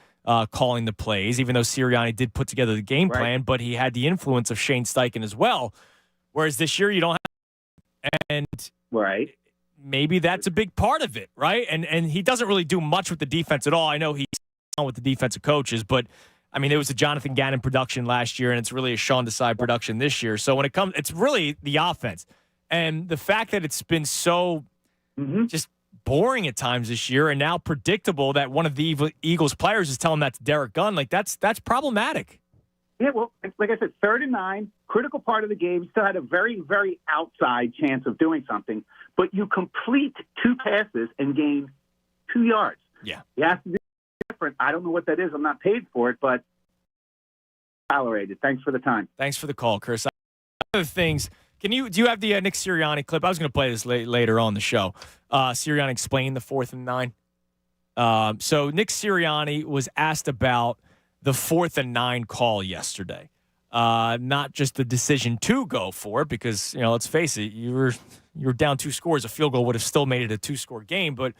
calling the plays, even though Sirianni did put together the game plan, but he had the influence of Shane Steichen as well. Whereas this year, you don't have. And maybe that's a big part of it, right? And he doesn't really do much with the defense at all. I know he's on with the defensive coaches, but I mean, it was a Jonathan Gannon production last year, and it's really a Sean Desai production this year. So when it comes, it's really the offense. And the fact that it's been so just boring at times this year and now predictable that one of the Eagles players is telling that to Derek Gunn, like that's problematic.
Yeah, well, like I said, 3rd and 9, critical part of the game. Still had a very, very outside chance of doing something, but you complete 2 passes and gain 2 yards.
Yeah.
You have to do different. I don't know what that is. I'm not paid for it, but tolerated. Thanks for the time.
Thanks for the call, Chris. Other things. Do you have the Nick Sirianni clip? I was going to play this later on the show. Sirianni explained the 4th and 9. So Nick Sirianni was asked about the 4th and 9 call yesterday. Not just the decision to go for it, because let's face it, you were down 2 scores. A field goal would have still made it a 2-score game. But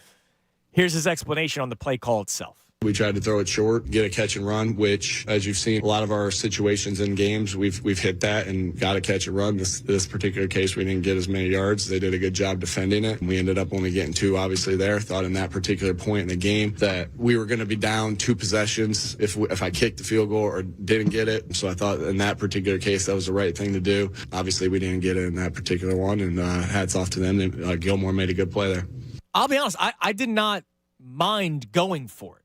here's his explanation on the play call itself.
We tried to throw it short, get a catch and run, which, as you've seen, a lot of our situations in games, we've hit that and got a catch and run. This particular case, we didn't get as many yards. They did a good job defending it. We ended up only getting 2, obviously, there. Thought in that particular point in the game that we were going to be down 2 possessions if I kicked the field goal or didn't get it. So I thought in that particular case, that was the right thing to do. Obviously, we didn't get it in that particular one, and hats off to them. Gilmore made a good play there.
I'll be honest, I did not mind going for it.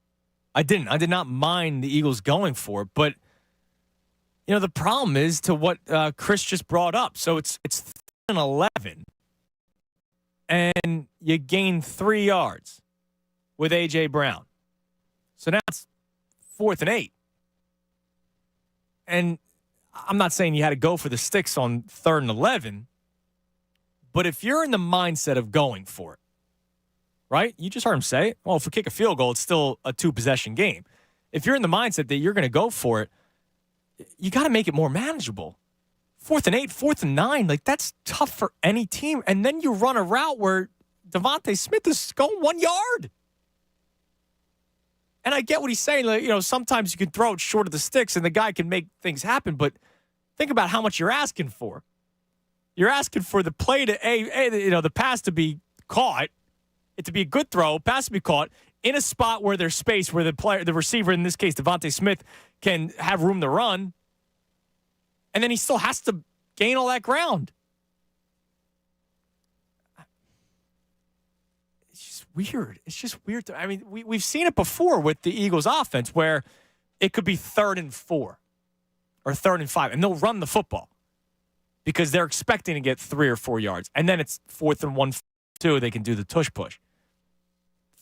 I did not mind the Eagles going for it, but the problem is to what Chris just brought up. So it's 3rd and 11, and you gain 3 yards with A.J. Brown. So now it's 4th and 8. And I'm not saying you had to go for the sticks on 3rd and 11, but if you're in the mindset of going for it, right? You just heard him say, well, if we kick a field goal, it's still a 2-possession game. If you're in the mindset that you're going to go for it, you got to make it more manageable. 4th and 8, 4th and 9, like that's tough for any team. And then you run a route where Devontae Smith is going 1 yard. And I get what he's saying. Like, sometimes you can throw it short of the sticks and the guy can make things happen. But think about how much you're asking for. You're asking for the play to the pass to be caught, it to be a good throw, pass to be caught in a spot where there's space, where the receiver, in this case Devontae Smith, can have room to run, and then he still has to gain all that ground. It's just weird. It's just weird. I mean, we've seen it before with the Eagles' offense where it could be 3rd and 4 or 3rd and 5, and they'll run the football because they're expecting to get 3 or 4 yards, and then it's 4th and 1, 2. They can do the tush push.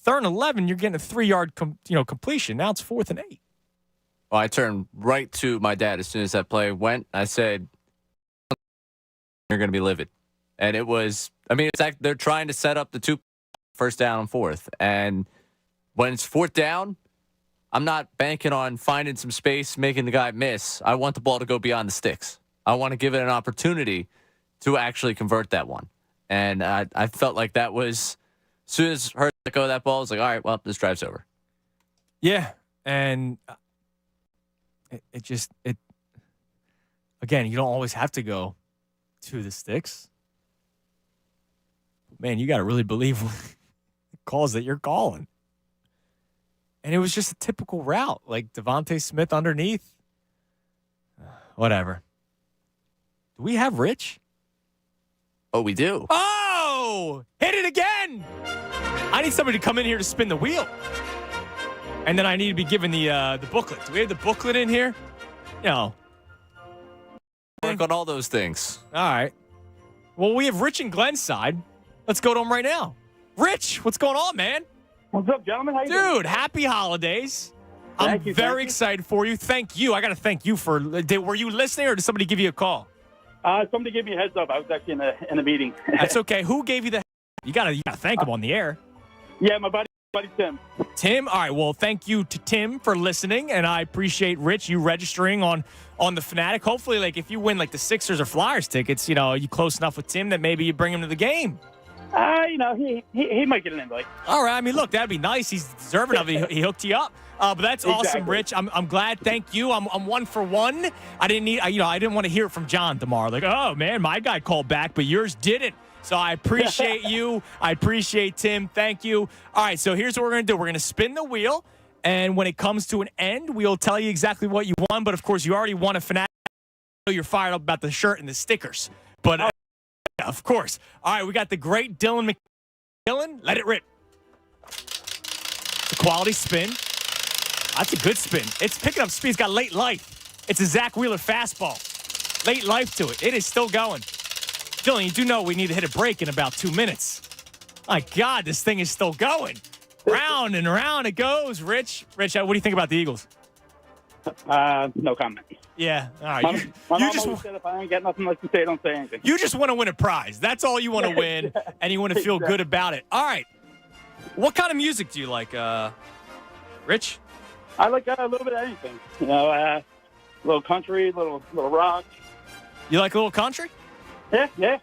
3rd and 11, you're getting a 3-yard completion. Now it's 4th and 8.
Well, I turned right to my dad as soon as that play went. I said, "You're going to be livid," and it was. I mean, they're trying to set up the 2 first down and 4th, and when it's 4th down, I'm not banking on finding some space, making the guy miss. I want the ball to go beyond the sticks. I want to give it an opportunity to actually convert that one, and I felt like that was as soon as Hurts let go of that ball, I was like, all right, well, this drive's over.
Yeah, and it just again, you don't always have to go to the sticks. Man, you got to really believe the calls that you're calling. And it was just a typical route, like Devontae Smith underneath. Whatever. Do we have Rich?
Oh, we do.
Oh, hit it again. I need somebody to come in here to spin the wheel. And then I need to be given the booklet. Do we have the booklet in here? No.
Work on all those things.
All right. Well, we have Rich and Glenn's side. Let's go to him right now. Rich, what's going on, man?
What's up, gentlemen? How you doing?
Dude, happy holidays.
Thank you,
very excited for you. Thank you. I got to thank you for. Were you listening, or did somebody give you a call?
Somebody gave me a heads up. I was actually in a meeting.
That's okay. Who gave you the? You gotta thank him on the air.
Yeah, my buddy Tim.
Tim. All right. Well, thank you to Tim for listening, and I appreciate Rich you registering on the Fanatic. Hopefully, like if you win like the Sixers or Flyers tickets, you close enough with Tim that maybe you bring him to the game.
He might get an invite.
All right. I mean, look, that'd be nice. He's deserving of it. He hooked you up. But that's awesome, Rich. I'm glad. Thank you. I'm 1 for 1. I didn't want to hear it from John tomorrow. Like, oh man, my guy called back, but yours didn't. So I appreciate you. I appreciate Tim. Thank you. All right. So here's what we're gonna do. We're gonna spin the wheel, and when it comes to an end, we'll tell you exactly what you won. But of course, you already won a Fanatic. You're fired up about the shirt and the stickers. But of course. All right. We got the great Dylan Dylan, let it rip. The quality spin. That's a good spin. It's picking up speed. It's got late life. It's a Zach Wheeler fastball. Late life to it. It is still going. Dylan, you do know we need to hit a break in about 2 minutes. My God, this thing is still going. Round and round it goes. Rich, what do you think about the Eagles?
No comment.
Yeah. All right.
My mom always said if I ain't got nothing like to say, don't say anything.
You just want to win a prize. That's all you want to win, and you want to feel good about it. All right. What kind of music do you like, Rich?
I like a little bit of anything. A little country, little rock.
You like a little country?
Yeah.
Well,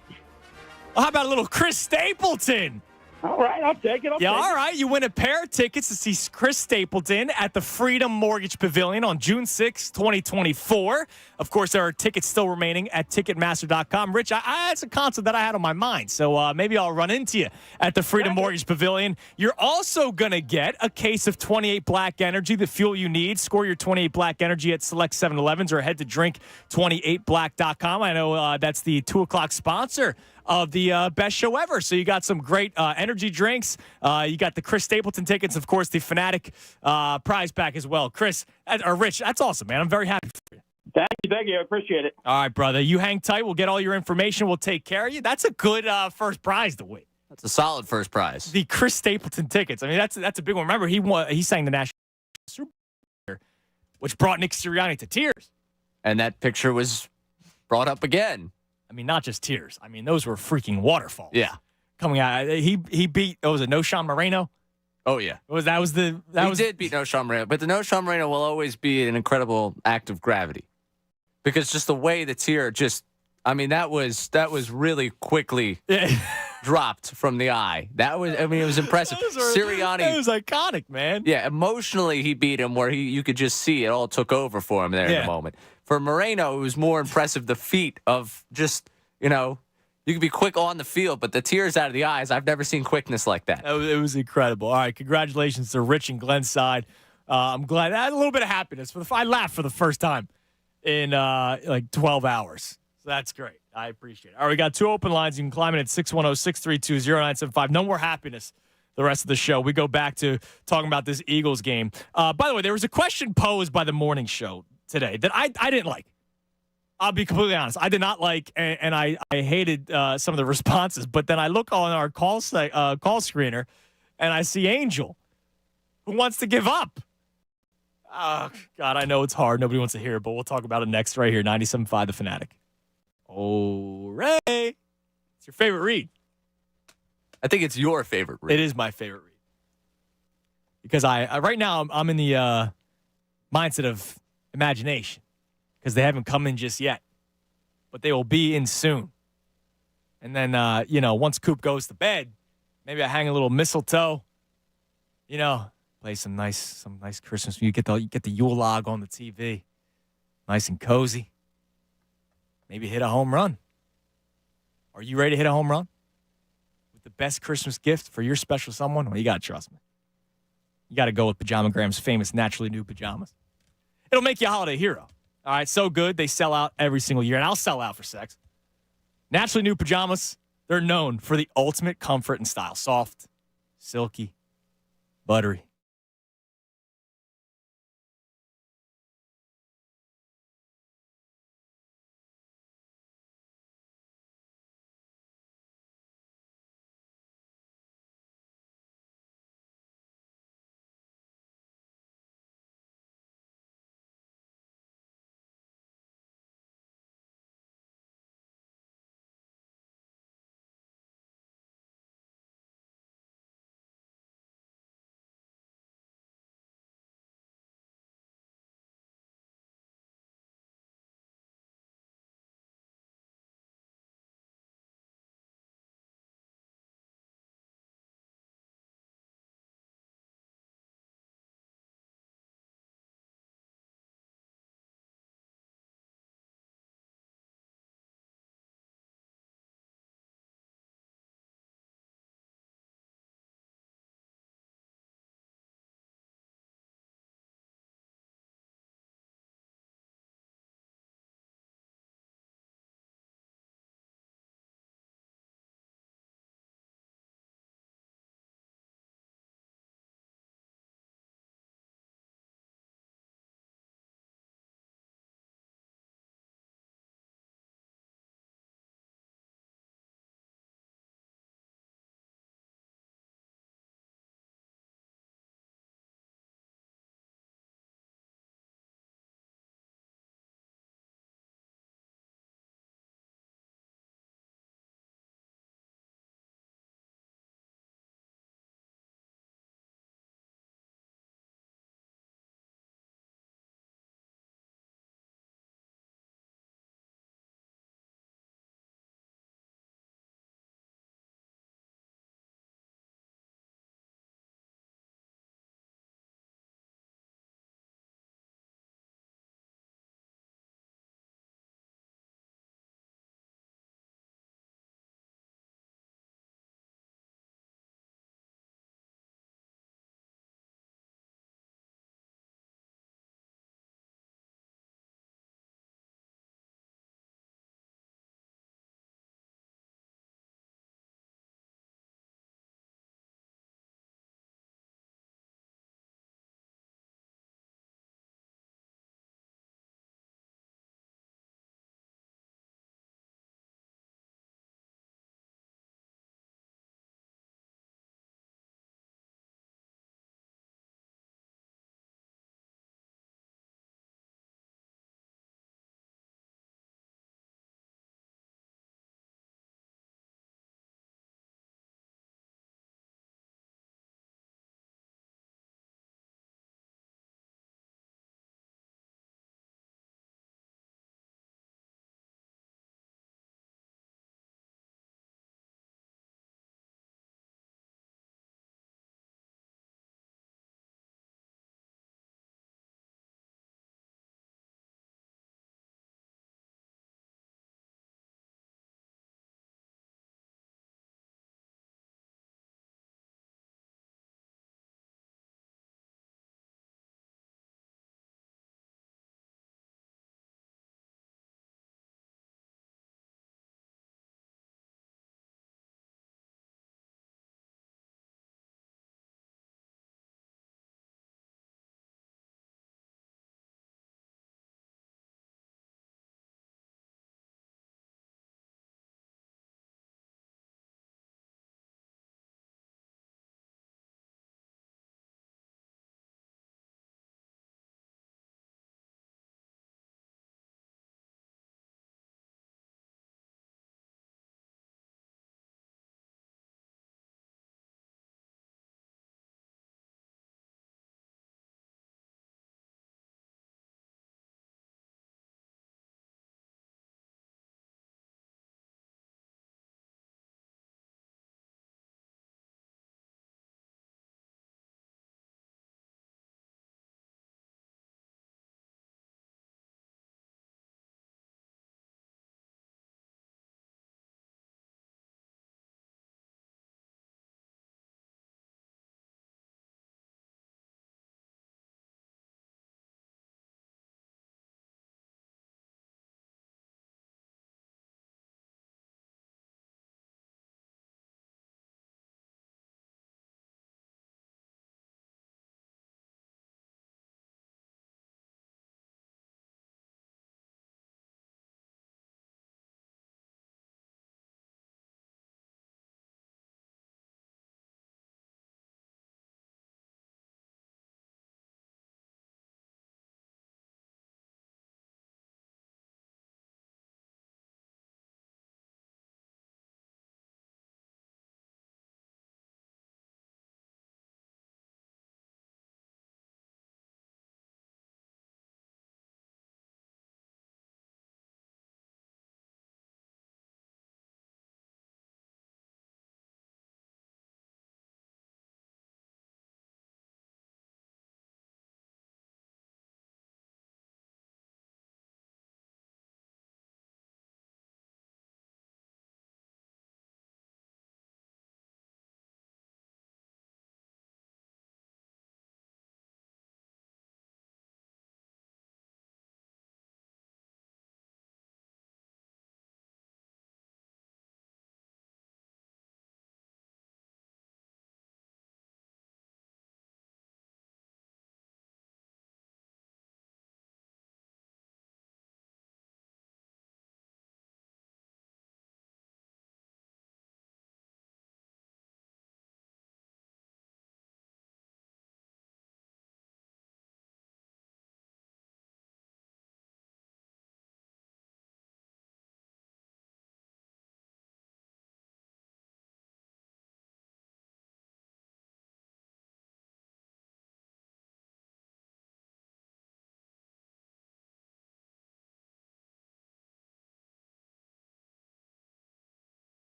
how about a little Chris Stapleton?
All right, I'll take it.
All right. You win a pair of tickets to see Chris Stapleton at the Freedom Mortgage Pavilion on June 6, 2024. Of course, there are tickets still remaining at Ticketmaster.com. Rich, that's a concert that I had on my mind, so maybe I'll run into you at the Freedom Mortgage Pavilion. You're also going to get a case of 28 Black Energy, the fuel you need. Score your 28 Black Energy at select 7-Elevens or head to drink28black.com. I know that's the 2 o'clock sponsor of the best show ever. So you got some great energy drinks. You got the Chris Stapleton tickets, of course, the Fanatic prize pack as well. Chris, or Rich, that's awesome, man. I'm very happy for you.
Thank you. I appreciate it.
All right, brother. You hang tight. We'll get all your information. We'll take care of you. That's a good first prize to win.
That's a solid first prize.
The Chris Stapleton tickets. I mean, that's a big one. Remember, he sang the National Super Bowl, which brought Nick Serianni to tears.
And that picture was brought up again.
I mean, not just tears. I mean, those were freaking waterfalls.
Yeah.
Coming out. He beat, was it No-Sean Moreno?
Oh, yeah.
He
did beat No-Sean Moreno, but the No-Sean Moreno will always be an incredible act of gravity. Because just the way the tear that was really quickly dropped from the eye. It was impressive. Serianni.
That was iconic, man.
Yeah, emotionally he beat him where you could just see it all took over for him there in the moment. For Moreno, it was more impressive the feat of just, you could be quick on the field, but the tears out of the eyes, I've never seen quickness like that.
It was incredible. All right, congratulations to Rich and Glenn's side. I'm glad. I had a little bit of happiness. I laughed for the first time in 12 hours. So that's great. I appreciate it. All right, we got 2 open lines. You can climb in at 610-632-0975. No more happiness the rest of the show. We go back to talking about this Eagles game. By the way, there was a question posed by the morning show today that I didn't like. I'll be completely honest. I did not like, and I hated some of the responses. But then I look on our call screener, and I see Angel, who wants to give up. Oh, God, I know it's hard. Nobody wants to hear it, but we'll talk about it next right here, 97.5 The Fanatic. Oh, Ray. It's your favorite read.
I think it's your favorite read.
It is my favorite read. Because I right now, I'm in the mindset of imagination. Because they haven't come in just yet. But they will be in soon. And then, once Coop goes to bed, maybe I hang a little mistletoe. Play some nice Christmas music. You get the Yule log on the TV. Nice and cozy. Maybe hit a home run. Are you ready to hit a home run? With the best Christmas gift for your special someone? Well, you got to trust me. You got to go with Pajama Gram's famous Naturally New pajamas. It'll make you a holiday hero. All right, so good. They sell out every single year, and I'll sell out for sex. Naturally New pajamas, they're known for the ultimate comfort and style. Soft, silky, buttery.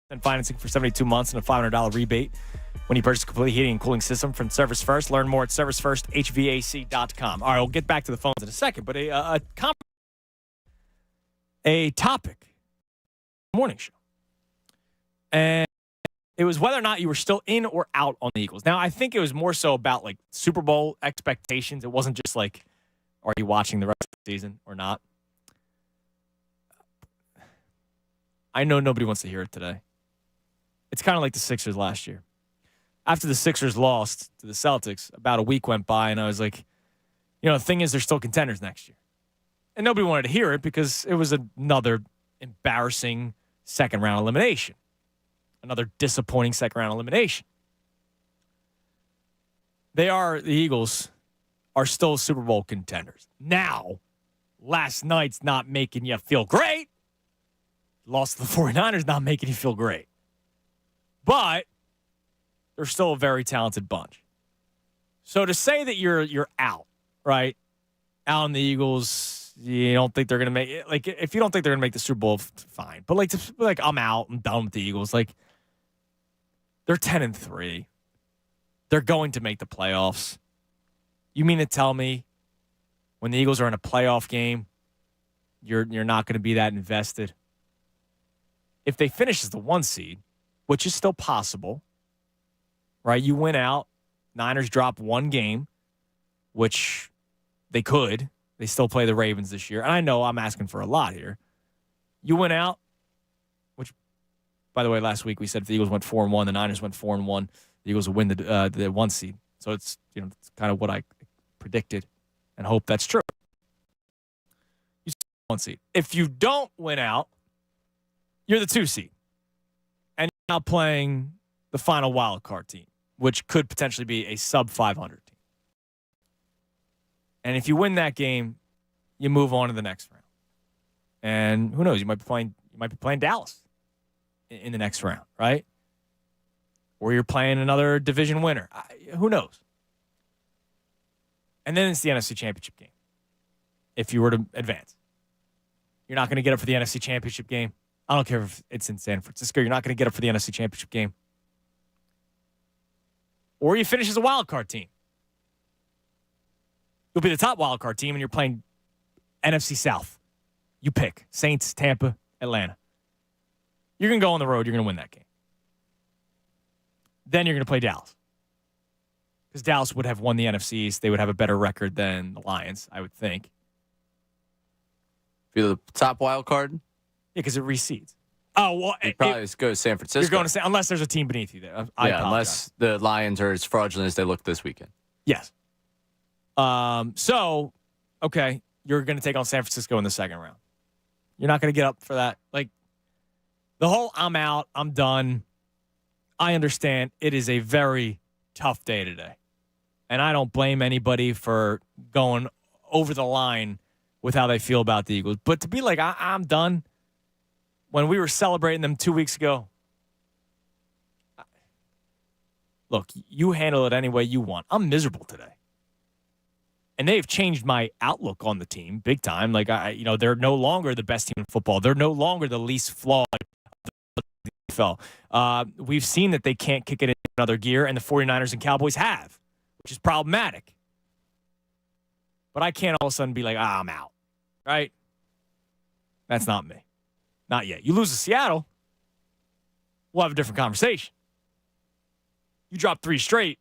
and financing for 72 months and a $500 rebate when you purchase a complete heating and cooling system from Service First. Learn more at servicefirst.hvac.com. All right, we'll get back to the phones in a second, but a topic morning show. And it was whether or not you were still in or out on the Eagles. Now, I think it was more so about like Super Bowl expectations. It wasn't just like, are you watching the rest of the season or not? I know nobody wants to hear it today. It's kind of like the Sixers last year. After the Sixers lost to the Celtics, about a week went by, and I was like, the thing is, they're still contenders next year. And nobody wanted to hear it because it was another embarrassing second-round elimination. Another disappointing second-round elimination. The Eagles are still Super Bowl contenders. Now, last night's not making you feel great. Lost to the 49ers not making you feel great. But they're still a very talented bunch. So to say that you're out, right? Out on the Eagles, you don't think they're going to make it. Like, if you don't think they're going to make the Super Bowl, fine. But like I'm out. I'm done with the Eagles. Like, they're 10-3. They're going to make the playoffs. You mean to tell me when the Eagles are in a playoff game, you're not going to be that invested? If they finish as the 1 seed, which is still possible, right? You win out. Niners drop 1 game, which they could. They still play the Ravens this year. And I know I'm asking for a lot here. You win out, which, by the way, last week we said if the Eagles went 4-1, the Niners went 4-1, the Eagles would win the 1 seed. So it's it's kind of what I predicted and hope that's true. You 1 seed. If you don't win out, you're the 2 seed. And you're now playing the final wild card team, which could potentially be a sub-500 team. And if you win that game, you move on to the next round. And who knows? You might be playing Dallas in the next round, right? Or you're playing another division winner. Who knows? And then it's the NFC Championship game. If you were to advance, you're not going to get up for the NFC Championship game. I don't care if it's in San Francisco. You're not going to get up for the NFC Championship game. Or you finish as a wild card team. You'll be the top wild card team, and you're playing NFC South. You pick Saints, Tampa, Atlanta. You're going to go on the road. You're going to win that game. Then you're going to play Dallas. Because Dallas would have won the NFC East. They would have a better record than the Lions, I would think.
If you're the top wild card?
Yeah, because it reseeds. Oh, well.
You'd probably go to San Francisco.
You're going to unless there's a team beneath you there.
Unless the Lions are as fraudulent as they look this weekend.
Yes. So, okay, you're going to take on San Francisco in the second round. You're not going to get up for that. Like, the whole I'm out, I'm done. I understand it is a very tough day today. And I don't blame anybody for going over the line with how they feel about the Eagles. But to be like, I'm done, when we were celebrating them 2 weeks ago, look, you handle it any way you want. I'm miserable today. And they've changed my outlook on the team big time. Like, they're no longer the best team in football. They're no longer the least flawed of the NFL. We've seen that they can't kick it in another gear, and the 49ers and Cowboys have, which is problematic. But I can't all of a sudden be like, I'm out, right? That's not me. Not yet. You lose to Seattle, we'll have a different conversation. You drop 3 straight,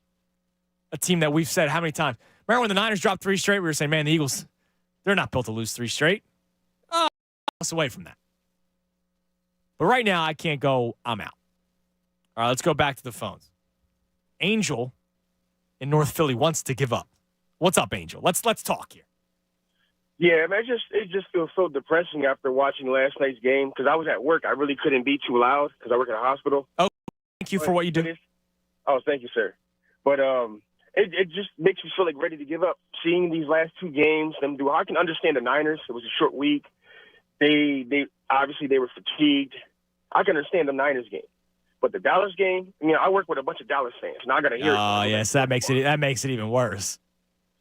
a team that we've said how many times? Remember when the Niners dropped 3 straight? We were saying, man, the Eagles, they're not built to lose 3 straight. Us away from that. But right now, I can't go, I'm out. All right, let's go back to the phones. Angel in North Philly wants to give up. What's up, Angel? Let's talk here.
Yeah, man, it just feels so depressing after watching last night's game because I was at work. I really couldn't be too loud because I work in a hospital.
Oh, thank you for what you do.
Oh, thank you, sir. But it just makes me feel like ready to give up. Seeing these last 2 games, them do. I can understand the Niners. It was a short week. They obviously they were fatigued. I can understand the Niners game, but the Dallas game. I work with a bunch of Dallas fans, and I got to hear.
Oh, yes, that makes it even worse.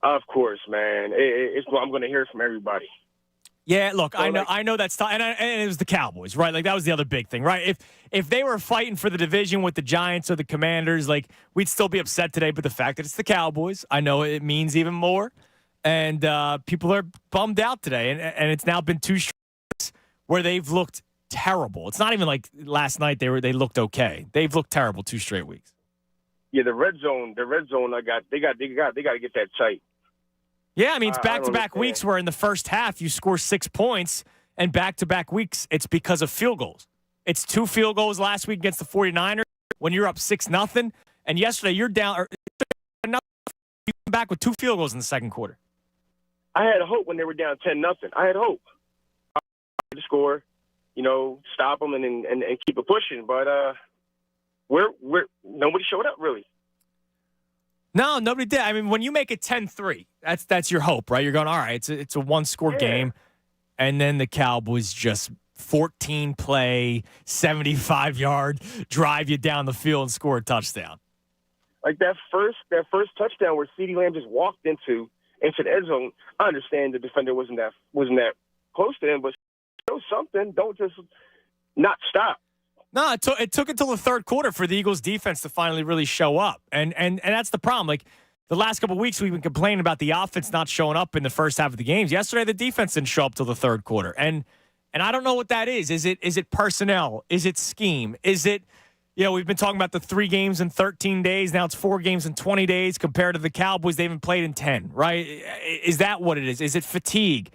Of course, man. I'm going to hear it from everybody.
Yeah, look,
So,
I know that's tough, and it was the Cowboys, right? Like that was the other big thing, right? If they were fighting for the division with the Giants or the Commanders, like we'd still be upset today. But the fact that it's the Cowboys, I know it means even more, and people are bummed out today. And it's now been 2 straight where they've looked terrible. It's not even like last night they looked okay. They've looked terrible 2 straight weeks.
Yeah, the red zone. They got to get that tight.
Yeah, I mean, it's
I don't
back-to-back
understand.
weeks where in the first half you score 6 points, and back-to-back weeks it's because of field goals. It's 2 field goals last week against the 49ers when you're up 6-0, and yesterday you're down. You come back with 2 field goals in the second quarter.
I had hope when they were down 10-0. I had hope to score, stop them and keep it pushing. But nobody showed up really.
No, nobody did. I mean, when you make it 10-3, that's your hope, right? You're going, all right, it's a 1-score game, and then the Cowboys just 14-play, 75-yard drive you down the field and score a touchdown.
Like that first touchdown where CeeDee Lamb just walked into the end zone. I understand the defender wasn't that close to him, but show something. Don't just not stop.
No, it took until the third quarter for the Eagles defense to finally really show up. And that's the problem. Like the last couple of weeks, we've been complaining about the offense not showing up in the first half of the games. Yesterday, the defense didn't show up till the third quarter. And I don't know what that is. Is it personnel? Is it scheme? Is it, we've been talking about the 3 games in 13 days. Now it's 4 games in 20 days compared to the Cowboys. They haven't played in 10, right? Is that what it is? Is it fatigue?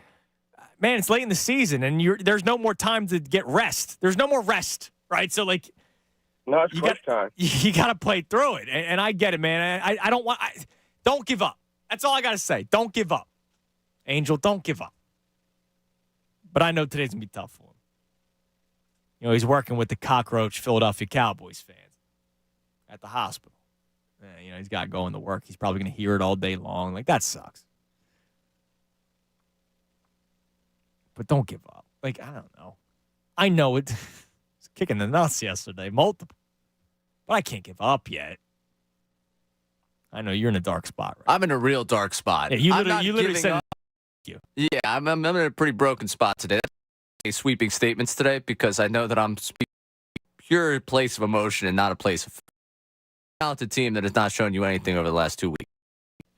Man, it's late in the season, and there's no more time to get rest. There's no more rest. Right, so like,
no, it's crunch time.
You got to play through it, and I get it, man. I don't want. Don't give up. That's all I got to say. Don't give up, Angel. Don't give up. But I know today's gonna be tough for him. He's working with the cockroach Philadelphia Cowboys fans at the hospital. He's got to go into work. He's probably gonna hear it all day long. Like that sucks. But don't give up. Like I don't know. I know it. Kicking the nuts yesterday, multiple. But I can't give up yet. I know you're in a dark spot, right?
I'm in a real dark spot.
Yeah, you literally said you.
Yeah, I'm in a pretty broken spot today. Sweeping statements today because I know that I'm speaking pure place of emotion and not a place of talented team that has not shown you anything over the last 2 weeks.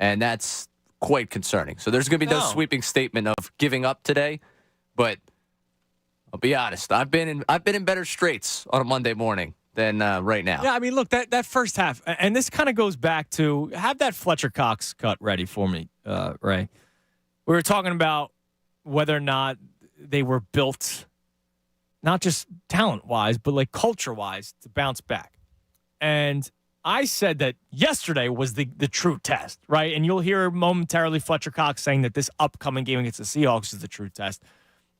And that's quite concerning. So there's going to be no sweeping statement of giving up today, but I'll be honest. I've been in better straits on a Monday morning than right now.
Yeah, I mean, look, that first half, and this kind of goes back to have that Fletcher Cox cut ready for me, Ray. We were talking about whether or not they were built, not just talent-wise, but like culture-wise, to bounce back. And I said that yesterday was the true test, right? And you'll hear momentarily Fletcher Cox saying that this upcoming game against the Seahawks is the true test.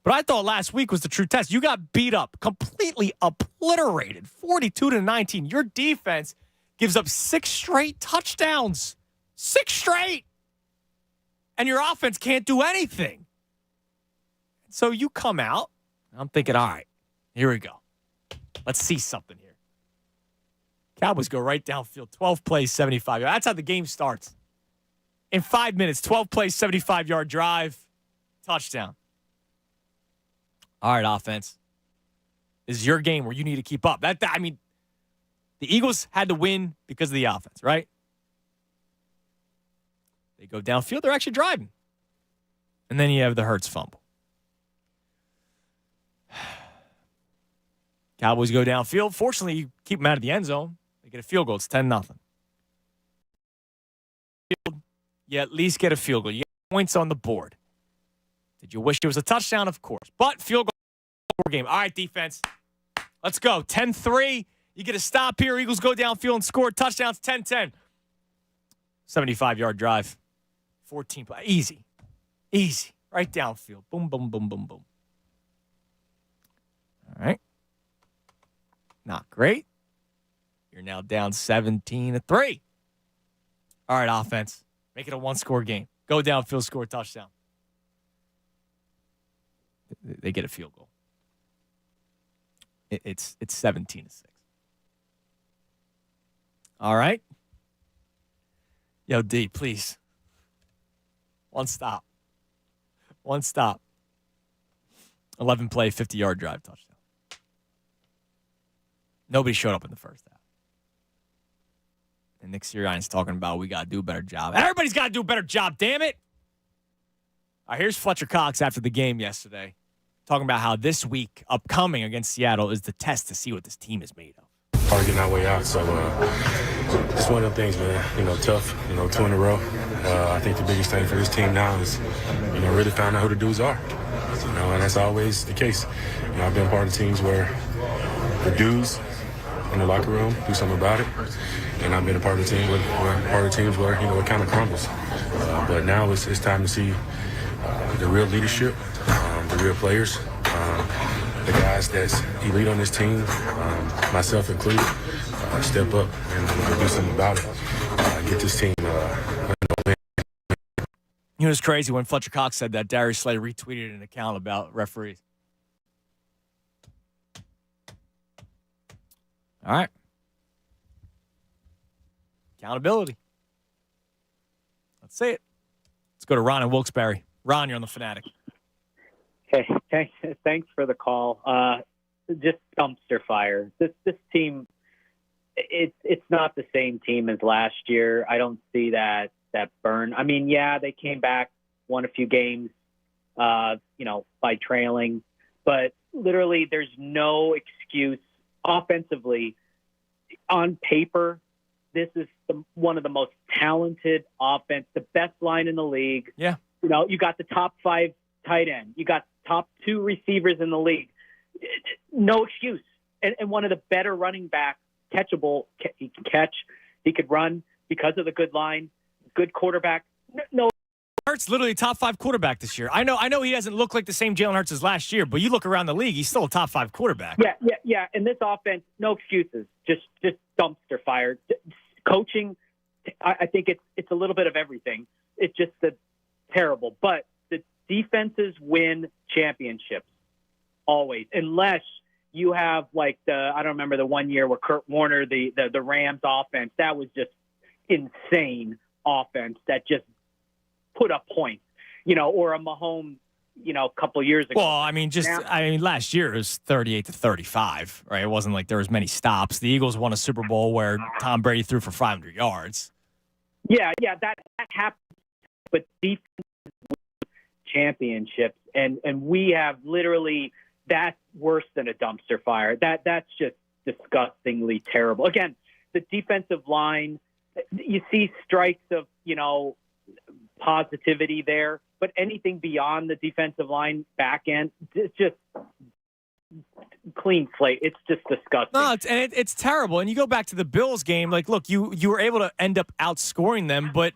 But I thought last week was the true test. You got beat up, completely obliterated, 42-19. Your defense gives up 6 straight touchdowns. 6 straight. And your offense can't do anything. So you come out, I'm thinking, all right, here we go. Let's see something here. Cowboys go right downfield, 12 plays, 75 yards. That's how the game starts. In 5 minutes, 12 plays, 75-yard drive, touchdown. All right, offense. This is your game where you need to keep up. I mean, the Eagles had to win because of the offense, right? They go downfield. They're actually driving. And then you have the Hurts fumble. Cowboys go downfield. Fortunately, you keep them out of the end zone. They get a field goal. It's 10-0. You at least get a field goal. You get points on the board. Did you wish it was a touchdown? Of course. But field goal game. All right, defense. Let's go. 10-3. You get a stop here. Eagles go downfield and score touchdowns. 10-10. 75-yard drive. 14 play. Easy. Easy. Right downfield. Boom, boom, boom, boom, boom. All right. Not great. You're now down 17-3. All right, offense. Make it a 1-score game. Go downfield, score a touchdown. They get a field goal. It's 17-6. All right. Yo, D, please. One stop. 11-play, 50-yard drive touchdown. Nobody showed up in the first half. And Nick Sirianni's talking about we got to do a better job. Everybody's got to do a better job, damn it. All right, here's Fletcher Cox after the game yesterday, talking about how this week, upcoming against Seattle, is the test to see what this team is made of.
Hard getting our way out, so it's one of them things, man. Tough, 2 in a row. I think the biggest thing for this team now is, really find out who the dudes are. And that's always the case. I've been part of teams where the dudes in the locker room do something about it, and I've been a part of teams where it kind of crumbles. But now it's time to see the real leadership, the real players. The guys that's elite on this team, myself included, step up and do something about it. Get this team win.
It was crazy when Fletcher Cox said that. Darius Slay retweeted an account about referees. All right. Accountability. Let's see it. Let's go to Ron in Wilkes-Barre. Ron, you're on the Fanatic.
Hey, thanks for the call. Just dumpster fire. This team, it's not the same team as last year. I don't see that burn. I mean, yeah, they came back, won a few games, by trailing, but literally there's no excuse offensively. On paper, this is one of the most talented offense, the best line in the league.
Yeah.
You got the top 5 tight end. You got top 2 receivers in the league. No excuse. And one of the better running backs, catchable. He can catch. He could run because of the good line. Good quarterback. No.
Hurts literally top 5 quarterback this year. I know he hasn't looked like the same Jaylen Hurts as last year, but you look around the league, he's still a top 5 quarterback.
Yeah. And this offense, no excuses. Just dumpster fire. Coaching, I think it's a little bit of everything. It's just terrible. But the defenses win championships always, unless you have I don't remember the one year where Kurt Warner, the Rams offense, that was just insane offense that just put up points, or a Mahomes, a couple years ago.
Well, last year it was 38-35, right? It wasn't like there was many stops. The Eagles won a Super Bowl where Tom Brady threw for 500 yards.
Yeah, that happened. But defense championships, and we have literally, that's worse than a dumpster fire. That's just disgustingly terrible. Again, the defensive line, you see strikes of positivity there, but anything beyond the defensive line back end, it's just clean slate. It's just disgusting.
No, it's terrible. And you go back to the Bills game, look, you were able to end up outscoring them, but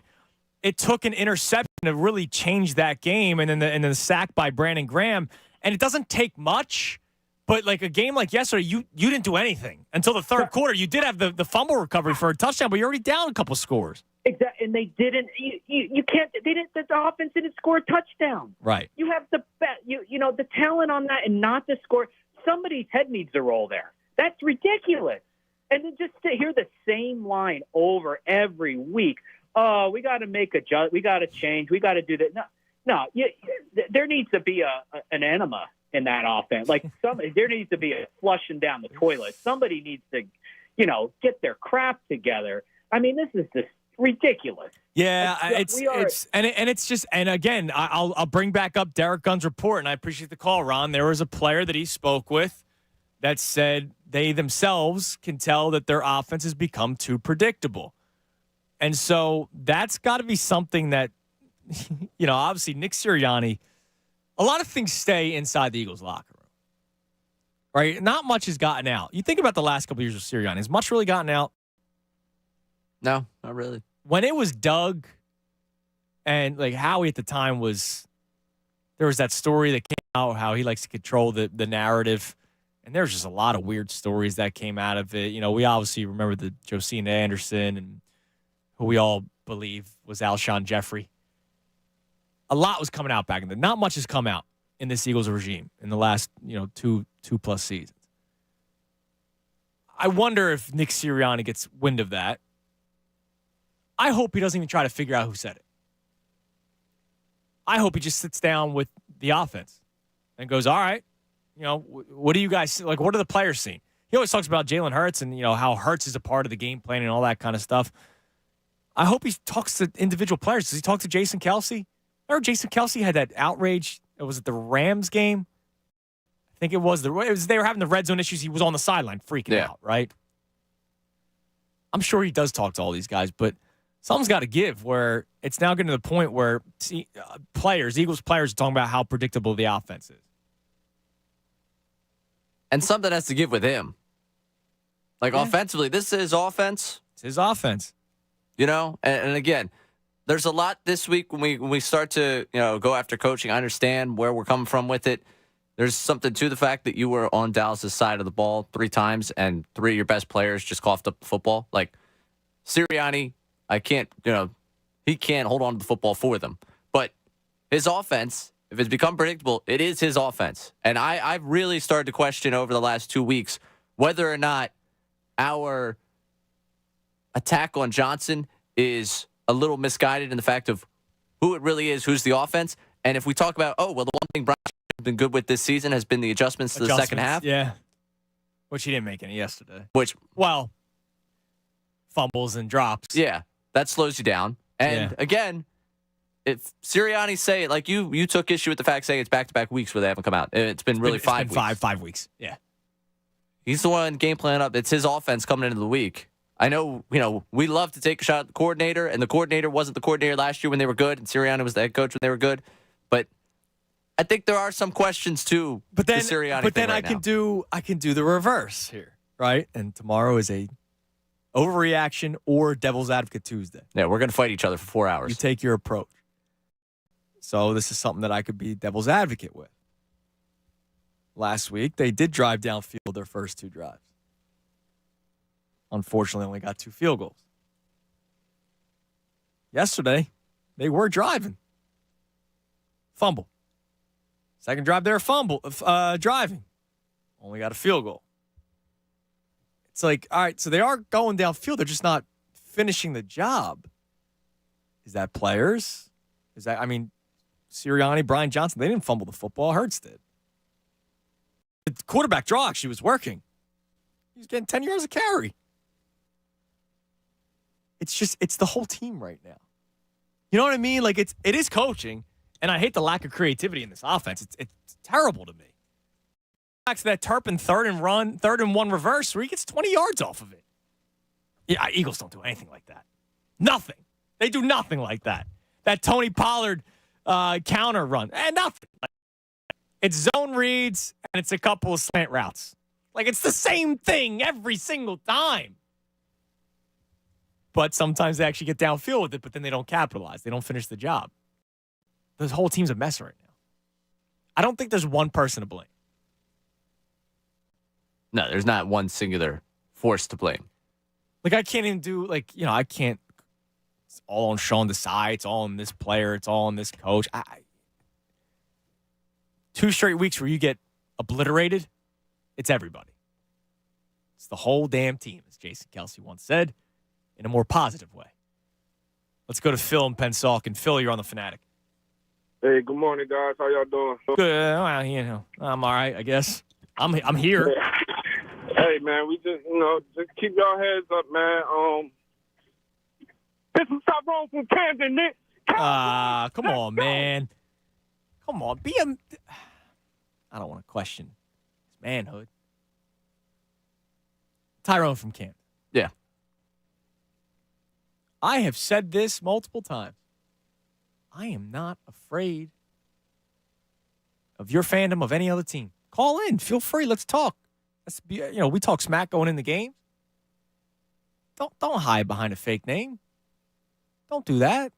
it took an interception to really change that game, and then the sack by Brandon Graham. And it doesn't take much, but a game like yesterday, you didn't do anything until the third quarter. You did have the fumble recovery for a touchdown, but you're already down a couple scores.
Exactly, and they didn't. You can't. They didn't. The offense didn't score a touchdown.
Right.
You have the the talent on that, and not to score. Somebody's head needs to roll there. That's ridiculous. And then just to hear the same line over every week. Oh, we got to make a adjust. We got to change. We got to do that. No. There needs to be an enema in that offense. There needs to be a flushing down the toilet. Somebody needs to, get their crap together. I mean, this is just ridiculous.
Yeah, and again, I'll bring back up Derek Gunn's report, and I appreciate the call, Ron. There was a player that he spoke with that said they themselves can tell that their offense has become too predictable. And so that's got to be something that, obviously Nick Sirianni, a lot of things stay inside the Eagles locker room, right? Not much has gotten out. You think about the last couple of years of Sirianni. Has much really gotten out?
No, not really.
When it was Doug and Howie at the time there was that story that came out, how he likes to control the narrative. And there's just a lot of weird stories that came out of it. We obviously remember the Josina Anderson and who we all believe was Alshon Jeffrey. A lot was coming out back in then. Not much has come out in this Eagles regime in the last, 2+ seasons. I wonder if Nick Sirianni gets wind of that. I hope he doesn't even try to figure out who said it. I hope he just sits down with the offense and goes, all right, what do you guys like? What are the players seeing? He always talks about Jaylen Hurts and how Hurts is a part of the game plan and all that kind of stuff. I hope he talks to individual players. Does he talk to Jason Kelsey? Remember Jason Kelsey had that outrage? Was it the Rams game? I think it was. They were having the red zone issues. He was on the sideline freaking out, right? I'm sure he does talk to all these guys, but something's got to give where it's now getting to the point where Eagles players are talking about how predictable the offense is.
And something has to give with him. Like offensively, this is offense.
It's his offense.
And again, there's a lot this week when we start to go after coaching. I understand where we're coming from with it. There's something to the fact that you were on Dallas' side of the ball 3 times and 3 of your best players just coughed up the football. Like Serianni, he can't hold on to the football for them. But his offense, if it's become predictable, it is his offense. And I've really started to question over the last 2 weeks whether or not our attack on Johnson is a little misguided in the fact of who it really is, who's the offense. And if we talk about, the one thing Bryce has been good with this season has been the adjustments to the second half.
Yeah. Which he didn't make any yesterday. Fumbles and drops.
Yeah, that slows you down. And again, if Serianni say it, like you took issue with the fact saying it's back-to-back weeks where they haven't come out. It's been 5 weeks.
5 weeks. Yeah.
He's the one game plan up. It's his offense coming into the week. I know, we love to take a shot at the coordinator, and the coordinator wasn't the coordinator last year when they were good, and Serianni was the head coach when they were good. But I think there are some questions too.
But then,
Serianni
I can do the reverse here, right? And tomorrow is a overreaction or Devil's Advocate Tuesday.
Yeah, we're gonna fight each other for 4 hours.
You take your approach. So this is something that I could be Devil's Advocate with. Last week they did drive downfield their first 2 drives. Unfortunately, only got 2 field goals. Yesterday, they were driving. Fumble. Second drive, they were driving. Only got a field goal. It's like, all right, so they are going downfield. They're just not finishing the job. Is that players? Serianni, Brian Johnson, they didn't fumble the football. Hurts did. The quarterback draw actually was working. He was getting 10 yards of carry. It's the whole team right now. You know what I mean? Like it is coaching, and I hate the lack of creativity in this offense. It's terrible to me. Back to that Turpin third and 1 reverse where he gets 20 yards off of it. Yeah, Eagles don't do anything like that. Nothing. They do nothing like that. That Tony Pollard counter run, nothing. It's zone reads and it's a couple of slant routes. Like it's the same thing every single time. But sometimes they actually get downfield with it, but then they don't capitalize. They don't finish the job. This whole team's a mess right now. I don't think there's one person to blame.
No, there's not one singular force to blame.
Like, I can't even do, I can't. It's all on Sean Desai. It's all on this player. It's all on this coach. 2 straight weeks where you get obliterated, it's everybody. It's the whole damn team, as Jason Kelsey once said, in a more positive way. Let's go to Phil in Pensacola. Phil, you're on the Fanatic.
Hey, good morning, guys. How y'all doing?
Good. Well, I'm all right, I guess. I'm here.
Hey, man, we just keep y'all heads up, man. This is Tyrone from Camden, Nick.
Come on, man. Come on, I don't want to question his manhood. Tyrone from Camden.
Yeah.
I have said this multiple times. I am not afraid of your fandom of any other team. Call in. Feel free. Let's talk. We talk smack going in the game. Don't hide behind a fake name. Don't do that.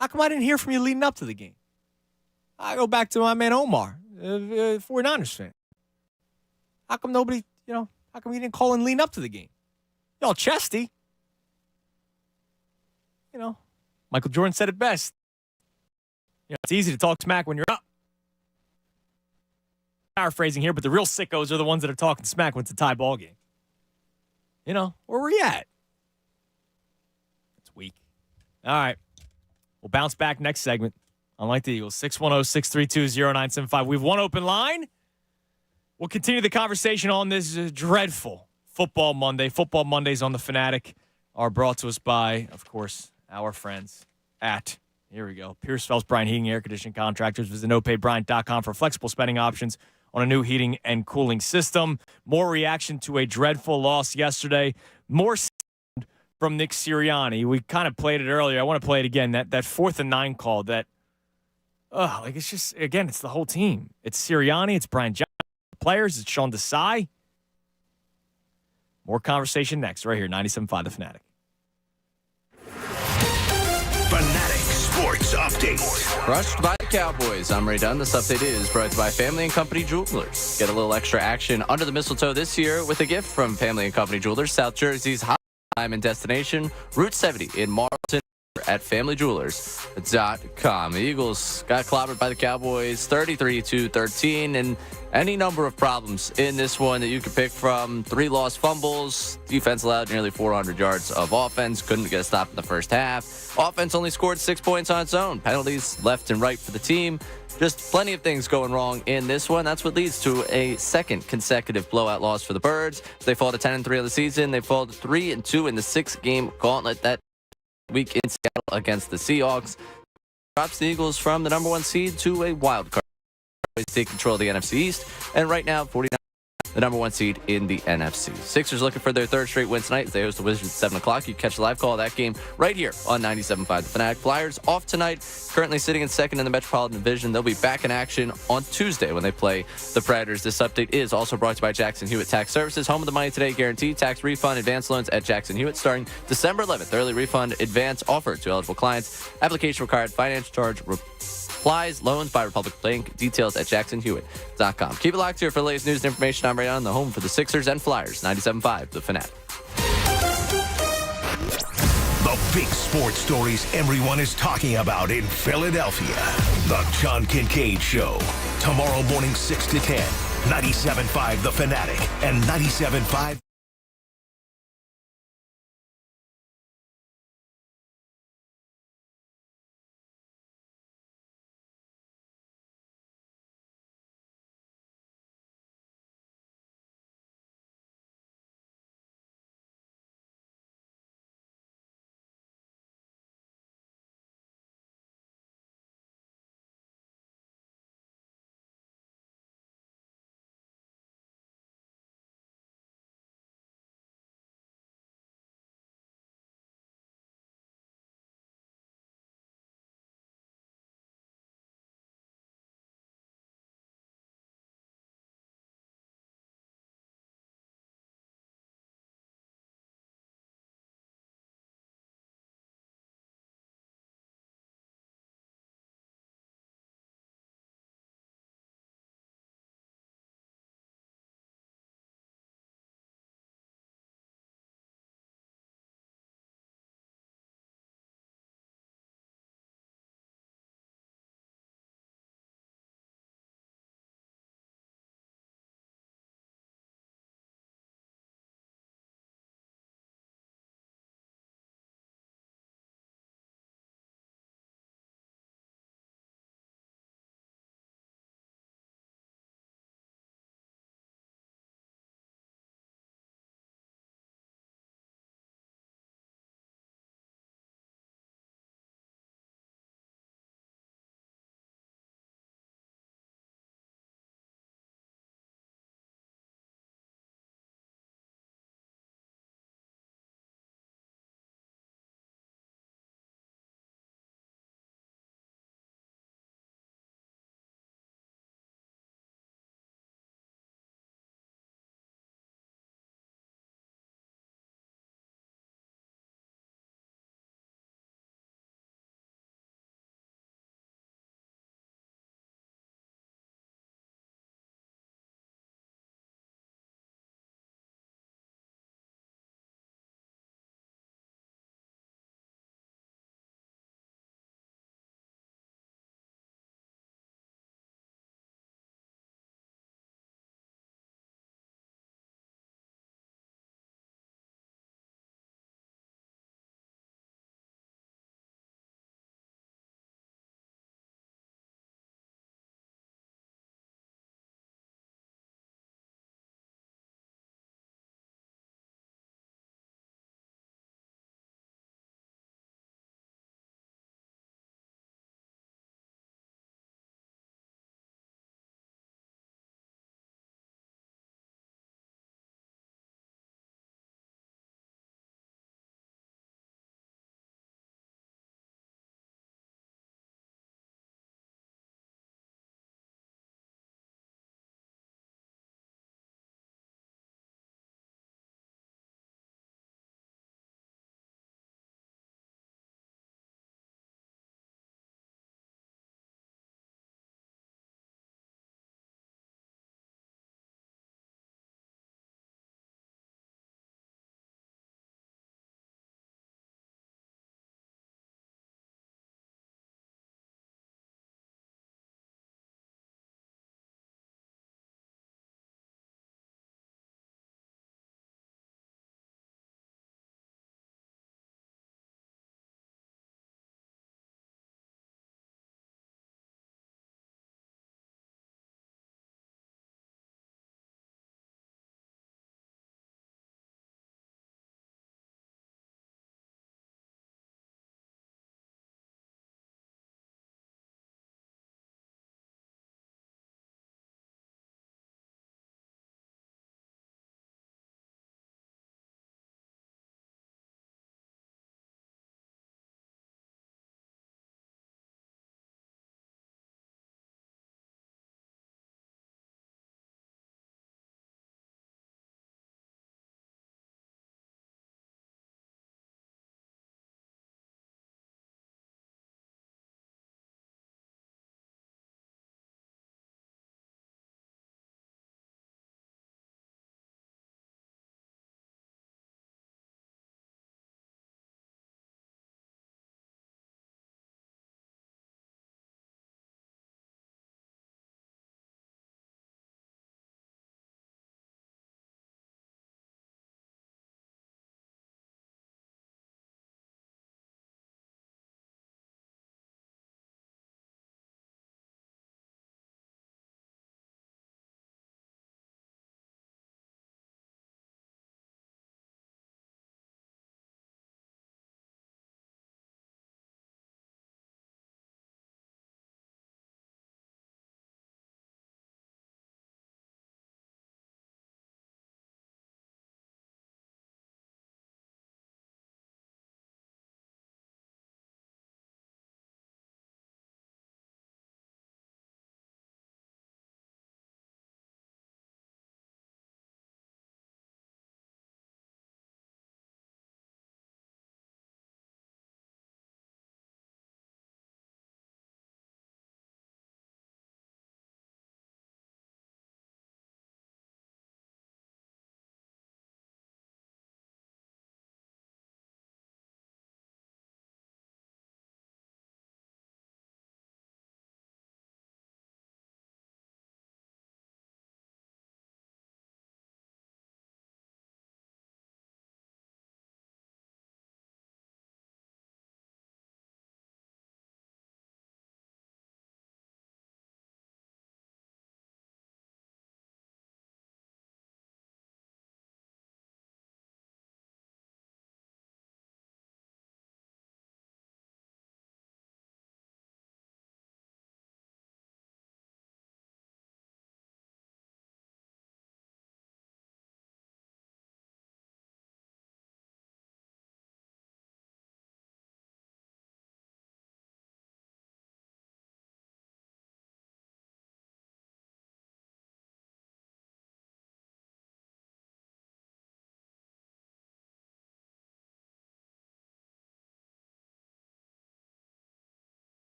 How come I didn't hear from you leading up to the game? I go back to my man Omar, 49ers fan. How come nobody, how come you didn't call and lean up to the game? Y'all chesty. Michael Jordan said it best. It's easy to talk smack when you're up. Paraphrasing here, but the real sickos are the ones that are talking smack when it's a tie ball game. Where we at? It's weak. All right. We'll bounce back next segment. Unlike the Eagles, 610-632-0975. We have one open line. We'll continue the conversation on this dreadful Football Monday. Football Mondays on the Fanatic are brought to us by, of course, our friends at, here we go, Pierce Phelps Bryant Heating Air Conditioning Contractors. Visit nopaybryant.com for flexible spending options on a new heating and cooling system. More reaction to a dreadful loss yesterday. More from Nick Serianni. We kind of played it earlier. I want to play it again. That 4th and 9 call that, it's just, again, it's the whole team. It's Serianni, it's Brian Johnson, players, it's Sean Desai. More conversation next, right here, 97.5 The Fanatic.
Fanatic Sports Update.
Crushed by the Cowboys. I'm Ray Dunn. This update is brought to you by Family and Company Jewelers. Get a little extra action under the mistletoe this year with a gift from Family and Company Jewelers, South Jersey's hot time and destination, Route 70 in Marlton at FamilyJewelers.com. The Eagles got clobbered by the Cowboys 33-13, and any number of problems in this one that you could pick from. 3 lost fumbles. Defense allowed nearly 400 yards of offense. Couldn't get a stop in the first half. Offense only scored 6 points on its own. Penalties left and right for the team. Just plenty of things going wrong in this one. That's what leads to a second consecutive blowout loss for the Birds. They fall to 10-3 on the season. They fall to 3-2 in the 6-game gauntlet that week in Seattle against the Seahawks. Drops the Eagles from the number 1 seed to a wild card. Take control of the NFC East, and right now 49 the number 1 seed in the NFC. Sixers looking for their 3rd straight win tonight as they host the Wizards at 7 o'clock. You can catch the live call of that game right here on 97.5 The Fanatic. Flyers off tonight, currently sitting in 2nd in the Metropolitan Division. They'll be back in action on Tuesday when they play the Predators. This update is also brought to you by Jackson Hewitt Tax Services. Home of the Money Today guarantee. Tax refund advance loans at Jackson Hewitt starting December 11th. Early refund advance offered to eligible clients. Application required. Finance charge applies. Loans by Republic Bank. Details at jacksonhewitt.com. Keep it locked here for the latest news and information. I'm Ray on the home for the Sixers and Flyers. 97.5 The Fanatic.
The big sports stories everyone is talking about in Philadelphia. The John Kincaid Show. Tomorrow morning 6 to 10. 97.5 The Fanatic and 97.5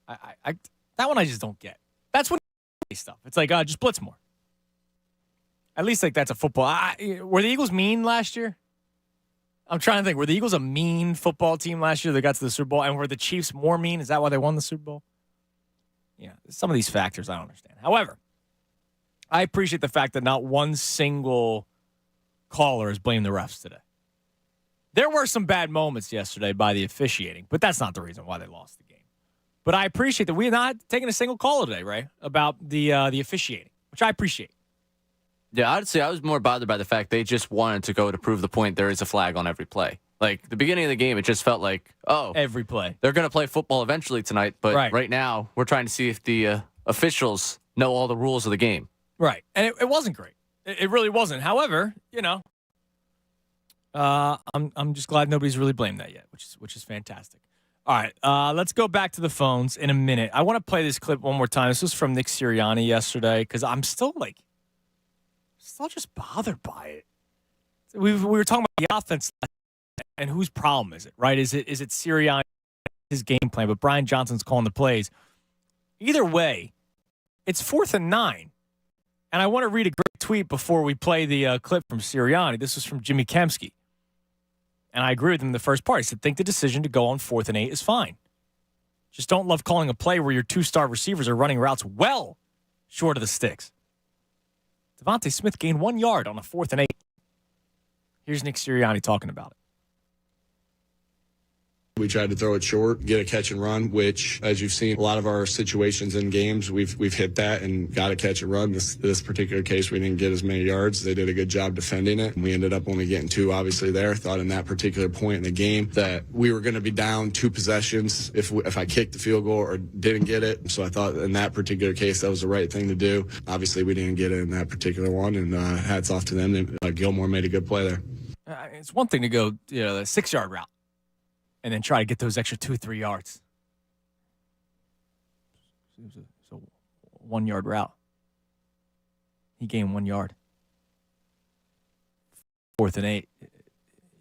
I that one I just don't get. That's when stuff. It's like just blitz more. At least like that's a football. Were the Eagles mean last year? I'm trying to think. Were the Eagles a mean football team last year that got to the Super Bowl? And were the Chiefs more mean? Is that why they won the Super Bowl? Yeah, some of these factors I don't understand. However, I appreciate the fact that not one single caller has blamed the refs today. There were some bad moments yesterday by the officiating, but that's not the reason why they lost the game. But I appreciate that we're not taking a single caller today, Ray, about the officiating, which I appreciate.
Yeah, honestly, I was more bothered by the fact they just wanted to go to prove the point there is a flag on every play. Like, the beginning of the game, it just felt like,
every play.
They're going to play football eventually tonight, but right now, we're trying to see if the officials know all the rules of the game.
Right, and it wasn't great. It really wasn't. However, I'm just glad nobody's really blamed that yet, which is fantastic. All right, let's go back to the phones in a minute. I want to play this clip one more time. This was from Nick Serianni yesterday because I'm still just bothered by it. We were talking about the offense and whose problem is it, right? Is it Serianni, his game plan, but Brian Johnson's calling the plays. Either way, it's 4th and 9. And I want to read a great tweet before we play the clip from Serianni. This was from Jimmy Kempski. And I agree with him in the first part. He said, think the decision to go on 4th and 8 is fine. Just don't love calling a play where your 2-star receivers are running routes well short of the sticks. Devontae Smith gained 1 yard on a 4th and 8. Here's Nick Serianni talking about it.
We tried to throw it short, get a catch and run, which, as you've seen, a lot of our situations in games, we've hit that and got a catch and run. This particular case, we didn't get as many yards. They did a good job defending it, and we ended up only getting 2, obviously, there. Thought in that particular point in the game that we were going to be down 2 possessions if I kicked the field goal or didn't get it. So I thought in that particular case, that was the right thing to do. Obviously, we didn't get it in that particular one, and hats off to them. Gilmore made a good play there.
It's one thing to go the 6-yard route and then try to get those extra 2-3 yards. It was a 1-yard route. He gained 1 yard. 4th and 8,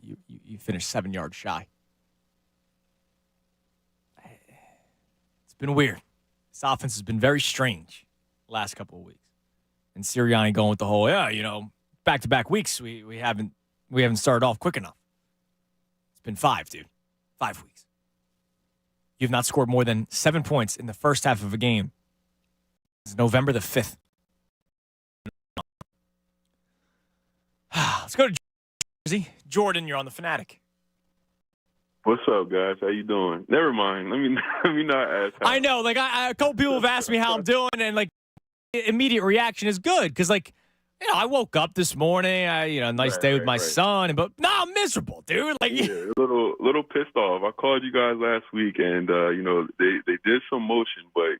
you finished 7 yards shy. It's been weird. This offense has been very strange the last couple of weeks. And Serianni going with the whole, back-to-back weeks, we haven't started off quick enough. It's been 5, dude. 5 weeks. You've not scored more than 7 points in the first half of a game. It's November the 5th. Let's go to Jersey. Jordan, you're on the Fanatic.
What's up, guys? How you doing? Never mind. Let me not ask.
I know, a couple people have asked me how I'm doing, and immediate reaction is good because I woke up this morning. Nice day with my son, but I'm miserable, dude.
Yeah, a little pissed off. I called you guys last week, and they did some motion, but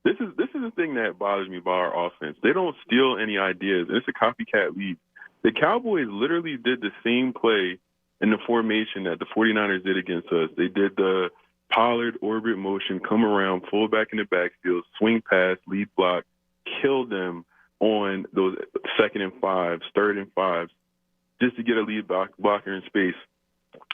this is the thing that bothers me about our offense. They don't steal any ideas, and it's a copycat league. The Cowboys literally did the same play in the formation that the 49ers did against us. They did the Pollard orbit motion, come around, full back in the backfield, swing pass, lead block, kill them on those 2nd and 5s, 3rd and 5s, just to get a lead blocker in space.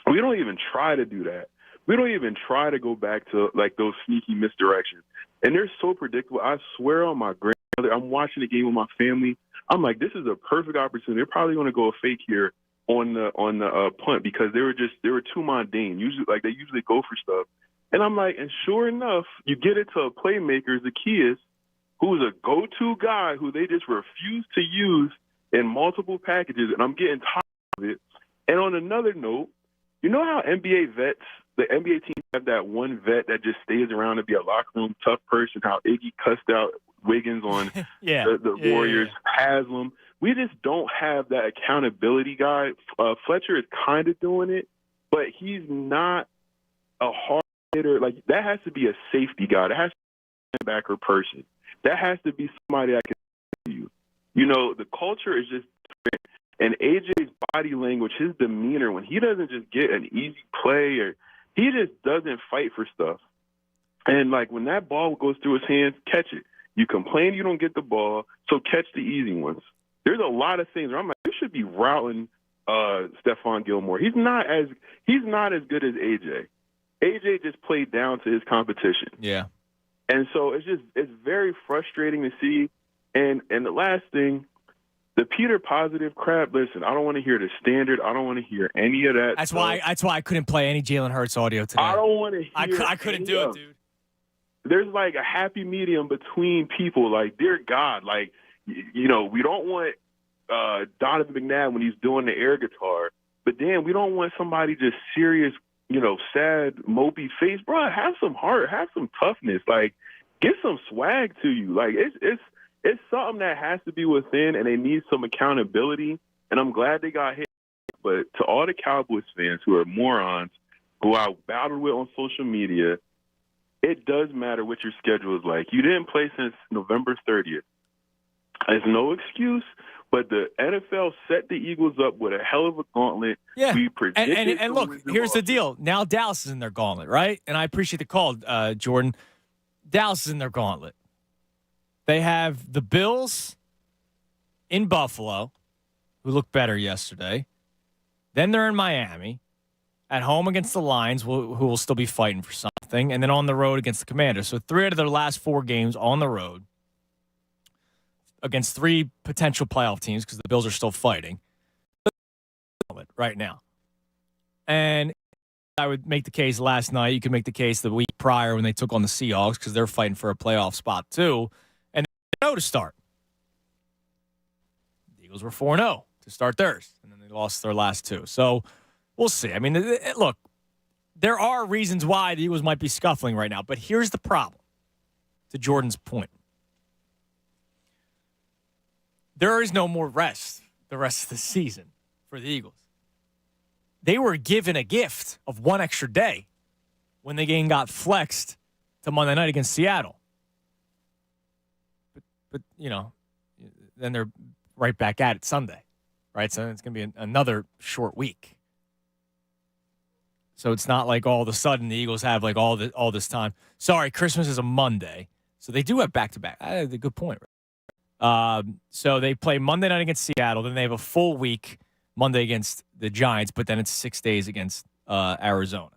We don't even try to do that. We don't even try to go back to those sneaky misdirections. And they're so predictable. I swear on my grandmother, I'm watching the game with my family. I'm like, this is a perfect opportunity. They're probably going to go a fake here on the punt because they were too mundane. They usually go for stuff. And I'm like, and sure enough, you get it to a playmaker, Zacchaeus, who's a go-to guy who they just refuse to use in multiple packages, and I'm getting tired of it. And on another note, you know how NBA vets, the NBA teams have that one vet that just stays around to be a locker room tough person, how Iggy cussed out Wiggins on the Warriors, Haslam. We just don't have that accountability guy. Fletcher is kind of doing it, but he's not a hard hitter. That has to be a safety guy. That has to be a backer person. That has to be somebody that can you. The culture is just different. And AJ's body language, his demeanor, when he doesn't just get an easy play or he just doesn't fight for stuff. And, when that ball goes through his hands, catch it. You complain you don't get the ball, so catch the easy ones. There's a lot of things where I'm like, you should be routing Stephon Gilmore. He's not as good as AJ. AJ just played down to his competition.
Yeah.
And so it's very frustrating to see. And the last thing, the Peter positive crap. Listen, I don't want to hear the standard. I don't want to hear any of that.
That's why I couldn't play any Jaylen Hurts audio today.
I don't want to hear.
I couldn't do it, dude.
There's like a happy medium between people. Like, dear God, like, you know, we don't want Donovan McNabb when he's doing the air guitar, but damn, we don't want somebody just serious, you know, sad, mopey face. Bro, have some heart, have some toughness. Like, get some swag to you. Like, it's something that has to be within, and they need some accountability. And I'm glad they got hit. But to all the Cowboys fans who are morons, who I battled with on social media, it does matter what your schedule is like. You didn't play since November 30th. It's no excuse, but the NFL set the Eagles up with a hell of a gauntlet.
Yeah.
We predicted
And look, here's the deal. Now Dallas is in their gauntlet, right? And I appreciate the call, Jordan. Dallas is in their gauntlet. They have the Bills in Buffalo, who looked better yesterday. Then they're in Miami, at home against the Lions, who will still be fighting for something, and then on the road against the Commanders. So 3 out of their last 4 games on the road against 3 potential playoff teams because the Bills are still fighting right now. And I would make the case last night. You could make the case the week prior when they took on the Seahawks because they're fighting for a playoff spot too. And they know to start. The Eagles were 4-0 to start theirs, and then they lost their last 2. So we'll see. I mean, look, there are reasons why the Eagles might be scuffling right now, but here's the problem, to Jordan's point. There is no more rest the rest of the season for the Eagles. They were given a gift of 1 extra day when the game got flexed to Monday night against Seattle. But you know, then they're right back at it Sunday, right? So it's going to be another short week. So it's not like all of a sudden the Eagles have like all this time. Sorry, Christmas is a Monday, so they do have back-to-back. That's a good point. So they play Monday night against Seattle, then they have a full week Monday against the Giants, but then it's 6 days against Arizona.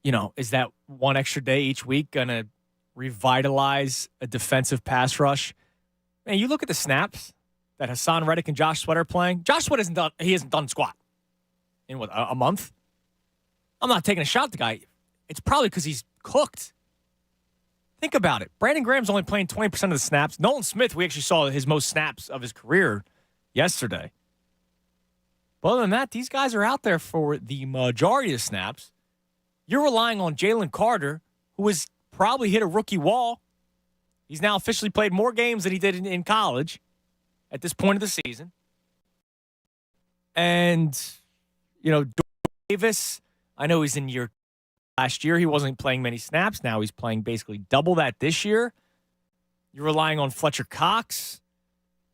You know, is that 1 extra day each week going to revitalize a defensive pass rush? Man, you look at the snaps that Hassan Reddick and Josh Sweat are playing. Josh Sweat hasn't done squat in what, a month? I'm not taking a shot at the guy. It's probably because he's cooked. Think about it. Brandon Graham's only playing 20% of the snaps. Nolan Smith, we actually saw his most snaps of his career yesterday. But other than that, these guys are out there for the majority of the snaps. You're relying on Jalen Carter, who has probably hit a rookie wall. He's now officially played more games than he did in college at this point of the season. And, you know, Davis, I know he's in year. Last year, he wasn't playing many snaps. Now he's playing basically double that this year. You're relying on Fletcher Cox.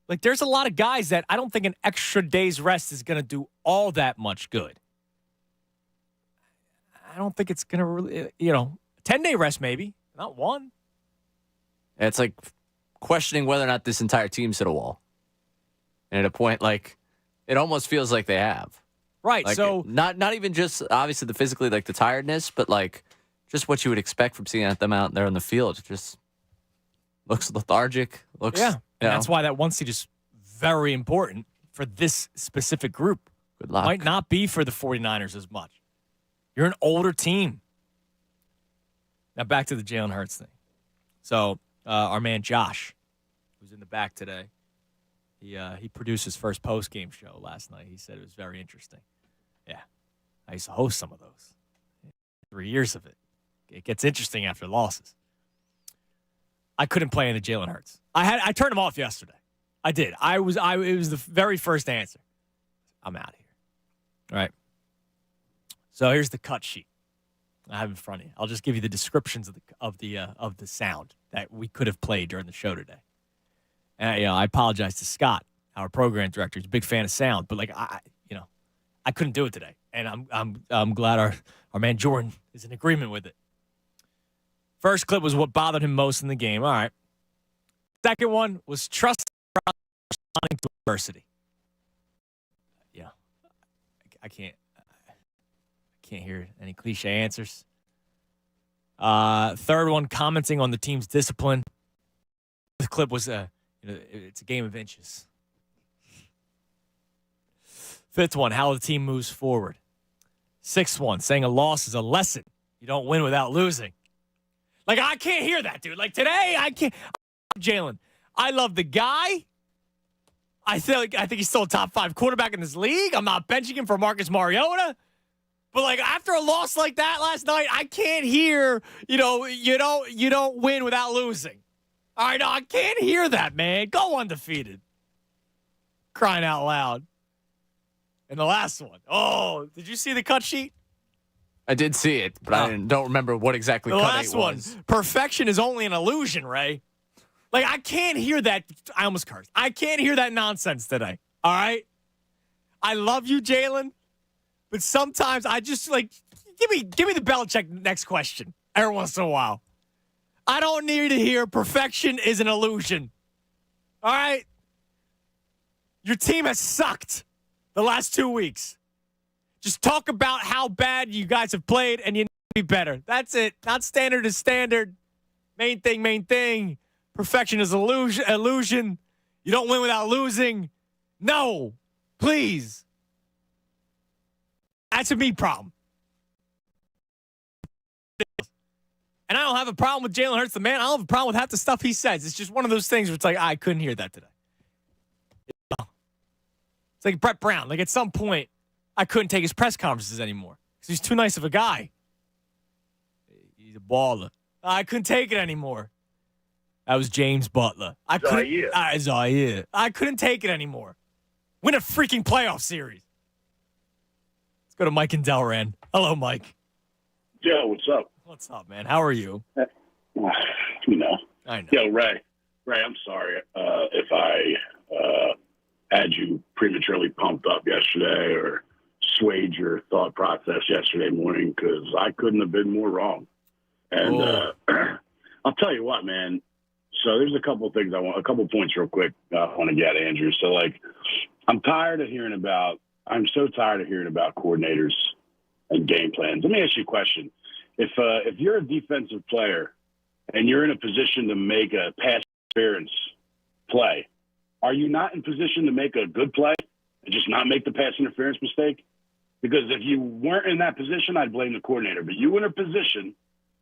Like, there's a lot of guys that I don't think an extra day's rest is going to do all that much good. I don't think it's going to really, 10-day rest maybe, not 1.
It's like questioning whether or not this entire team's hit a wall. And at a point, like, it almost feels like they have.
Right,
like,
so
not even just obviously the physically, like the tiredness, but like just what you would expect from seeing them out there on the field. It just looks lethargic.
And that's why that 1 seed is very important for this specific group.
Good luck.
Might not be for the 49ers as much. You're an older team. Now back to the Jaylen Hurts thing. So our man Josh, who's in the back today, he produced his first post-game show last night. He said it was very interesting. Yeah, I used to host some of those. 3 years of it. It gets interesting after losses. I couldn't play in the Jaylen Hurts. I turned him off yesterday. I did. It was the very first answer. I'm out of here. All right. So here's the cut sheet I have in front of you. I'll just give you the descriptions of the sound that we could have played during the show today. And I apologize to Scott, our program director. He's a big fan of sound, but like I couldn't do it today, and I'm glad our man Jordan is in agreement with it. First clip was what bothered him most in the game. All right. Second one was trust responding to adversity. Yeah, I can't hear any cliche answers. Third one, commenting on the team's discipline. The clip was it's a game of inches. Fifth one, how the team moves forward. Sixth one, saying a loss is a lesson. You don't win without losing. Like, I can't hear that, dude. Like, today, I can't. Jaylen, I love the guy. I think he's still a top 5 quarterback in this league. I'm not benching him for Marcus Mariota. But, like, after a loss like that last night, I can't hear, you don't win without losing. All right, no, I can't hear that, man. Go undefeated. Crying out loud. And the last one. Oh, did you see the cut sheet?
I did see it, but I don't remember what exactly cut
last
it was.
One. Perfection is only an illusion, Ray. Like, I can't hear that. I almost cursed. I can't hear that nonsense today. All right? I love you, Jaylen, but sometimes I just, like, give me the Belichick next question every once in a while. I don't need to hear perfection is an illusion. All right? Your team has sucked the last 2 weeks. Just talk about how bad you guys have played and you need to be better. That's it. Not standard is standard. Main thing. Perfection is illusion. You don't win without losing. No. Please. That's a me problem. And I don't have a problem with Jaylen Hurts, the man. I don't have a problem with half the stuff he says. It's just one of those things where it's like, I couldn't hear that today. It's like Brett Brown. Like, at some point, I couldn't take his press conferences anymore because he's too nice of a guy. He's a baller. I couldn't take it anymore. That was James Butler. Zaire. I couldn't take it anymore. Win a freaking playoff series. Let's go to Mike and Delran. Hello, Mike.
Joe, what's up?
What's up, man? How are you?
I know. Yo, Ray, I'm sorry if I had you prematurely pumped up yesterday or swayed your thought process yesterday morning, because I couldn't have been more wrong. And I'll tell you what, man. So there's a couple points real quick I want to get, Andrew. So, like, I'm so tired of hearing about coordinators and game plans. Let me ask you a question. If you're a defensive player and you're in a position to make a pass interference play, are you not in position to make a good play and just not make the pass interference mistake? Because if you weren't in that position, I'd blame the coordinator. But you were in a position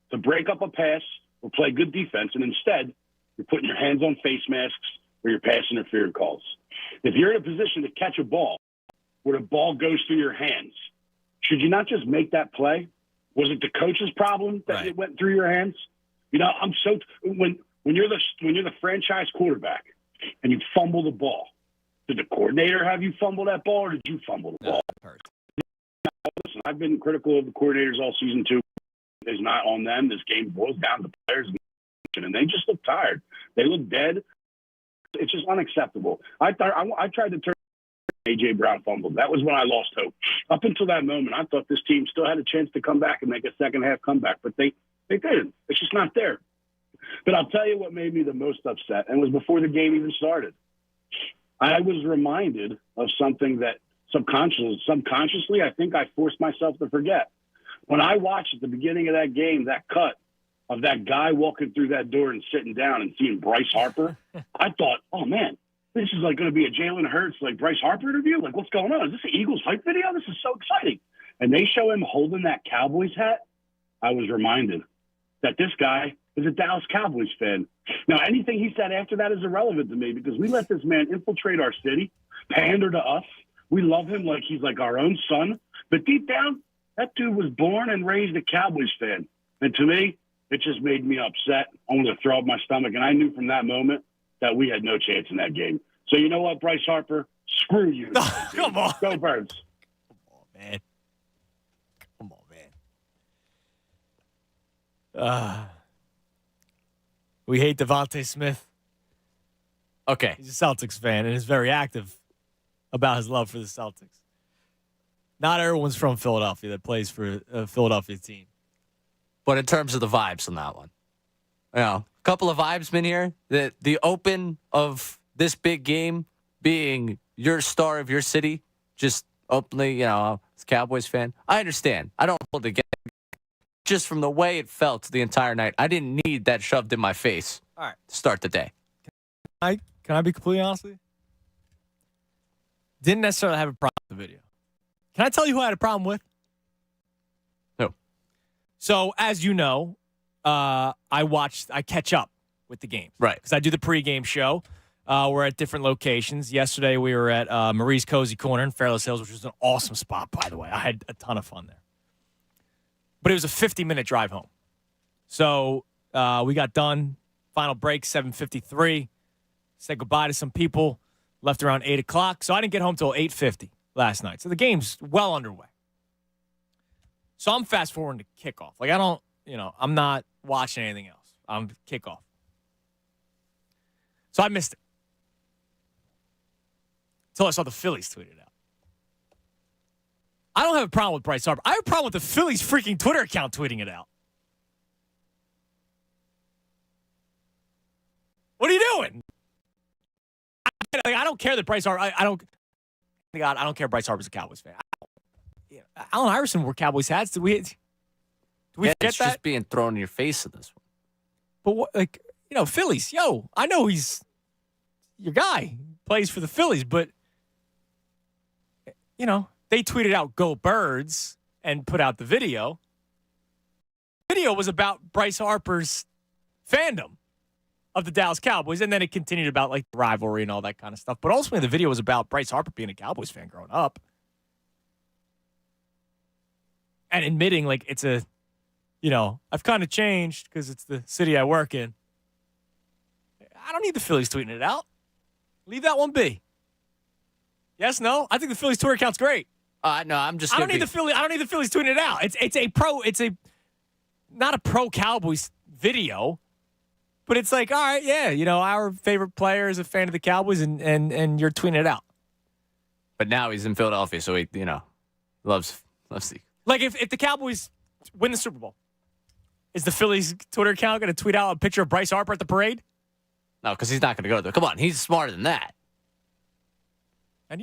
to break up a pass or play good defense, and instead you're putting your hands on face masks or your pass interference calls. If you're in a position to catch a ball where the ball goes through your hands, should you not just make that play? Was it the coach's problem that it went through your hands? You know, when you're the franchise quarterback and you fumble the ball, did the coordinator have you fumble that ball, or did you fumble the ball? Listen, I've been critical of the coordinators all season too. It's not on them. This game boils down to players, and they just look tired. They look dead. It's just unacceptable. I tried to turn A.J. Brown fumbled. That was when I lost hope. Up until that moment, I thought this team still had a chance to come back and make a second-half comeback, but they didn't. It's just not there. But I'll tell you what made me the most upset, and it was before the game even started. I was reminded of something that subconsciously, I think I forced myself to forget. When I watched at the beginning of that game, that cut of that guy walking through that door and sitting down and seeing Bryce Harper, I thought, oh, man, this is like going to be a Jaylen Hurts, like Bryce Harper interview? Like, what's going on? Is this an Eagles hype video? This is so exciting. And they show him holding that Cowboys hat. I was reminded that this guy is a Dallas Cowboys fan. Now, anything he said after that is irrelevant to me, because we let this man infiltrate our city, pander to us. We love him like he's like our own son. But deep down, that dude was born and raised a Cowboys fan. And to me, it just made me upset. I wanted to throw up my stomach. And I knew from that moment that we had no chance in that game. So you know what, Bryce Harper? Screw you.
Come on.
Go Birds.
Come on, man. We hate Devontae Smith.
Okay.
He's a Celtics fan and is very active about his love for the Celtics. Not everyone's from Philadelphia that plays for a Philadelphia team.
But in terms of the vibes on that one, a couple of vibesmen here. The open of this big game being your star of your city, just openly, as a Cowboys fan. I understand. I don't hold it against just from the way it felt the entire night, I didn't need that shoved in my face.
All right.
To start the day.
Can I be completely honest with you? Didn't necessarily have a problem with the video. Can I tell you who I had a problem with?
No.
So, as you know, I catch up with the games.
Right.
Because I do the pregame show. We're at different locations. Yesterday, we were at Marie's Cozy Corner in Fairless Hills, which was an awesome spot, by the way. I had a ton of fun there. But it was a 50-minute drive home. So, we got done. Final break, 7:53. Said goodbye to some people. Left around 8 o'clock. So I didn't get home till 8:50 last night. So the game's well underway. So I'm fast forwarding to kickoff. Like, I'm not watching anything else. I'm kickoff. So I missed it. Until I saw the Phillies tweet it out. I don't have a problem with Bryce Harper. I have a problem with the Phillies freaking Twitter account tweeting it out. What are you doing? I don't care that Bryce Harper. I don't care. Bryce Harper's a Cowboys fan. Allen Iverson wore Cowboys hats. Did we forget
it's
that?
just being thrown in your face at this one.
But what, Phillies. I know he's your guy. Plays for the Phillies, but they tweeted out "Go Birds" and put out the video. The video was about Bryce Harper's fandom of the Dallas Cowboys, and then it continued about like the rivalry and all that kind of stuff. But ultimately, the video was about Bryce Harper being a Cowboys fan growing up and admitting like it's I've kind of changed because it's the city I work in. I don't need the Phillies tweeting it out. Leave that one be. Yes, no. I think the Phillies Twitter account's great.
No, I'm just.
I don't need the Phillies tweeting it out. It's not a pro Cowboys video. But it's like, all right, yeah, our favorite player is a fan of the Cowboys, and you're tweeting it out.
But now he's in Philadelphia, so he, loves the.
Like if the Cowboys win the Super Bowl, is the Phillies Twitter account going to tweet out a picture of Bryce Harper at the parade?
No, because he's not going to go there. Come on, he's smarter than that.
And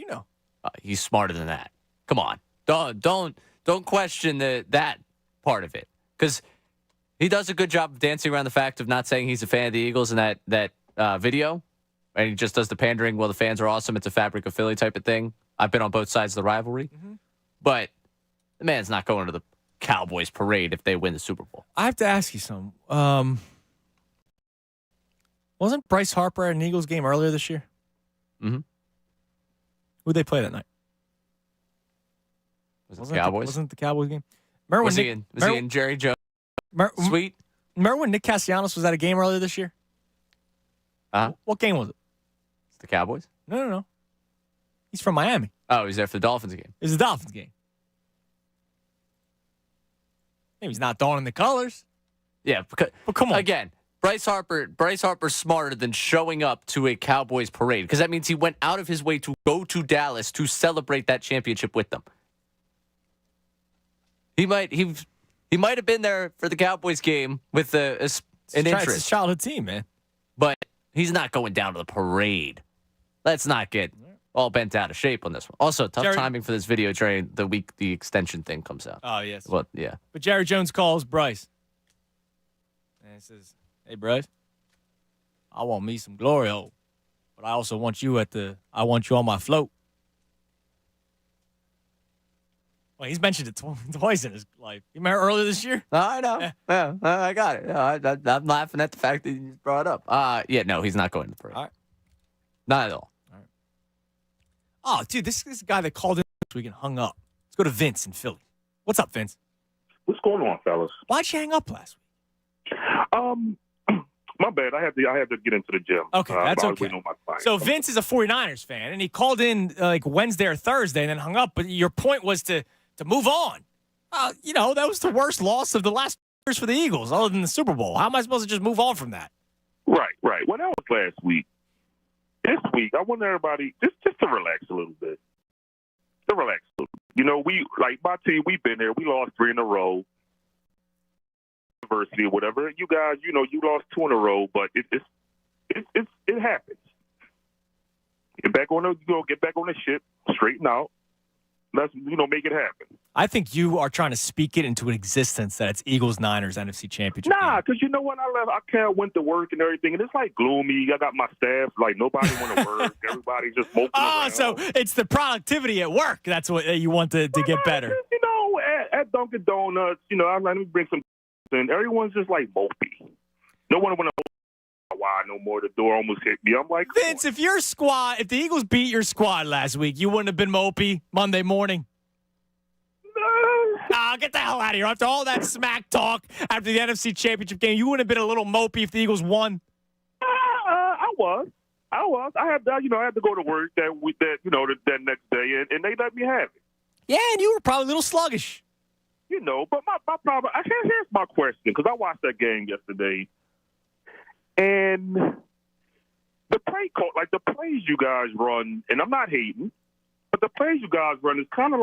he's smarter than that. Come on, don't question that part of it, because he does a good job of dancing around the fact of not saying he's a fan of the Eagles in that video. And he just does the pandering, well, the fans are awesome. It's a fabric of Philly type of thing. I've been on both sides of the rivalry. Mm-hmm. But the man's not going to the Cowboys parade if they win the Super Bowl.
I have to ask you something. Wasn't Bryce Harper at an Eagles game earlier this year?
Mm-hmm.
Who'd they play that night?
Was it the Cowboys?
Wasn't the Cowboys game?
Was he in Jerry Jones? Sweet.
Remember when Nick Castellanos was at a game earlier this year? What game was it?
It's the Cowboys?
No. He's from Miami.
Oh, he's there for the Dolphins game.
It was the Dolphins game. Maybe he's not donning the colors.
Yeah, but
come on.
Again, Bryce Harper's smarter than showing up to a Cowboys parade, because that means he went out of his way to go to Dallas to celebrate that championship with them. He might have been there for the Cowboys game with an interest.
It's his childhood team, man.
But he's not going down to the parade. Let's not get all bent out of shape on this one. Also, tough timing for this video during the week the extension thing comes out.
Oh, yes.
Well, yeah.
But Jerry Jones calls Bryce. And he says, hey, Bryce, I want me some glory hole. But I also want you on my float. Well, he's mentioned it twice in his life. You remember earlier this year?
I know. Yeah, I got it. I'm laughing at the fact that you brought it up. No, he's not going to the parade.
All right.
Not at all.
Right. Oh, dude, this guy that called in this week and hung up. Let's go to Vince in Philly. What's up, Vince?
What's going on, fellas?
Why'd you hang up last week?
My bad. I had to get into the gym.
Okay, that's okay.
On my client.
So Vince is a 49ers fan, and he called in like Wednesday or Thursday and then hung up. But your point was to move on. That was the worst loss of the last years for the Eagles, other than the Super Bowl. How am I supposed to just move on from that?
Right. Well, that was last week. This week, I want everybody just to relax a little bit. We like my team. We've been there. We lost 3 in a row. University or whatever. You guys, you lost 2 in a row, but it happens. Get back on the ship, straighten out. Let's make it happen.
I think you are trying to speak it into existence that it's Eagles-Niners NFC Championship
Nah, because you know what? I can't went to work and everything, and it's like gloomy. I got my staff, like nobody want to work. Everybody's just moping around.
So it's the productivity at work. That's what you want to get better.
You know, at Dunkin' Donuts, you know, I'm let me bring some, and everyone's just like mopey. No one want to. Why no more? The door almost hit me. I'm like,
Vince, if the Eagles beat your squad last week, you wouldn't have been mopey Monday morning. Get the hell out of here. After all that smack talk after the NFC Championship game, you wouldn't have been a little mopey if the Eagles won.
I was. I had to go to work that next day, and they let me have it.
Yeah, and you were probably a little sluggish.
You know, but my problem. Here's my question, because I watched that game yesterday, and the play call, like the plays you guys run, and I'm not hating, but the plays you guys run is kind of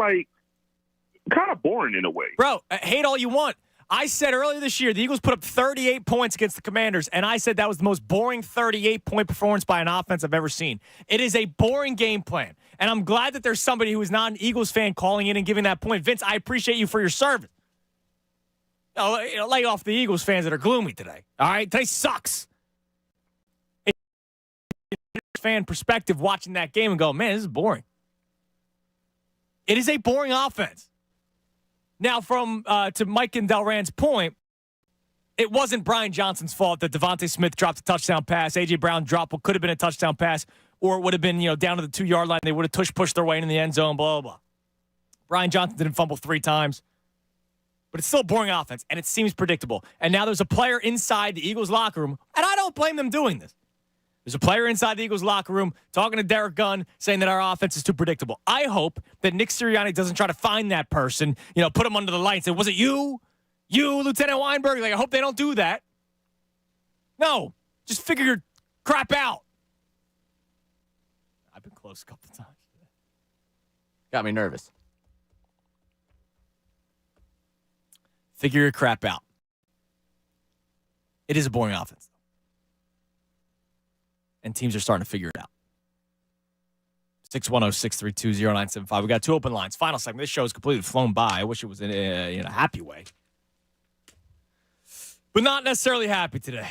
boring in a way.
Bro, hate all you want. I said earlier this year, the Eagles put up 38 points against the Commanders, and I said that was the most boring 38-point performance by an offense I've ever seen. It is a boring game plan, and I'm glad that there's somebody who is not an Eagles fan calling in and giving that point. Vince, I appreciate you for your service. Lay off the Eagles fans that are gloomy today. All right? Today sucks. Fan perspective watching that game and go, man, this is boring. It is a boring offense. Now, to Mike and Delran's point, it wasn't Brian Johnson's fault that Devontae Smith dropped a touchdown pass. A.J. Brown dropped what could have been a touchdown pass, or it would have been, down to the 2-yard line. They would have pushed their way into the end zone, blah, blah, blah. Brian Johnson didn't fumble 3 times. But it's still a boring offense, and it seems predictable. And now there's a player inside the Eagles locker room, and I don't blame them doing this. There's a player inside the Eagles locker room talking to Derek Gunn saying that our offense is too predictable. I hope that Nick Serianni doesn't try to find that person, put him under the light and say, was it you? You, Lieutenant Weinberg? Like, I hope they don't do that. No, just figure your crap out. I've been close a couple times.
Got me nervous.
Figure your crap out. It is a boring offense. And teams are starting to figure it out. 610-632-0975. We got 2 open lines. Final segment. This show is completely flown by. I wish it was in a happy way. But not necessarily happy today.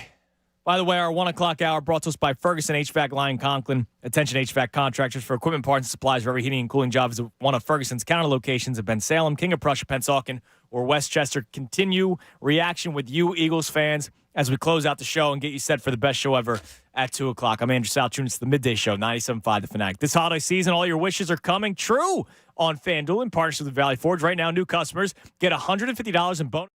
By the way, our 1 o'clock hour brought to us by Ferguson HVAC Line Conklin. Attention HVAC contractors for equipment, parts, and supplies for every heating and cooling job is one of Ferguson's counter locations at Ben Salem, King of Prussia, Pennsauken, or Westchester. Continue reaction with you, Eagles fans, as we close out the show and get you set for the best show ever at 2 o'clock. I'm Andrew Saltune. It's the Midday Show, 97.5 The Fanatic. This holiday season, all your wishes are coming true on FanDuel in partnership with Valley Forge. Right now, new customers get $150 in bonus.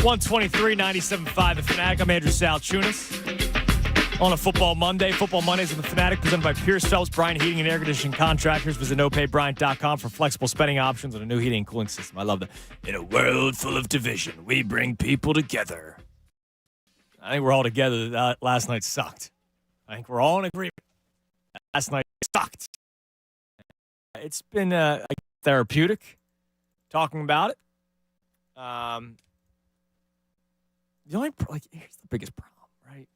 123, 97.5 The Fanatic. I'm Andrew Salchunas. On a Football Monday. Football Mondays on The Fanatic, presented by Pierce Phelps, Bryant Heating and Air Conditioning Contractors. Visit nopaybryant.com for flexible spending options and a new heating and cooling system. I love that. In a world full of division, we bring people together. I think we're all together. Last night sucked. I think we're all in agreement. Last night sucked. It's been therapeutic talking about it. The only here's the biggest problem, right?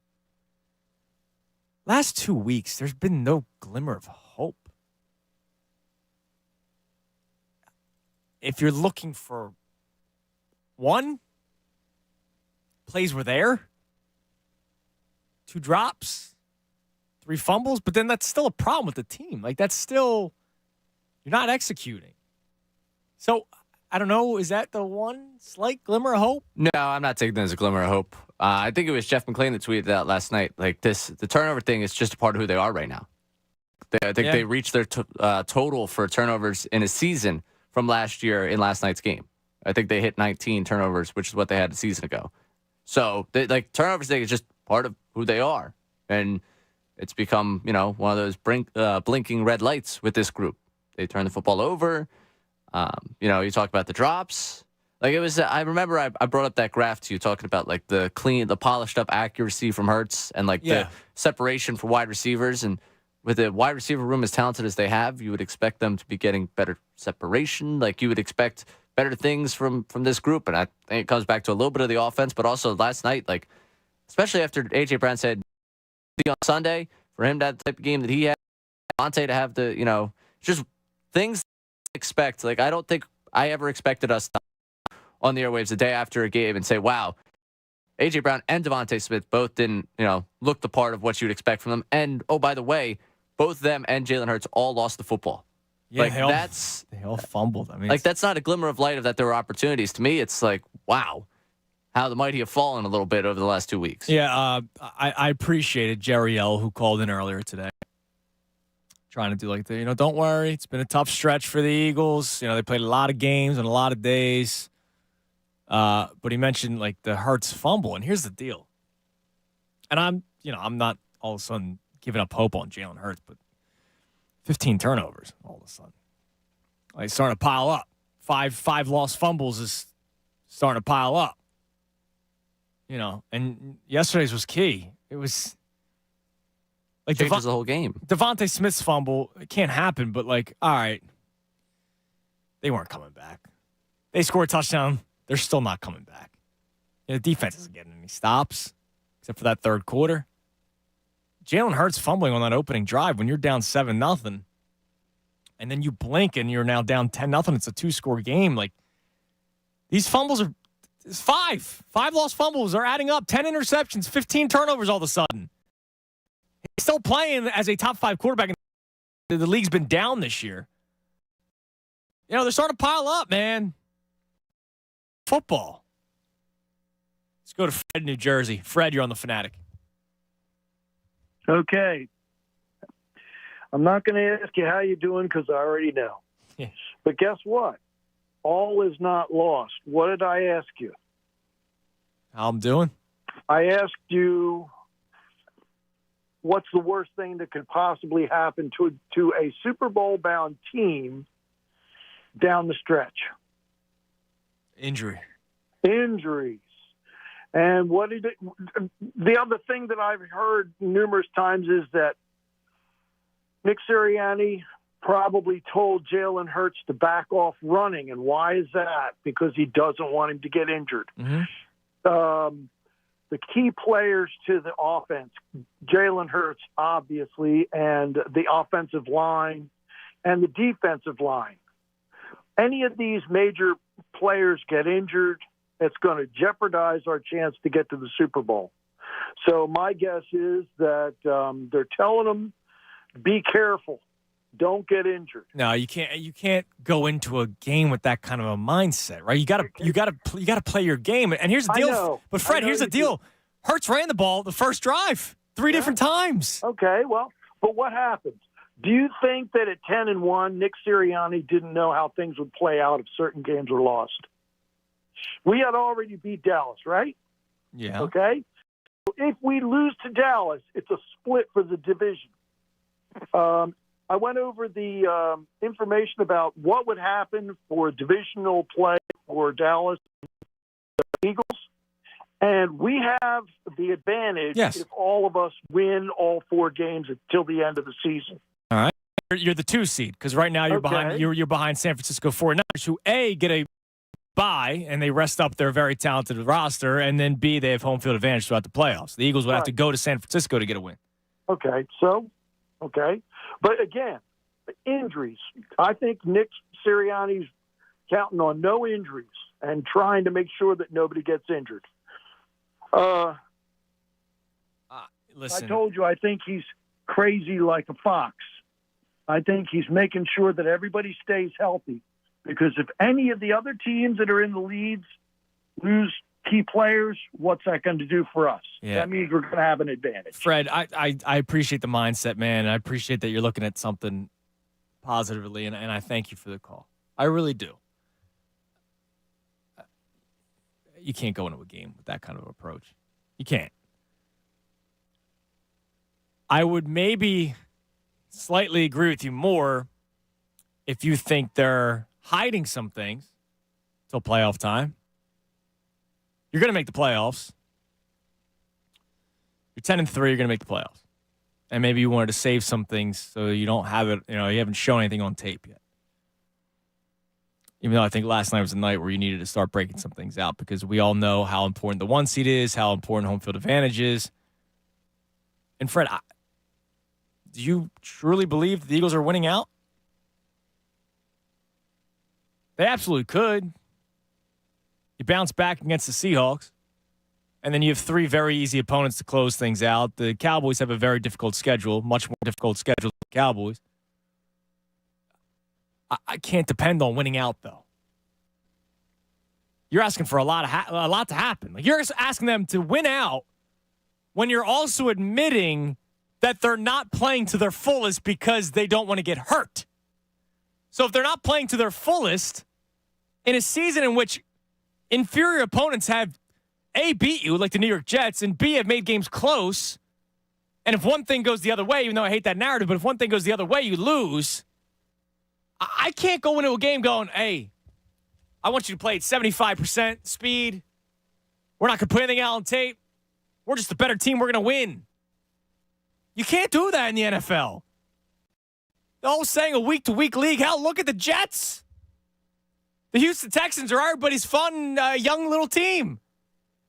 Last 2 weeks, there's been no glimmer of hope. If you're looking for one, plays were there, 2 drops, 3 fumbles, but then that's still a problem with the team. Like, that's still, you're not executing. So, I don't know. Is that the one slight glimmer of hope?
No, I'm not taking that as a glimmer of hope. I think it was Jeff McClain that tweeted that last night. Like the turnover thing is just a part of who they are right now. I think they reached their total for turnovers in a season from last year in last night's game. I think they hit 19 turnovers, which is what they had a season ago. So turnovers thing is just part of who they are, and it's become one of those blinking red lights with this group. They turn the football over. You talk about the drops. Like it was, I remember I brought up that graph to you talking about like the polished up accuracy from Hurts and the separation for wide receivers. And with the wide receiver room as talented as they have, you would expect them to be getting better separation. Like you would expect better things from this group. And I think it comes back to a little bit of the offense, but also last night, like especially after A.J. Brown said on Sunday, for him to have the type of game that he had, Devontae to have the, just things expect. Like I don't think I ever expected us to on the airwaves the day after a game and say, wow, A.J. Brown and Devontae Smith both didn't, look the part of what you would expect from them. And, oh, by the way, both them and Jaylen Hurts all lost the football.
Yeah, they all fumbled. I mean,
that's not a glimmer of light of that there were opportunities. To me, it's like, wow, how the mighty have fallen a little bit over the last 2 weeks.
Yeah, I appreciated Jerry L., who called in earlier today. Trying to do don't worry. It's been a tough stretch for the Eagles. They played a lot of games and a lot of days. But he mentioned the Hurts fumble. And here's the deal. And I'm not all of a sudden giving up hope on Jaylen Hurts, but 15 turnovers all of a sudden. It's starting to pile up. Five lost fumbles is starting to pile up. And yesterday's was key. It was
changes the whole game.
Devontae Smith's fumble, it can't happen, but all right. They weren't coming back. They scored a touchdown. They're still not coming back. The defense isn't getting any stops, except for that third quarter. Jaylen Hurts fumbling on that opening drive when you're down 7-0, and then you blink and you're now down 10-0. It's a 2-score game. These fumbles are 5 lost fumbles are adding up. 10 interceptions, 15 turnovers all of a sudden. He's still playing as a top 5 quarterback. The league's been down this year. They're starting to pile up, man. Football. Let's go to Fred, New Jersey. Fred, you're on the Fanatic.
Okay. I'm not going to ask you how you're doing because I already know.
Yes.
But guess what? All is not lost. What did I ask you?
How I'm doing?
I asked you what's the worst thing that could possibly happen to a Super Bowl-bound team down the stretch?
Injuries.
And the other thing that I've heard numerous times is that Nick Serianni probably told Jaylen Hurts to back off running. And why is that? Because he doesn't want him to get injured.
Mm-hmm.
The key players to the offense, Jaylen Hurts, obviously, and the offensive line and the defensive line. Any of these major players get injured, it's going to jeopardize our chance to get to the Super Bowl. So my guess is that they're telling them, be careful. Don't get injured.
No, you can't go into a game with that kind of a mindset, right? You gotta play your game. And here's the deal. But Fred, here's the deal. Hurts ran the ball the first drive 3 different times.
Okay, well, but what happens? Do you think that at 10-1, Nick Serianni didn't know how things would play out if certain games were lost? We had already beat Dallas, right?
Yeah.
Okay. If we lose to Dallas, it's a split for the division. I went over the information about what would happen for divisional play for Dallas Eagles, and we have the advantage if all of us win all 4 games until the end of the season.
All right. You're the 2 seed because right now you're behind. You're behind San Francisco 49ers, who get a bye and they rest up their very talented roster, and then B, they have home field advantage throughout the playoffs. The Eagles would have to go to San Francisco to get a win.
Okay. But again, the injuries. I think Nick Sirianni's counting on no injuries and trying to make sure that nobody gets injured.
Listen.
I told you I think he's crazy like a fox. I think he's making sure that everybody stays healthy, because if any of the other teams that are in the leads lose key players, what's that going to do for us?
Yeah.
That means we're going to have an advantage.
Fred, I appreciate the mindset, man. I appreciate that you're looking at something positively, and I thank you for the call. I really do. You can't go into a game with that kind of approach. You can't. I would maybe slightly agree with you more if you think they're hiding some things till playoff time. You're going to make the playoffs. You're 10-3. You're going to make the playoffs. And maybe you wanted to save some things so you don't have it, you haven't shown anything on tape yet. Even though I think last night was the night where you needed to start breaking some things out, because we all know how important the 1 seed is, how important home field advantage is. And Fred, do you truly believe the Eagles are winning out? They absolutely could. You bounce back against the Seahawks, and then you have 3 very easy opponents to close things out. The Cowboys have a very difficult schedule, much more difficult schedule than the Cowboys. I can't depend on winning out, though. You're asking for a lot to happen. Like, you're asking them to win out when you're also admitting that they're not playing to their fullest because they don't want to get hurt. So if they're not playing to their fullest in a season in which inferior opponents have A, beat you, like the New York Jets, and B, have made games close, and if one thing goes the other way, even though I hate that narrative, but if one thing goes the other way, you lose. I can't go into a game going, hey, I want you to play at 75% speed. We're not going to put anything out on tape. We're just a better team. We're going to win. You can't do that in the NFL. They're all saying a week-to-week league. Hell, look at the Jets. The Houston Texans are everybody's fun, young little team.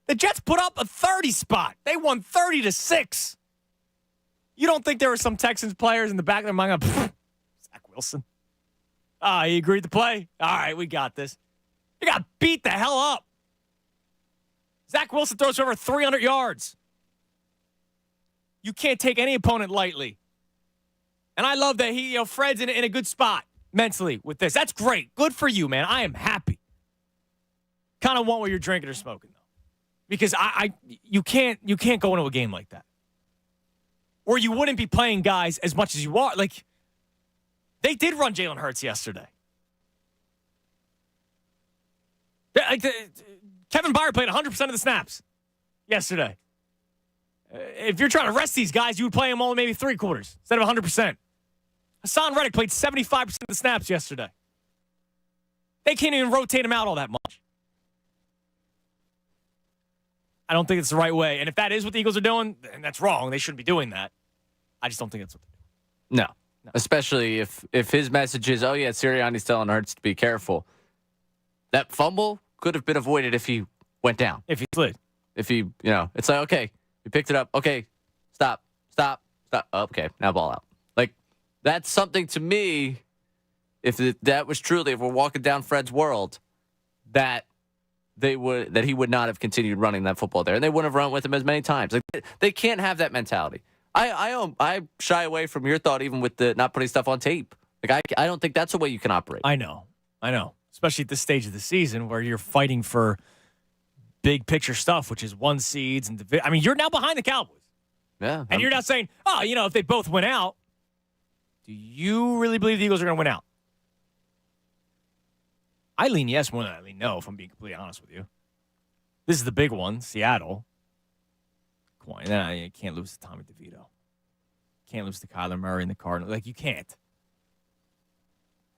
The Jets put up a 30 spot. They won 30-6. You don't think there were some Texans players in the back of their mind going, Zach Wilson? You agreed to play? All right, we got this. You got beat the hell up. Zach Wilson throws for over 300 yards. You can't take any opponent lightly. And I love that Fred's in a good spot mentally with this. That's great. Good for you, man. I am happy. Kind of want what you're drinking or smoking, though. Because you can't go into a game like that. Or you wouldn't be playing guys as much as you are. Like, they did run Jaylen Hurts yesterday. Kevin Byard played 100% of the snaps yesterday. If you're trying to rest these guys, you would play them all maybe 3 quarters instead of 100%. Hassan Reddick played 75% of the snaps yesterday. They can't even rotate him out all that much. I don't think it's the right way. And if that is what the Eagles are doing, then that's wrong. They shouldn't be doing that. I just don't think that's what they're doing.
No. Especially if his message is, Sirianni's telling Hurts to be careful. That fumble could have been avoided if he went down.
If he slid.
If he, it's like, okay, you picked it up. Okay, stop. Okay, now ball out. Like, that's something to me, if that was truly, if we're walking down Fred's world, that he would not have continued running that football there. And they wouldn't have run with him as many times. Like, they can't have that mentality. I shy away from your thought even with the not putting stuff on tape. Like, I don't think that's the way you can operate.
I know. Especially at this stage of the season where you're fighting for big picture stuff, which is 1 seeds. You're now behind the Cowboys.
Yeah.
And you're not saying, if they both win out, do you really believe the Eagles are going to win out? I lean yes more than I lean no, if I'm being completely honest with you. This is the big one, Seattle. Come on, you can't lose to Tommy DeVito. Can't lose to Kyler Murray and the Cardinals. Like, you can't.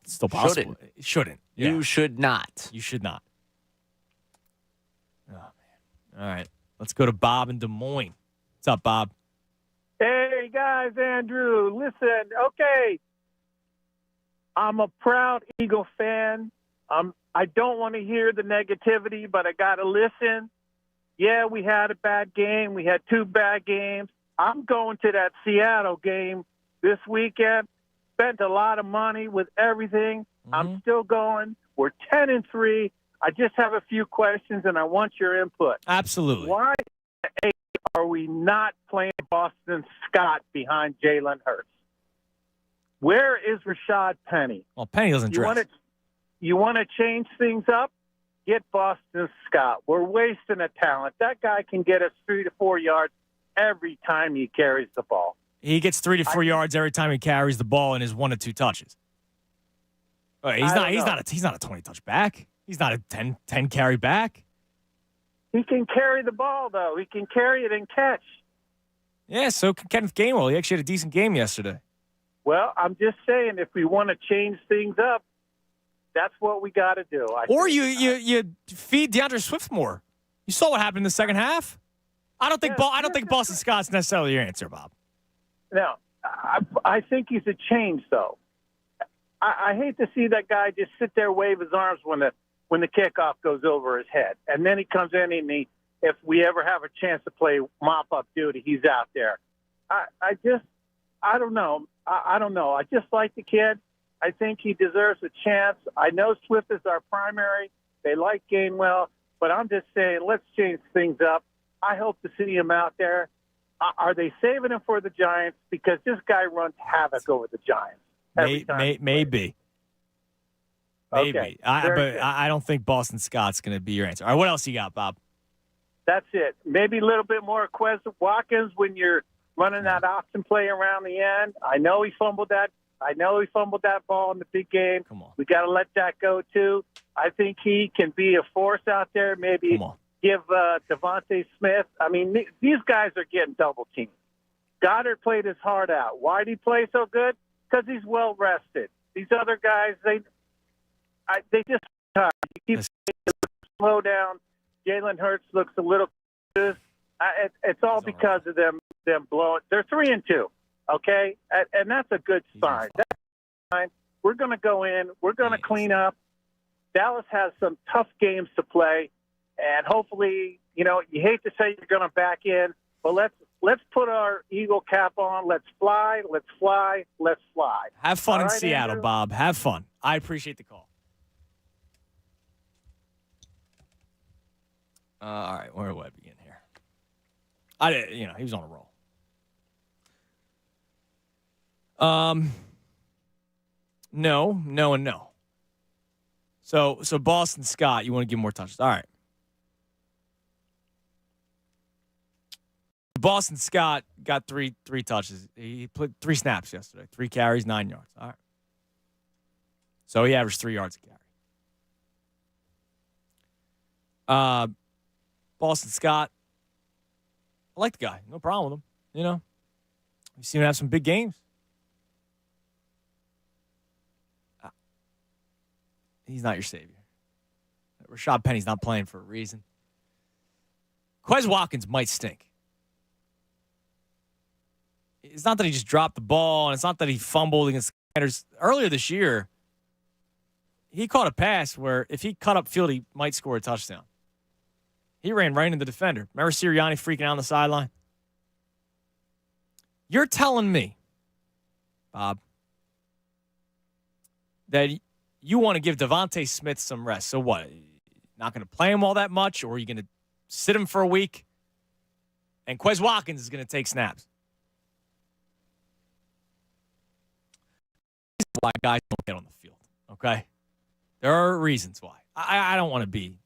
It's still possible. It shouldn't. Yeah.
You should not.
You should not. Oh, man. All right. Let's go to Bob in Des Moines. What's up, Bob?
Hey, guys, Andrew. Listen, okay. I'm a proud Eagle fan. I don't want to hear the negativity, but I got to listen. Yeah, we had a bad game. We had 2 bad games. I'm going to that Seattle game this weekend. Spent a lot of money with everything. I'm still going. We're 10-3. I just have a few questions, and I want your input.
Absolutely.
Why are we not playing Boston Scott behind Jaylen Hurts? Where is Rashad Penny?
Well, Penny doesn't dress.
You want to change things up? Get Boston Scott. We're wasting a talent. That guy can get us 3 to 4 yards every time he carries the ball.
He gets 3 to 4 yards every time he carries the ball in his 1 to 2 touches. He's not a 20 touch back. He's not a 10 carry back.
He can carry the ball, though. He can carry it and catch.
Yeah, so can Kenneth Gainwell. He actually had a decent game yesterday.
Well, I'm just saying, if we want to change things up, that's what we got to do.
You feed DeAndre Swift more. You saw what happened in the second half. I don't think Boston Scott's necessarily your answer, Bob.
No, I think he's a change, though. I hate to see that guy just sit there, wave his arms when the kickoff goes over his head, and then he comes in and if we ever have a chance to play mop-up duty, he's out there. I don't know. I don't know. I just like the kid. I think he deserves a chance. I know Swift is our primary. They like Gainwell, but I'm just saying, let's change things up. I hope to see him out there. Are they saving him for the Giants? Because this guy runs havoc over the Giants.
Maybe.
Okay.
But I don't think Boston Scott's going to be your answer. All right, what else you got, Bob?
That's it. Maybe a little bit more Quez Watkins when you're running that option play around the end. I know he fumbled that ball in the big game.
Come on.
We got to let that go, too. I think he can be a force out there. Maybe give Devontae Smith. I mean, these guys are getting double teamed. Goddard played his heart out. Why did he play so good? Because he's well rested. These other guys, they just keep slow down. Jaylen Hurts looks a little. It's all because of them blowing. They're 3-2, okay, and that's a good sign. That's a sign. We're going to go in. We're going to clean up. Dallas has some tough games to play, and hopefully, you hate to say you're going to back in, but let's put our Eagle cap on. Let's fly. Let's fly. Let's fly.
Have fun in
right,
Seattle,
Andrew?
Bob. Have fun. I appreciate the call. All right, where do I begin here? He was on a roll. No, and no. So Boston Scott, you want to give more touches? All right. Boston Scott got three touches. He played 3 snaps yesterday, 3 carries, 9 yards. All right. So he averaged 3 yards a carry. Boston Scott, I like the guy. No problem with him. We've seen him have some big games. He's not your savior. Rashad Penny's not playing for a reason. Quez Watkins might stink. It's not that he just dropped the ball, and it's not that he fumbled against the Commanders. Earlier this year, he caught a pass where if he cut up field, he might score a touchdown. He ran right into the defender. Remember Serianni freaking out on the sideline? You're telling me, Bob, that you want to give Devontae Smith some rest. So what? Not going to play him all that much, or are you going to sit him for a week? And Quez Watkins is going to take snaps. This is why guys don't get on the field, okay? There are reasons why. I don't want to be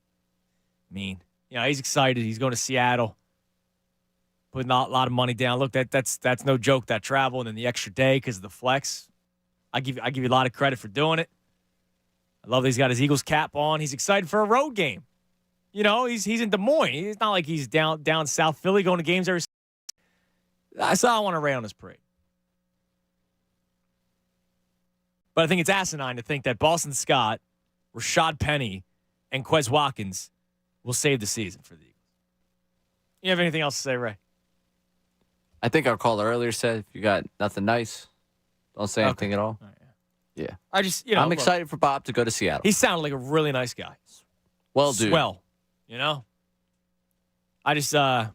mean. He's excited. He's going to Seattle. Putting a lot of money down. Look, that's no joke, that travel and then the extra day because of the flex. I give you a lot of credit for doing it. I love that he's got his Eagles cap on. He's excited for a road game. You know, he's in Des Moines. It's not like he's down South Philly going to games every. So I want to rain on his parade. But I think it's asinine to think that Boston Scott, Rashad Penny, and Quez Watkins will save the season for the Eagles. You have anything else to say, Ray?
I think our caller earlier said if you got nothing nice, don't say anything at all. Yeah.
I just,
I'm excited for Bob to go to Seattle.
He sounded like a really nice guy.
Well, dude.
Swell. You know? I just, No.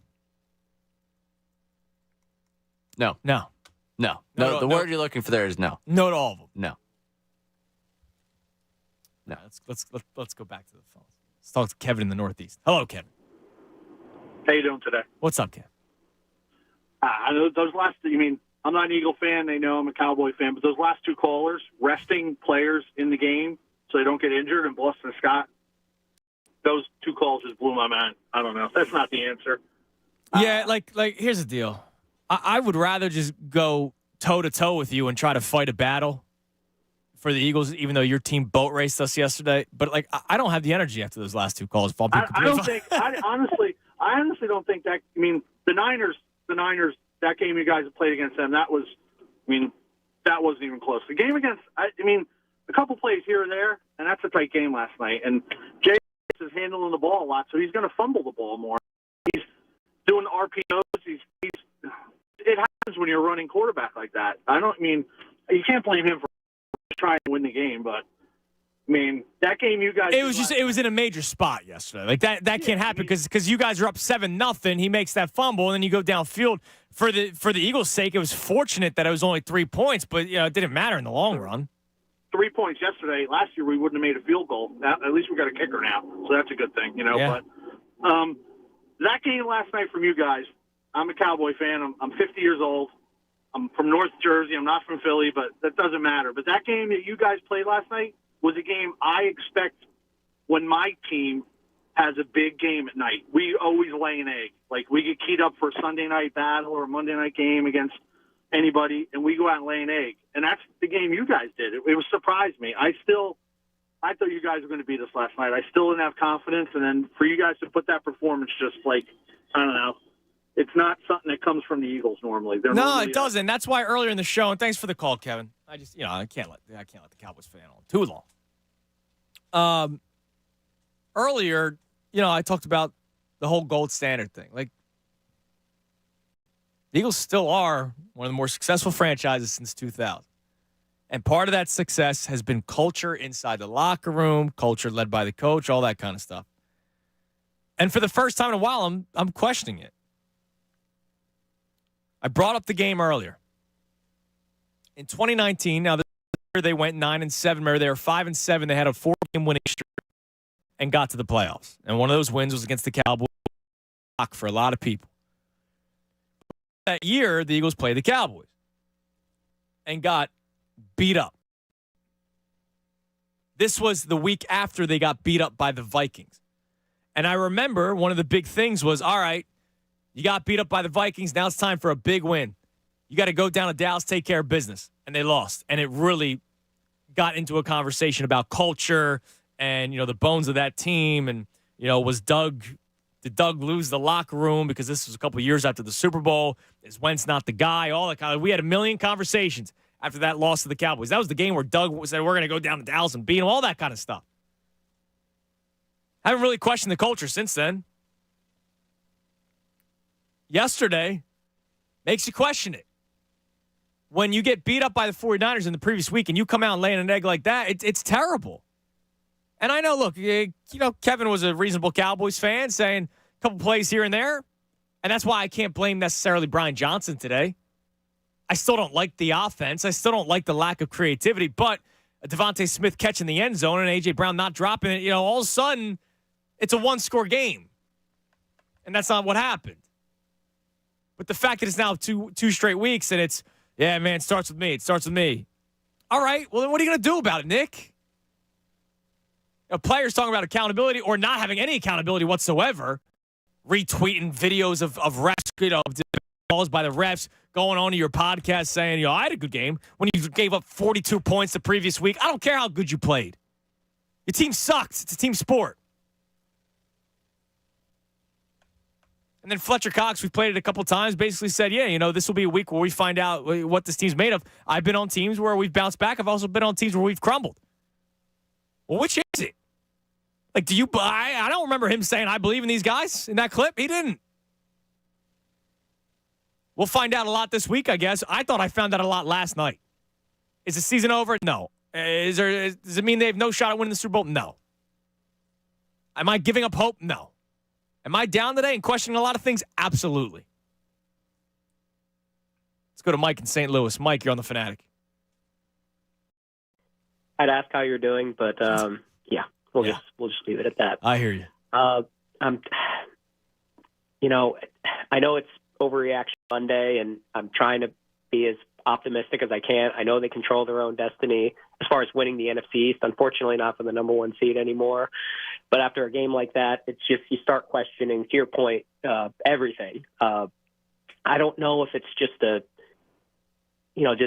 The word you're looking for there is no.
No to all of them.
No.
Let's go back to the phones. Let's talk to Kevin in the Northeast. Hello, Kevin.
How you doing today?
What's up, Kevin?
I know those last. I mean, I'm not an Eagle fan. They know I'm a Cowboy fan. But those last two callers, resting players in the game so they don't get injured, and Boston Scott, those two calls just blew my mind. I don't know. That's not the answer.
Yeah, like here's the deal. I would rather just go toe-to-toe with you and try to fight a battle for the Eagles, even though your team boat raced us yesterday. But, I don't have the energy after those last two calls.
I honestly don't think that. I mean, the Niners, that game you guys played against them, that wasn't even close. The game against, a couple plays here and there, and that's a tight game last night. And Jay is handling the ball a lot, so he's going to fumble the ball more. He's doing RPOs. It happens when you're a running quarterback like that. You can't blame him for trying to win the game, but that game you guys.
It was in a major spot yesterday. Like that can't happen because you guys are up 7-0. He makes that fumble, and then you go downfield. For the Eagles' sake, it was fortunate that it was only 3 points, but it didn't matter in the long run.
3 points yesterday. Last year we wouldn't have made a field goal. At least we got a kicker now, so that's a good thing,
Yeah.
But that game last night from you guys. I'm a Cowboy fan. I'm 50 years old. I'm from North Jersey. I'm not from Philly, but that doesn't matter. But that game that you guys played last night was a game I expect when my team has a big game at night. We always lay an egg. Like, we get keyed up for a Sunday night battle or a Monday night game against anybody, and we go out and lay an egg. And that's the game you guys did. It surprised me. I thought you guys were going to beat us last night. I still didn't have confidence. And then for you guys to put that performance just I don't know. It's not something that comes from the Eagles normally.
It doesn't. That's why earlier in the show, and thanks for the call, Kevin. I just, I can't let the Cowboys fan on too long. Earlier, I talked about the whole gold standard thing. Like, the Eagles still are one of the more successful franchises since 2000. And part of that success has been culture inside the locker room, culture led by the coach, all that kind of stuff. And for the first time in a while, I'm questioning it. I brought up the game earlier. In 2019, now this year they went 9-7. Remember, they were 5-7. They had a 4-game winning streak and got to the playoffs. And one of those wins was against the Cowboys. For a lot of people. That year, the Eagles played the Cowboys and got beat up. This was the week after they got beat up by the Vikings. And I remember one of the big things was, all right, you got beat up by the Vikings. Now it's time for a big win. You got to go down to Dallas, take care of business. And they lost. And it really got into a conversation about culture and, the bones of that team. And, did Doug lose the locker room because this was a couple of years after the Super Bowl? Is Wentz not the guy? All that kind of. We had a million conversations after that loss to the Cowboys. That was the game where Doug said, we're going to go down to Dallas and beat them, all that kind of stuff. I haven't really questioned the culture since then. Yesterday makes you question it. When you get beat up by the 49ers in the previous week and you come out and lay an egg like that, it's terrible. And I know, look, Kevin was a reasonable Cowboys fan saying a couple plays here and there. And that's why I can't blame necessarily Brian Johnson today. I still don't like the offense. I still don't like the lack of creativity. But Devontae Smith catching the end zone and A.J. Brown not dropping it, all of a sudden, it's a one-score game. And that's not what happened. But the fact that it's now two straight weeks and it's, yeah, man, it starts with me. It starts with me. All right, well, then what are you going to do about it, Nick? Players talking about accountability or not having any accountability whatsoever, retweeting videos of refs, calls by the refs, going on to your podcast saying, I had a good game when you gave up 42 points the previous week. I don't care how good you played. Your team sucks. It's a team sport. And then Fletcher Cox, we've played it a couple times, basically said, yeah, this will be a week where we find out what this team's made of. I've been on teams where we've bounced back. I've also been on teams where we've crumbled. Well, which is it? Like, do you buy? I don't remember him saying, I believe in these guys in that clip. He didn't. We'll find out a lot this week, I guess. I thought I found out a lot last night. Is the season over? No. Does it mean they have no shot at winning the Super Bowl? No. Am I giving up hope? No. Am I down today and questioning a lot of things? Absolutely. Let's go to Mike in St. Louis. Mike, you're on the Fanatic.
I'd ask how you're doing, but we'll just leave it at that.
I hear you.
I know it's overreaction Monday, and I'm trying to be as optimistic as I can. I know they control their own destiny as far as winning the NFC East. Unfortunately, not for the number one seed anymore. But after a game like that, it's just you start questioning, to your point, everything. I don't know if it's just do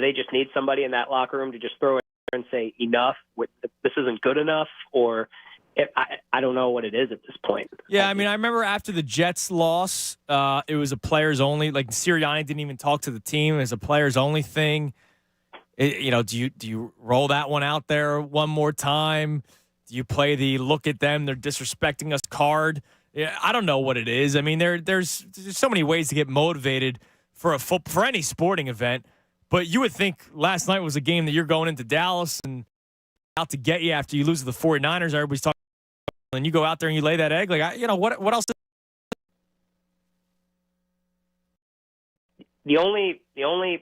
they just need somebody in that locker room to just throw it and say enough? This isn't good enough, or I don't know what it is at this point.
Yeah, I mean, I remember after the Jets loss, it was a players only. Like Serianni didn't even talk to the team. It was a players only thing. Do you roll that one out there one more time? Do you play the look at them, they're disrespecting us card? Yeah, I don't know what it is. I mean, there's so many ways to get motivated for any sporting event. But you would think last night was a game that you're going into Dallas and out to get you after you lose to the 49ers. Everybody's talking, and you go out there and you lay that egg. Like, what else?
The only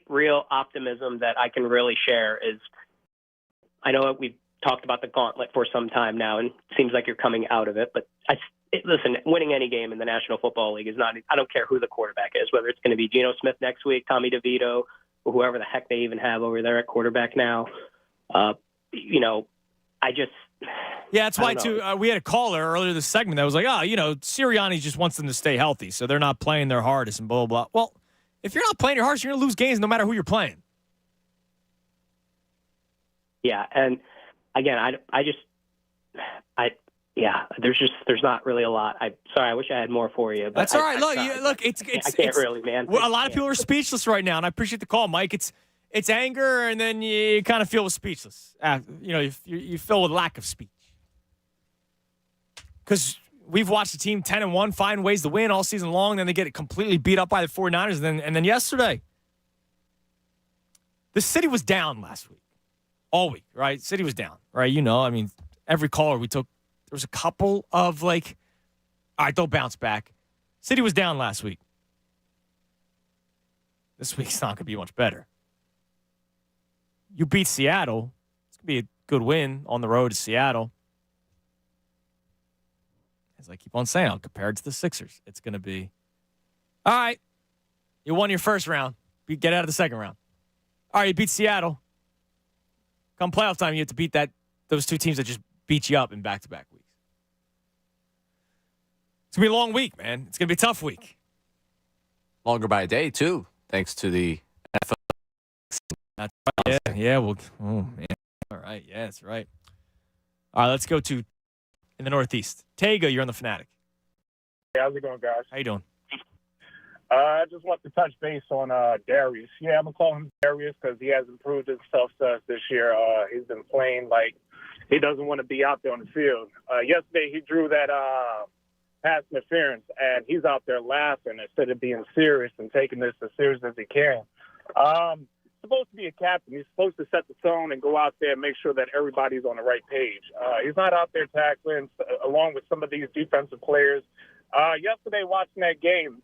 real optimism that I can really share is, I know we've talked about the gauntlet for some time now, and it seems like you're coming out of it. But listen, winning any game in the National Football League is not. I don't care who the quarterback is, whether it's going to be Geno Smith next week, Tommy DeVito, or whoever the heck they even have over there at quarterback now.
Yeah, that's why, too, we had a caller earlier this segment that was like, Sirianni just wants them to stay healthy, so they're not playing their hardest and blah, blah, blah. Well, if you're not playing your hardest, you're going to lose games no matter who you're playing.
Yeah, and again, there's not really a lot. I wish I had more for you. But
that's all right. Look, it's
I can't really, man.
Well, a lot of people are speechless right now, and I appreciate the call, Mike. It's anger, and then you kind of feel speechless. You feel with lack of speech. Because we've watched the team 10-1 find ways to win all season long, then they get completely beat up by the 49ers, and then yesterday. The city was down last week. All week, right? City was down, right? I mean, every caller we took, there was a couple of all right, they'll bounce back. City was down last week. This week's not going to be much better. You beat Seattle. It's going to be a good win on the road to Seattle. As I keep on saying, I'll compare it to the Sixers. It's going to be, all right, you won your first round. Get out of the second round. All right, you beat Seattle. Come playoff time, you have to beat those two teams that just beat you up in back-to-back weeks. It's going to be a long week, man. It's going to be a tough week.
Longer by a day, too, thanks to the NFL.
That's right. Yeah. Well, oh, man. All right. Yeah, that's right. All right, let's go to in the Northeast. Tega, you're on the Fanatic.
Hey, how's it going, guys?
How you doing?
I just want to touch base on Darius. Yeah, I'm going to call him Darius because he has improved himself this year. He's been playing like he doesn't want to be out there on the field. Yesterday, he drew that pass interference, and he's out there laughing instead of being serious and taking this as serious as he can. He's supposed to be a captain. He's supposed to set the tone and go out there and make sure that everybody's on the right page. He's not out there tackling along with some of these defensive players. Yesterday, watching that game,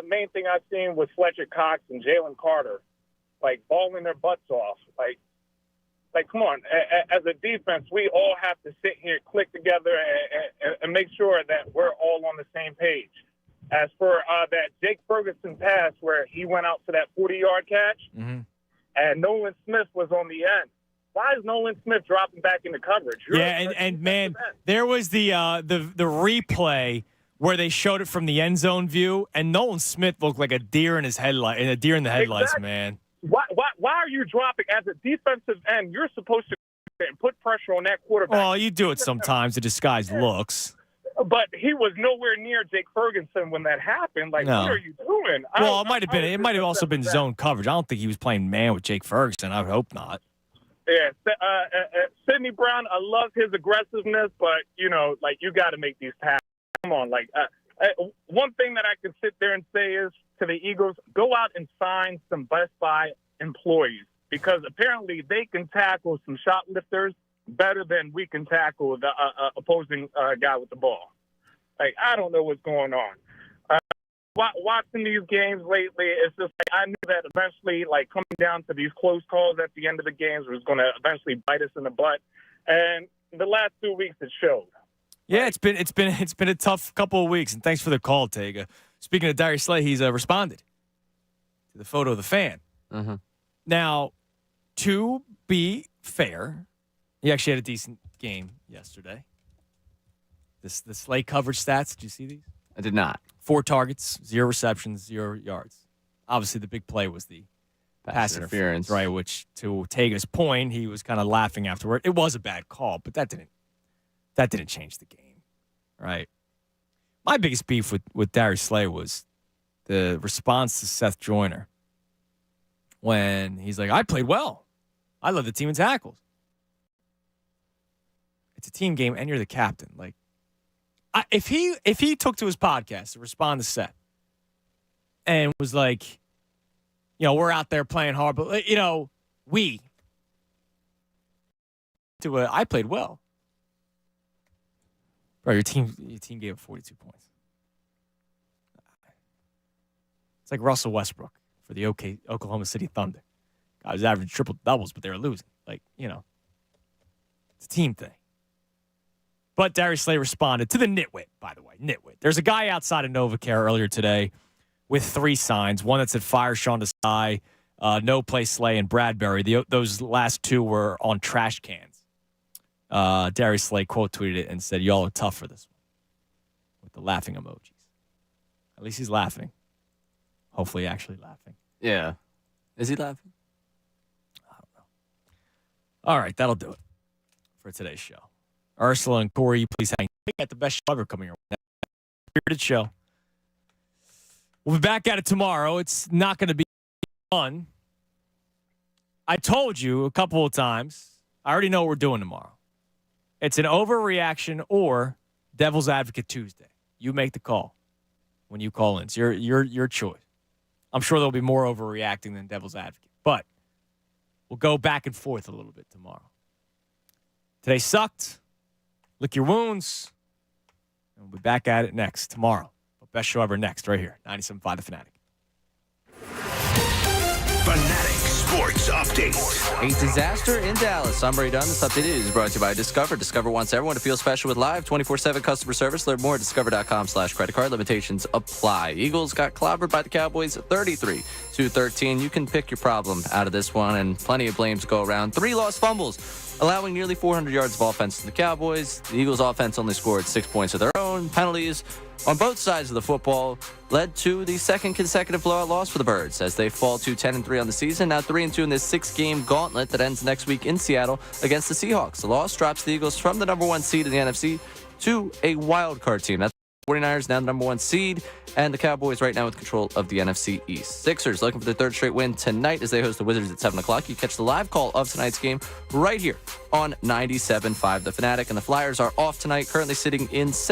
main thing I've seen was Fletcher Cox and Jalen Carter, balling their butts off. Like, come on. As a defense, we all have to sit here, click together, and make sure that we're all on the same page. As for that Jake Ferguson pass where he went out for that 40-yard catch, and Nolan Smith was on the end. Why is Nolan Smith dropping back into coverage?
And man, there was the replay where they showed it from the end zone view, and Nolan Smith looked like a deer in the headlights,
exactly.
man.
Why are you dropping as a defensive end? You're supposed to and put pressure on that quarterback.
Well, you do it sometimes to disguise looks.
But he was nowhere near Jake Ferguson when that happened. Like,
No.
what are you doing?
Well, it might have been. It might have also been zone coverage. I don't think he was playing man with Jake Ferguson. I would hope not.
Yeah, Sidney Brown, I love his aggressiveness, but, you got to make these tackles. Come on. One thing that I can sit there and say is to the Eagles, go out and sign some Best Buy employees because apparently they can tackle some shoplifters better than we can tackle the opposing guy with the ball. I don't know what's going on. Watching these games lately, it's just I knew that eventually, coming down to these close calls at the end of the games was going to eventually bite us in the butt. And the last 2 weeks, it showed.
Yeah, it's been a tough couple of weeks, and thanks for the call, Tega. Speaking of Darius Slay, he's responded to the photo of the fan.
Mm-hmm.
Now, to be fair, he actually had a decent game yesterday. The Slay coverage stats, did you see these?
I did not.
4 targets, 0 receptions, 0 yards. Obviously, the big play was the pass interference, right? Which, to Tega's point, he was kind of laughing afterward. It was a bad call, but that didn't change the game, right? My biggest beef with Darius Slay was the response to Seth Joyner when he's like, "I played well. I led the team in tackles." It's a team game, and you're the captain. If he took to his podcast to respond to Seth and was like, we're out there playing hard, but I played well. Bro, your team gave up 42 points. It's like Russell Westbrook for the Oklahoma City Thunder. Guys averaged triple doubles, but they were losing. It's a team thing. But Darius Slay responded to the nitwit, by the way. Nitwit. There's a guy outside of NovaCare earlier today with 3 signs. One that said fire Sean Desai, no play Slay, and Bradbury. Those last 2 were on trash cans. Darius Slay quote tweeted it and said, "Y'all are tough for this one," with the laughing emojis. At least he's laughing. Hopefully actually laughing.
Yeah. Is he laughing?
I don't know. All right, that'll do it for today's show. Ursula and Corey, please hang. We got the best show ever coming your way. Spirited show. We'll be back at it tomorrow. It's not going to be fun. I told you a couple of times. I already know what we're doing tomorrow. It's an overreaction or Devil's Advocate Tuesday. You make the call when you call in. It's your choice. I'm sure there'll be more overreacting than Devil's Advocate, but we'll go back and forth a little bit tomorrow. Today sucked. Lick your wounds. And we'll be back at it tomorrow. Best show ever next, right here. 97.5 The Fanatic.
Fanatic Sports Update.
A disaster in Dallas. I'm Ray Dunn. This update is brought to you by Discover. Discover wants everyone to feel special with live 24/7 customer service. Learn more at discover.com/credit card. Limitations apply. Eagles got clobbered by the Cowboys 33-13. You can pick your problem out of this one, and plenty of blames go around. 3 lost fumbles, allowing nearly 400 yards of offense to the Cowboys. The Eagles' offense only scored 6 points of their own. Penalties on both sides of the football led to the second consecutive blowout loss for the Birds as they fall to 10-3 on the season, now 3-2 in this 6-game gauntlet that ends next week in Seattle against the Seahawks. The loss drops the Eagles from the number 1 seed in the NFC to a wild card team. That's 49ers now the number 1 seed, and the Cowboys right now with control of the NFC East. Sixers looking for their 3rd straight win tonight as they host the Wizards at 7 o'clock. You catch the live call of tonight's game right here on 97.5 The Fanatic, and the Flyers are off tonight, currently sitting in